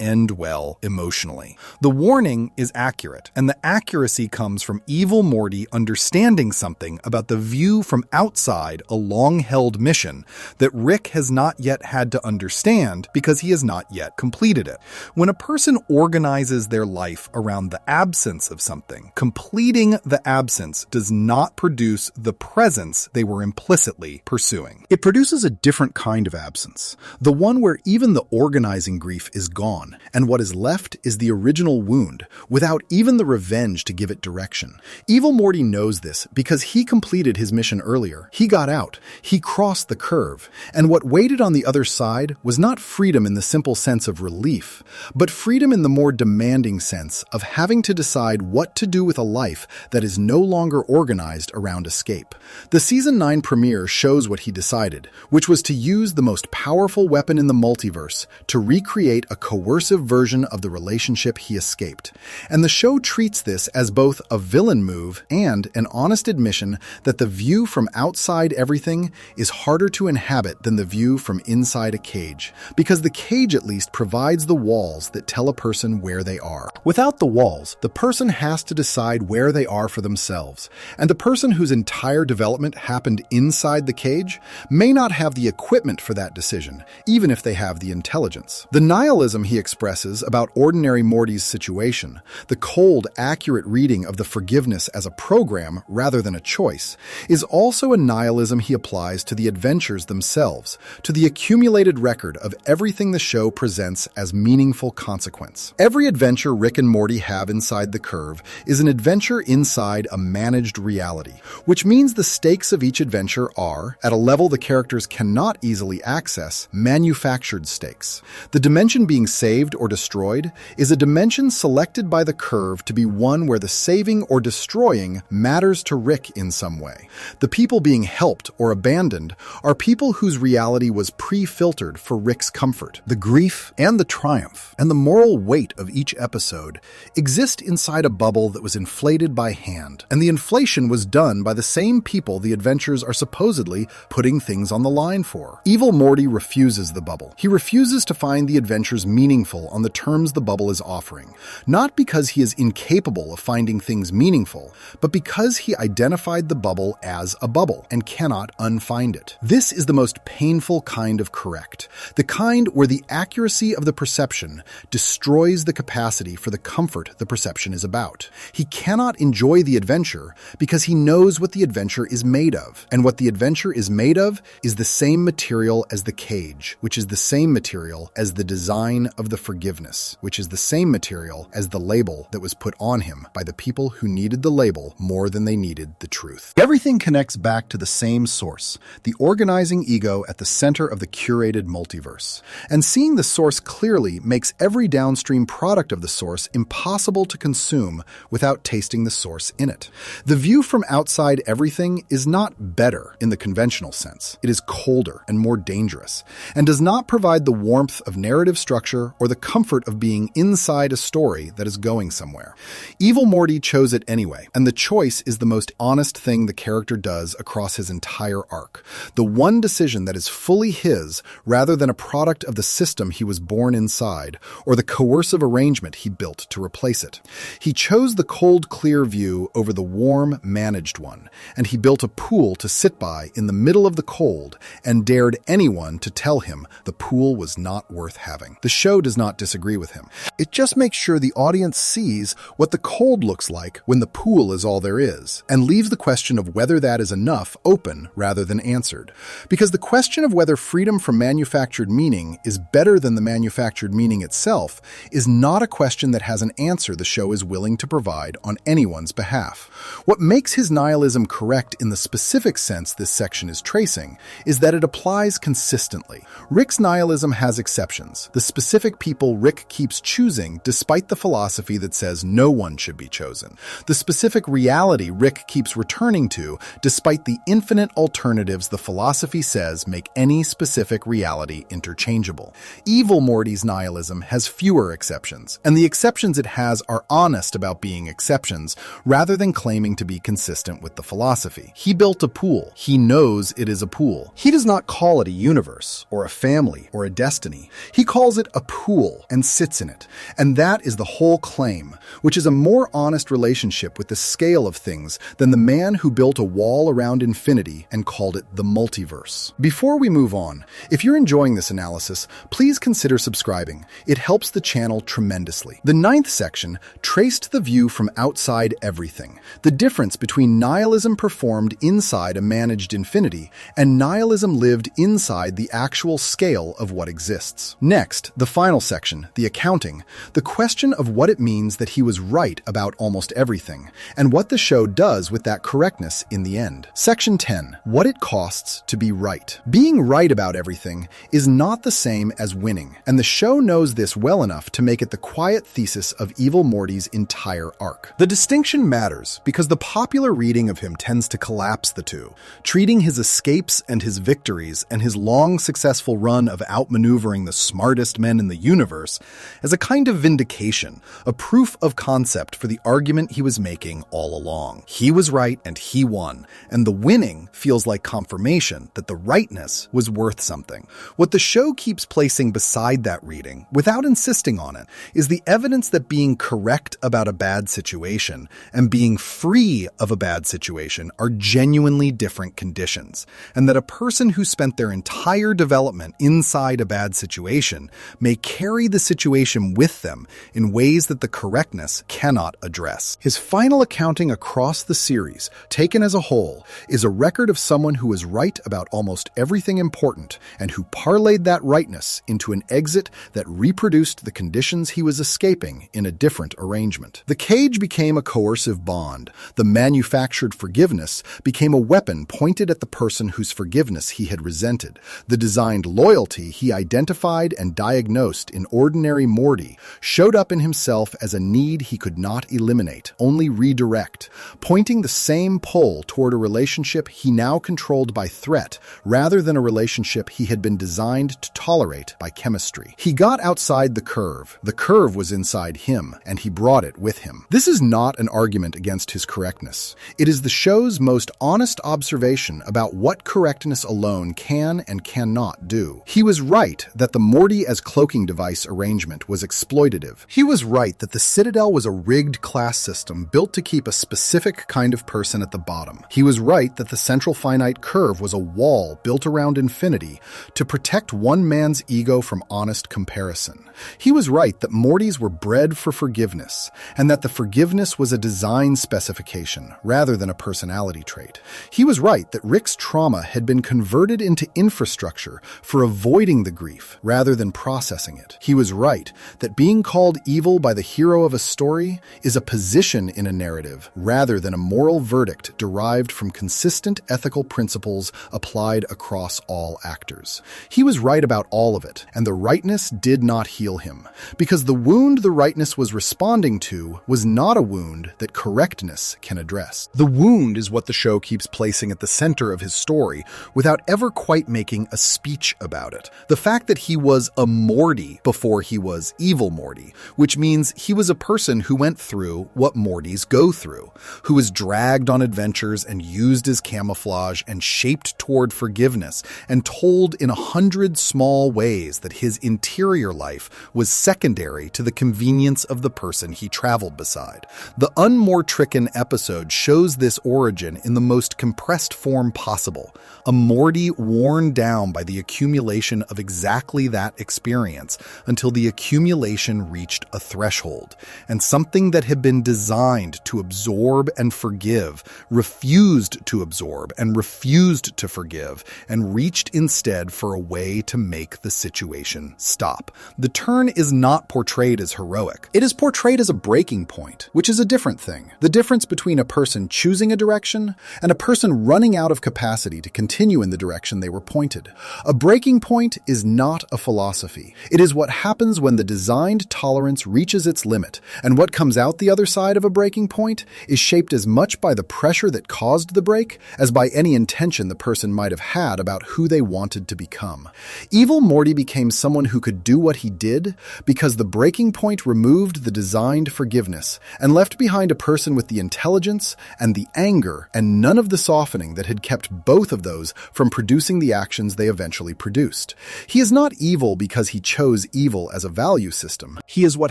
end well emotionally. The warning is accurate, and the accuracy comes from Evil Morty understanding something about the view from outside a long-held mission that Rick has not yet had to understand because he has not yet completed it. When a person organizes their life around the absence of something, completing the absence does not produce the presence they were implicitly pursuing. It produces a different kind of absence, the one where even the organizing grief is gone, and what is left is the original wound, without even the revenge to give it direction. Evil Morty knows this because he completed his mission earlier. He got out. He crossed the curve. And what waited on the other side was not freedom in the simple sense of relief, but freedom in the more demanding sense of having to decide what to do with a life that is no longer organized around escape. The Season 9 premiere shows what he decided, which was to use the most powerful weapon in the multiverse to recreate a coercive version of the relationship he escaped. And the show treats this as both a villain move and an honest admission that the view from outside everything is harder to inhabit than the view from inside a cage, because the cage at least provides the walls that tell a person where they are. Without the walls, the person has to decide where they are for themselves, and the person whose entire development happened inside the cage may not have the equipment for that decision, even if they have the intelligence. The nihilism he expresses about ordinary Morty's situation, the cold, accurate reading of the forgiveness as a program rather than a choice, is also a nihilism he applies to the adventures themselves, to the accumulated record of everything the show presents as meaningful consequence. Every adventure Rick and Morty have inside the curve is an adventure inside a managed reality, which means the stakes of each adventure are, at a level the characters cannot easily access, manufactured stakes. The dimension being saved or destroyed is a dimension selected by the curve to be one where the saving or destroying matters to Rick in some way. The people being helped or abandoned are people whose reality was pre-filtered for Rick's comfort. The grief and the triumph and the moral weight of each episode exist inside a bubble that was inflated by hand, and the inflation was done by the same people the adventures are supposedly putting things on the line for. Evil Morty refuses the bubble. He refuses to find the adventures meaningful on the terms the bubble is offering, not because he is incapable of finding things meaningful, but because he identified the bubble as a bubble and cannot unfind it. This is the most painful kind of correct, the kind where the accuracy of the perception destroys the capacity for the comfort the perception is about. He cannot enjoy the adventure because he knows what the adventure is made of, and what the adventure is made of is the same material as the cage, which is the same material as the design of the forgiveness, which is the same material as the label that was put on him by the people who needed the label more than they needed the truth. Everything connects back to the same source, the organizing ego at the center of the curated multiverse. And seeing the source clearly makes every downstream product of the source impossible to consume without tasting the source in it. The view from outside everything is not better in the conventional sense. It is colder and more dangerous, and does not provide the warmth of narrative structure or the comfort of being inside a story that is going somewhere. Evil Morty chose it anyway, and the choice is the most honest thing the character does across his entire arc. The one decision that is fully his, rather than a product of the system he was born inside, or the coercive arrangement he built to replace it. He chose the cold, clear view over the warm, managed one, and he built a pool to sit by in the middle of the cold and dared anyone to tell him the pool was not worth having. The show does not disagree with him. It just makes sure the audience sees what the cold looks like when the pool is all there is, and leaves the question of whether that is enough open rather than answered. Because the question of whether freedom from manufactured meaning is better than the manufactured meaning itself is not a question that has an answer the show is willing to provide on on anyone's behalf. What makes his nihilism correct in the specific sense this section is tracing is that it applies consistently. Rick's nihilism has exceptions, the specific people Rick keeps choosing despite the philosophy that says no one should be chosen, the specific reality Rick keeps returning to despite the infinite alternatives the philosophy says make any specific reality interchangeable. Evil Morty's nihilism has fewer exceptions, and the exceptions it has are honest about being exceptions rather than claiming to be consistent with the philosophy. He built a pool. He knows it is a pool. He does not call it a universe, or a family, or a destiny. He calls it a pool and sits in it. And that is the whole claim, which is a more honest relationship with the scale of things than the man who built a wall around infinity and called it the multiverse. Before we move on, if you're enjoying this analysis, please consider subscribing. It helps the channel tremendously. The 9th section traced the view from outside everything, the difference between nihilism performed inside a managed infinity and nihilism lived inside the actual scale of what exists. Next, the final section, the accounting, the question of what it means that he was right about almost everything, and what the show does with that correctness in the end. Section 10, what it costs to be right. Being right about everything is not the same as winning, and the show knows this well enough to make it the quiet thesis of Evil Morty's entire arc. The distinction matters because the popular reading of him tends to collapse the two, treating his escapes and his victories and his long successful run of outmaneuvering the smartest men in the universe as a kind of vindication, a proof of concept for the argument he was making all along. He was right and he won, and the winning feels like confirmation that the rightness was worth something. What the show keeps placing beside that reading, without insisting on it, is the evidence that being correct about a bad situation and being free of a bad situation are genuinely different conditions, and that a person who spent their entire development inside a bad situation may carry the situation with them in ways that the correctness cannot address. His final accounting across the series, taken as a whole, is a record of someone who was right about almost everything important and who parlayed that rightness into an exit that reproduced the conditions he was escaping in a different arrangement. The cage became a coercive bond. The manufactured forgiveness became a weapon pointed at the person whose forgiveness he had resented. The designed loyalty he identified and diagnosed in ordinary Morty showed up in himself as a need he could not eliminate, only redirect, pointing the same pull toward a relationship he now controlled by threat rather than a relationship he had been designed to tolerate by chemistry. He got outside the curve. The curve was inside him, and he brought it with him. This is not an argument against his correctness. It is the show's most honest observation about what correctness alone can and cannot do. He was right that the Morty as cloaking device arrangement was exploitative. He was right that the Citadel was a rigged class system built to keep a specific kind of person at the bottom. He was right that the central finite curve was a wall built around infinity to protect one man's ego from honest comparison. He was right that Mortys were bred for forgiveness, and that the forgiveness was a design specification rather than a personality trait. He was right that Rick's trauma had been converted into infrastructure for avoiding the grief rather than processing it. He was right that being called evil by the hero of a story is a position in a narrative rather than a moral verdict derived from consistent ethical principles applied across all actors. He was right about all of it, and the rightness did not heal him, because the wound the rightness was responding to was not a wound that correctness can address. The wound is what the show keeps placing at the center of his story without ever quite making a speech about it. The fact that he was a Morty before he was Evil Morty, which means he was a person who went through what Mortys go through, who was dragged on adventures and used as camouflage and shaped toward forgiveness and told in 100 small ways that his interior life was secondary to the convenience of the person he traveled beside. The Unmortrican episode shows this origin in the most compressed form possible. A Morty worn down by the accumulation of exactly that experience until the accumulation reached a threshold, and something that had been designed to absorb and forgive refused to absorb and refused to forgive and reached instead for a way to make the situation stop. The turn is not portrayed as heroic. It is portrayed as a breaking point, which which is a different thing. The difference between a person choosing a direction and a person running out of capacity to continue in the direction they were pointed. A breaking point is not a philosophy. It is what happens when the designed tolerance reaches its limit, and what comes out the other side of a breaking point is shaped as much by the pressure that caused the break as by any intention the person might have had about who they wanted to become. Evil Morty became someone who could do what he did because the breaking point removed the designed forgiveness and left behind a person with the intelligence and the anger and none of the softening that had kept both of those from producing the actions they eventually produced. He is not evil because he chose evil as a value system. He is what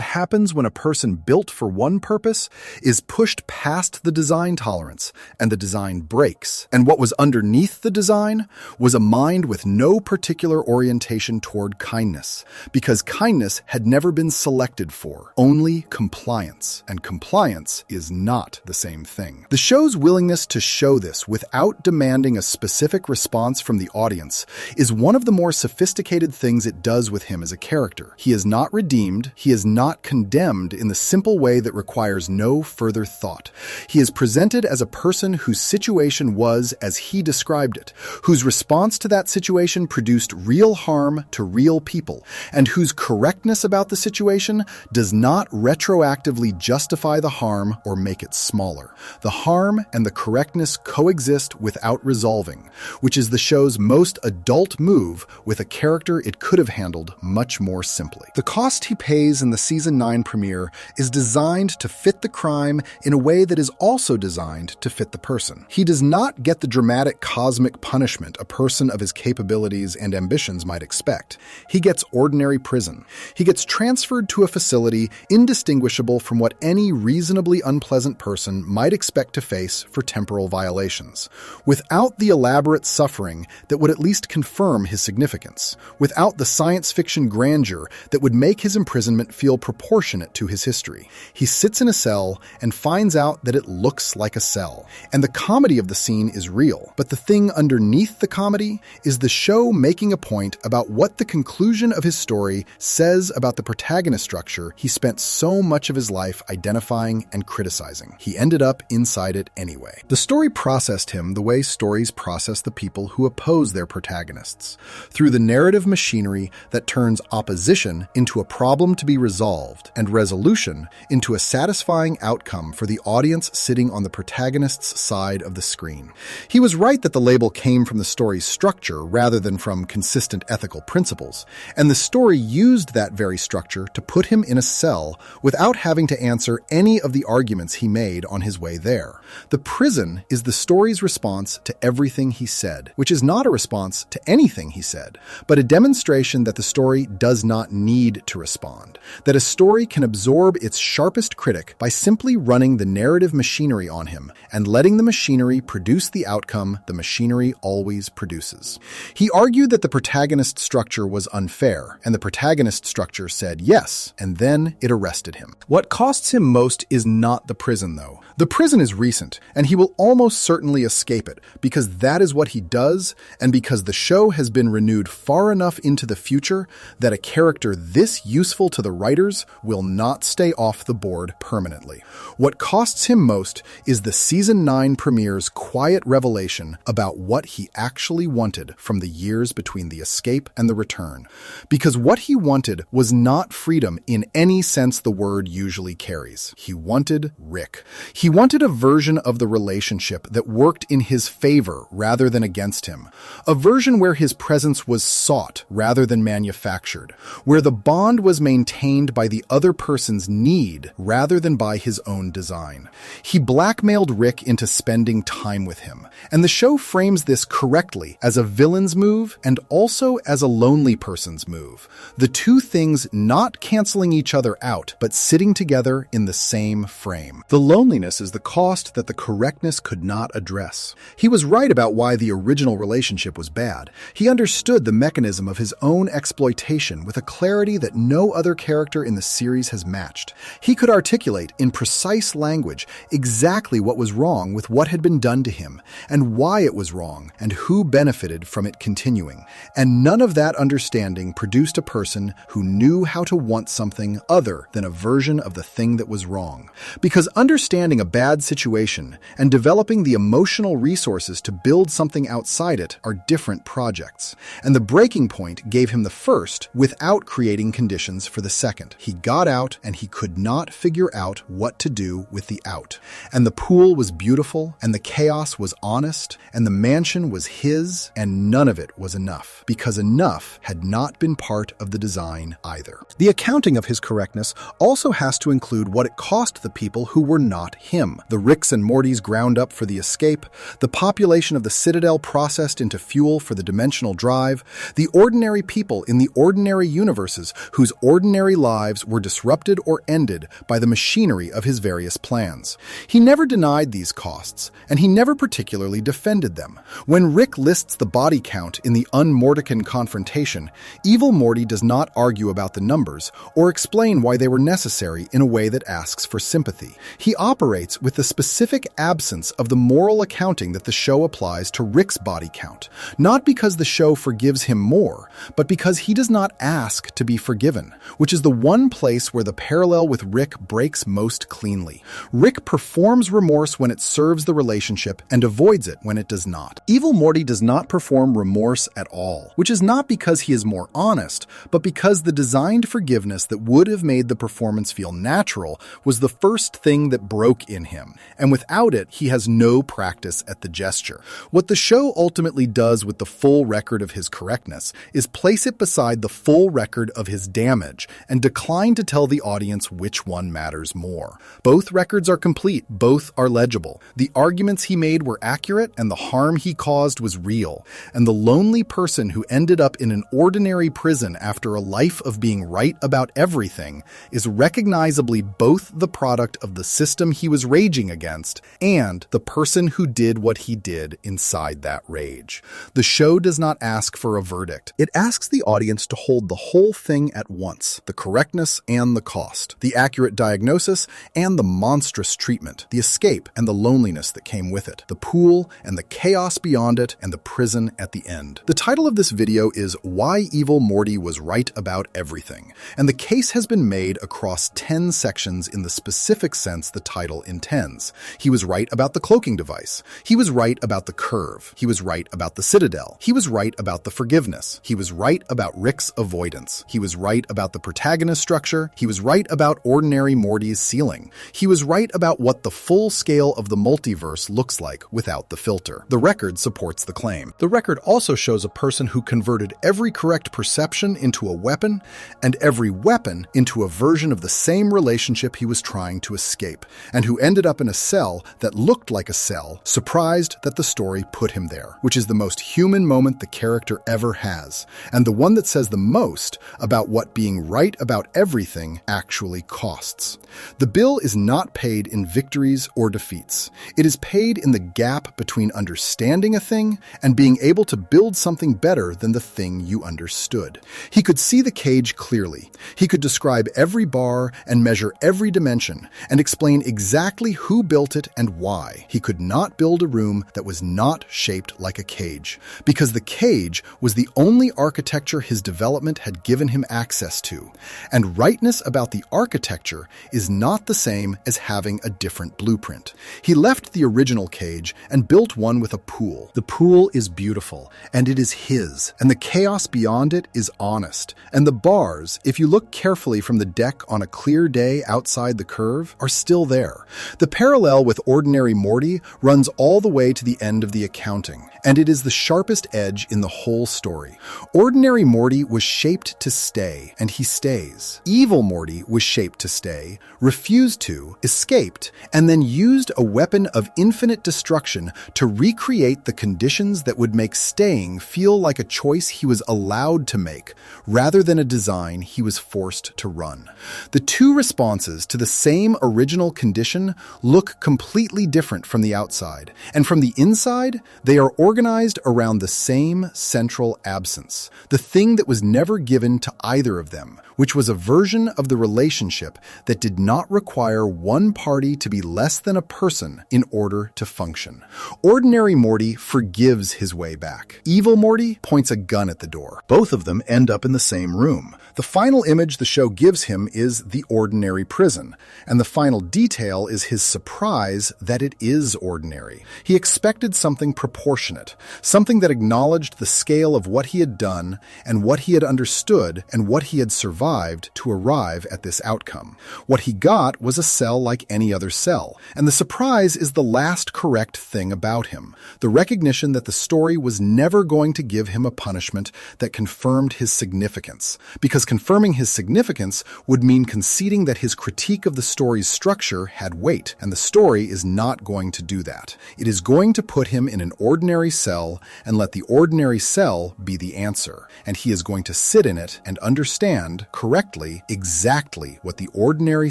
happens when a person built for one purpose is pushed past the design tolerance and the design breaks. And what was underneath the design was a mind with no particular orientation toward kindness, because kindness had never been selected for, only compliance, and compliance is not the same thing. The show's willingness to show this without demanding a specific response from the audience is one of the more sophisticated things it does with him as a character. He is not redeemed, he is not condemned in the simple way that requires no further thought. He is presented as a person whose situation was as he described it, whose response to that situation produced real harm to real people, and whose correctness about the situation does not retroactively justify the harm or make it smaller. The harm and the correctness coexist without resolving, which is the show's most adult move with a character it could have handled much more simply. The cost he pays in the Season 9 premiere is designed to fit the crime in a way that is also designed to fit the person. He does not get the dramatic cosmic punishment a person of his capabilities and ambitions might expect. He gets ordinary prison. He gets transferred to a facility indistinguishable from what any reasonably unpleasant person might expect to face for temporal violations, without the elaborate suffering that would at least confirm his significance, without the science fiction grandeur that would make his imprisonment feel proportionate to his history. He sits in a cell and finds out that it looks like a cell. And the comedy of the scene is real, but the thing underneath the comedy is the show making a point about what the conclusion of his story says about the protagonist structure he spent so much of his life identifying and criticizing. He ended up inside it anyway. The story processed him the way stories process the people who oppose their protagonists, through the narrative machinery that turns opposition into a problem to be resolved and resolution into a satisfying outcome for the audience sitting on the protagonist's side of the screen. He was right that the label came from the story's structure rather than from consistent ethical principles, and the story used that very structure to put him in a cell without having to answer any of the arguments he made on his way there. The prison is the story's response to everything he said, which is not a response to anything he said, but a demonstration that the story does not need to respond, that a story can absorb its sharpest critic by simply running the narrative machinery on him and letting the machinery produce the outcome the machinery always produces. He argued that the protagonist structure was unfair, and the protagonist structure said yes, and then it arrested him. What costs him most is not the prison, though. The prison is recent, and he will almost certainly escape it, because that is what he does, and because the show has been renewed far enough into the future that a character this useful to the writers will not stay off the board permanently. What costs him most is the Season 9 premiere's quiet revelation about what he actually wanted from the years between the escape and the return. Because what he wanted was not freedom in any sense the word usually carries. He wanted Rick. He wanted a version of the relationship that worked in his favor rather than against him. A version where his presence was sought rather than manufactured, where the bond was maintained by the other person's need rather than by his own design. He blackmailed Rick into spending time with him, and the show frames this correctly as a villain's move and also as a lonely person's move. The two things not canceling each other out, but sitting together in the same frame. The loneliness is the cost that the correctness could not address. He was right about why the original relationship was bad. He understood the mechanism of his own exploitation with a clarity that no other character in the series has matched. He could articulate in precise language exactly what was wrong with what had been done to him, and why it was wrong, and who benefited from it continuing. And none of that understanding produced a person who knew how to want something other than a version of the thing that was wrong. wrong. Because understanding a bad situation and developing the emotional resources to build something outside it are different projects. And the breaking point gave him the first without creating conditions for the second. He got out and he could not figure out what to do with the out. And the pool was beautiful, and the chaos was honest, and the mansion was his, and none of it was enough, because enough had not been part of the design either. The accounting of his correctness also has to include what it cost the people who were not him. The Ricks and Mortys ground up for the escape, the population of the Citadel processed into fuel for the dimensional drive, the ordinary people in the ordinary universes whose ordinary lives were disrupted or ended by the machinery of his various plans. He never denied these costs, and he never particularly defended them. When Rick lists the body count in the un-Mortican confrontation, Evil Morty does not argue about the numbers or explain why they were necessary in a way that asks for sympathy. He operates with the specific absence of the moral accounting that the show applies to Rick's body count, not because the show forgives him more, but because he does not ask to be forgiven, which is the one place where the parallel with Rick breaks most cleanly. Rick performs remorse when it serves the relationship and avoids it when it does not. Evil Morty does not perform remorse at all, which is not because he is more honest, but because the designed forgiveness that would have made the performance feel natural was the first thing that broke in him, and without it, he has no practice at the gesture. What the show ultimately does with the full record of his correctness is place it beside the full record of his damage and decline to tell the audience which one matters more. Both records are complete, both are legible. The arguments he made were accurate, and the harm he caused was real. And the lonely person who ended up in an ordinary prison after a life of being right about everything is recognizably both the product of the system he was raging against and the person who did what he did inside that rage. The show does not ask for a verdict. It asks the audience to hold the whole thing at once, the correctness and the cost, the accurate diagnosis and the monstrous treatment, the escape and the loneliness that came with it, the pool and the chaos beyond it, and the prison at the end. The title of this video is Why Evil Morty Was Right About Everything, and the case has been made across 10 sections in the specific sense the title intends. He was right about the cloaking device. He was right about the curve. He was right about the Citadel. He was right about the forgiveness. He was right about Rick's avoidance. He was right about the protagonist structure. He was right about ordinary Morty's ceiling. He was right about what the full scale of the multiverse looks like without the filter. The record supports the claim. The record also shows a person who converted every correct perception into a weapon and every weapon into a version of the same relationship he was trying to escape, and who ended up in a cell that looked like a cell, surprised that the story put him there, which is the most human moment the character ever has, and the one that says the most about what being right about everything actually costs. The bill is not paid in victories or defeats. It is paid in the gap between understanding a thing and being able to build something better than the thing you understood. He could see the cage clearly. He could describe every bar and measure every dimension and explain exactly who built it and why. He could not build a room that was not shaped like a cage, because the cage was the only architecture his development had given him access to. And rightness about the architecture is not the same as having a different blueprint. He left the original cage and built one with a pool. The pool is beautiful, and it is his, and the chaos beyond it is honest. And the bars, if you look carefully from the deck on a clear day outside the curve, are still there. The parallel with ordinary Morty runs all the way to the end of the accounting, and it is the sharpest edge in the whole story. Ordinary Morty was shaped to stay, and he stays. Evil Morty was shaped to stay, refused to, escaped, and then used a weapon of infinite destruction to recreate the conditions that would make staying feel like a choice he was allowed to make, rather than a design he was forced to run. The two responses to the same original condition look completely different from the outside, and from the inside, they are organized around the same central absence, the thing that was never given to either of them, which was a version of the relationship that did not require one party to be less than a person in order to function. Ordinary Morty forgives his way back. Evil Morty points a gun at the door. Both of them end up in the same room. The final image the show gives him is the ordinary prison, again. And the final detail is his surprise that it is ordinary. He expected something proportionate, something that acknowledged the scale of what he had done and what he had understood and what he had survived to arrive at this outcome. What he got was a cell like any other cell, and the surprise is the last correct thing about him, the recognition that the story was never going to give him a punishment that confirmed his significance, because confirming his significance would mean conceding that his critique of the story's structure had weight, and the story is not going to do that. It is going to put him in an ordinary cell and let the ordinary cell be the answer, and he is going to sit in it and understand correctly exactly what the ordinary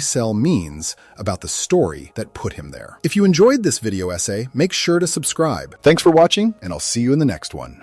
cell means about the story that put him there. If you enjoyed this video essay, make sure to subscribe. Thanks for watching, and I'll see you in the next one.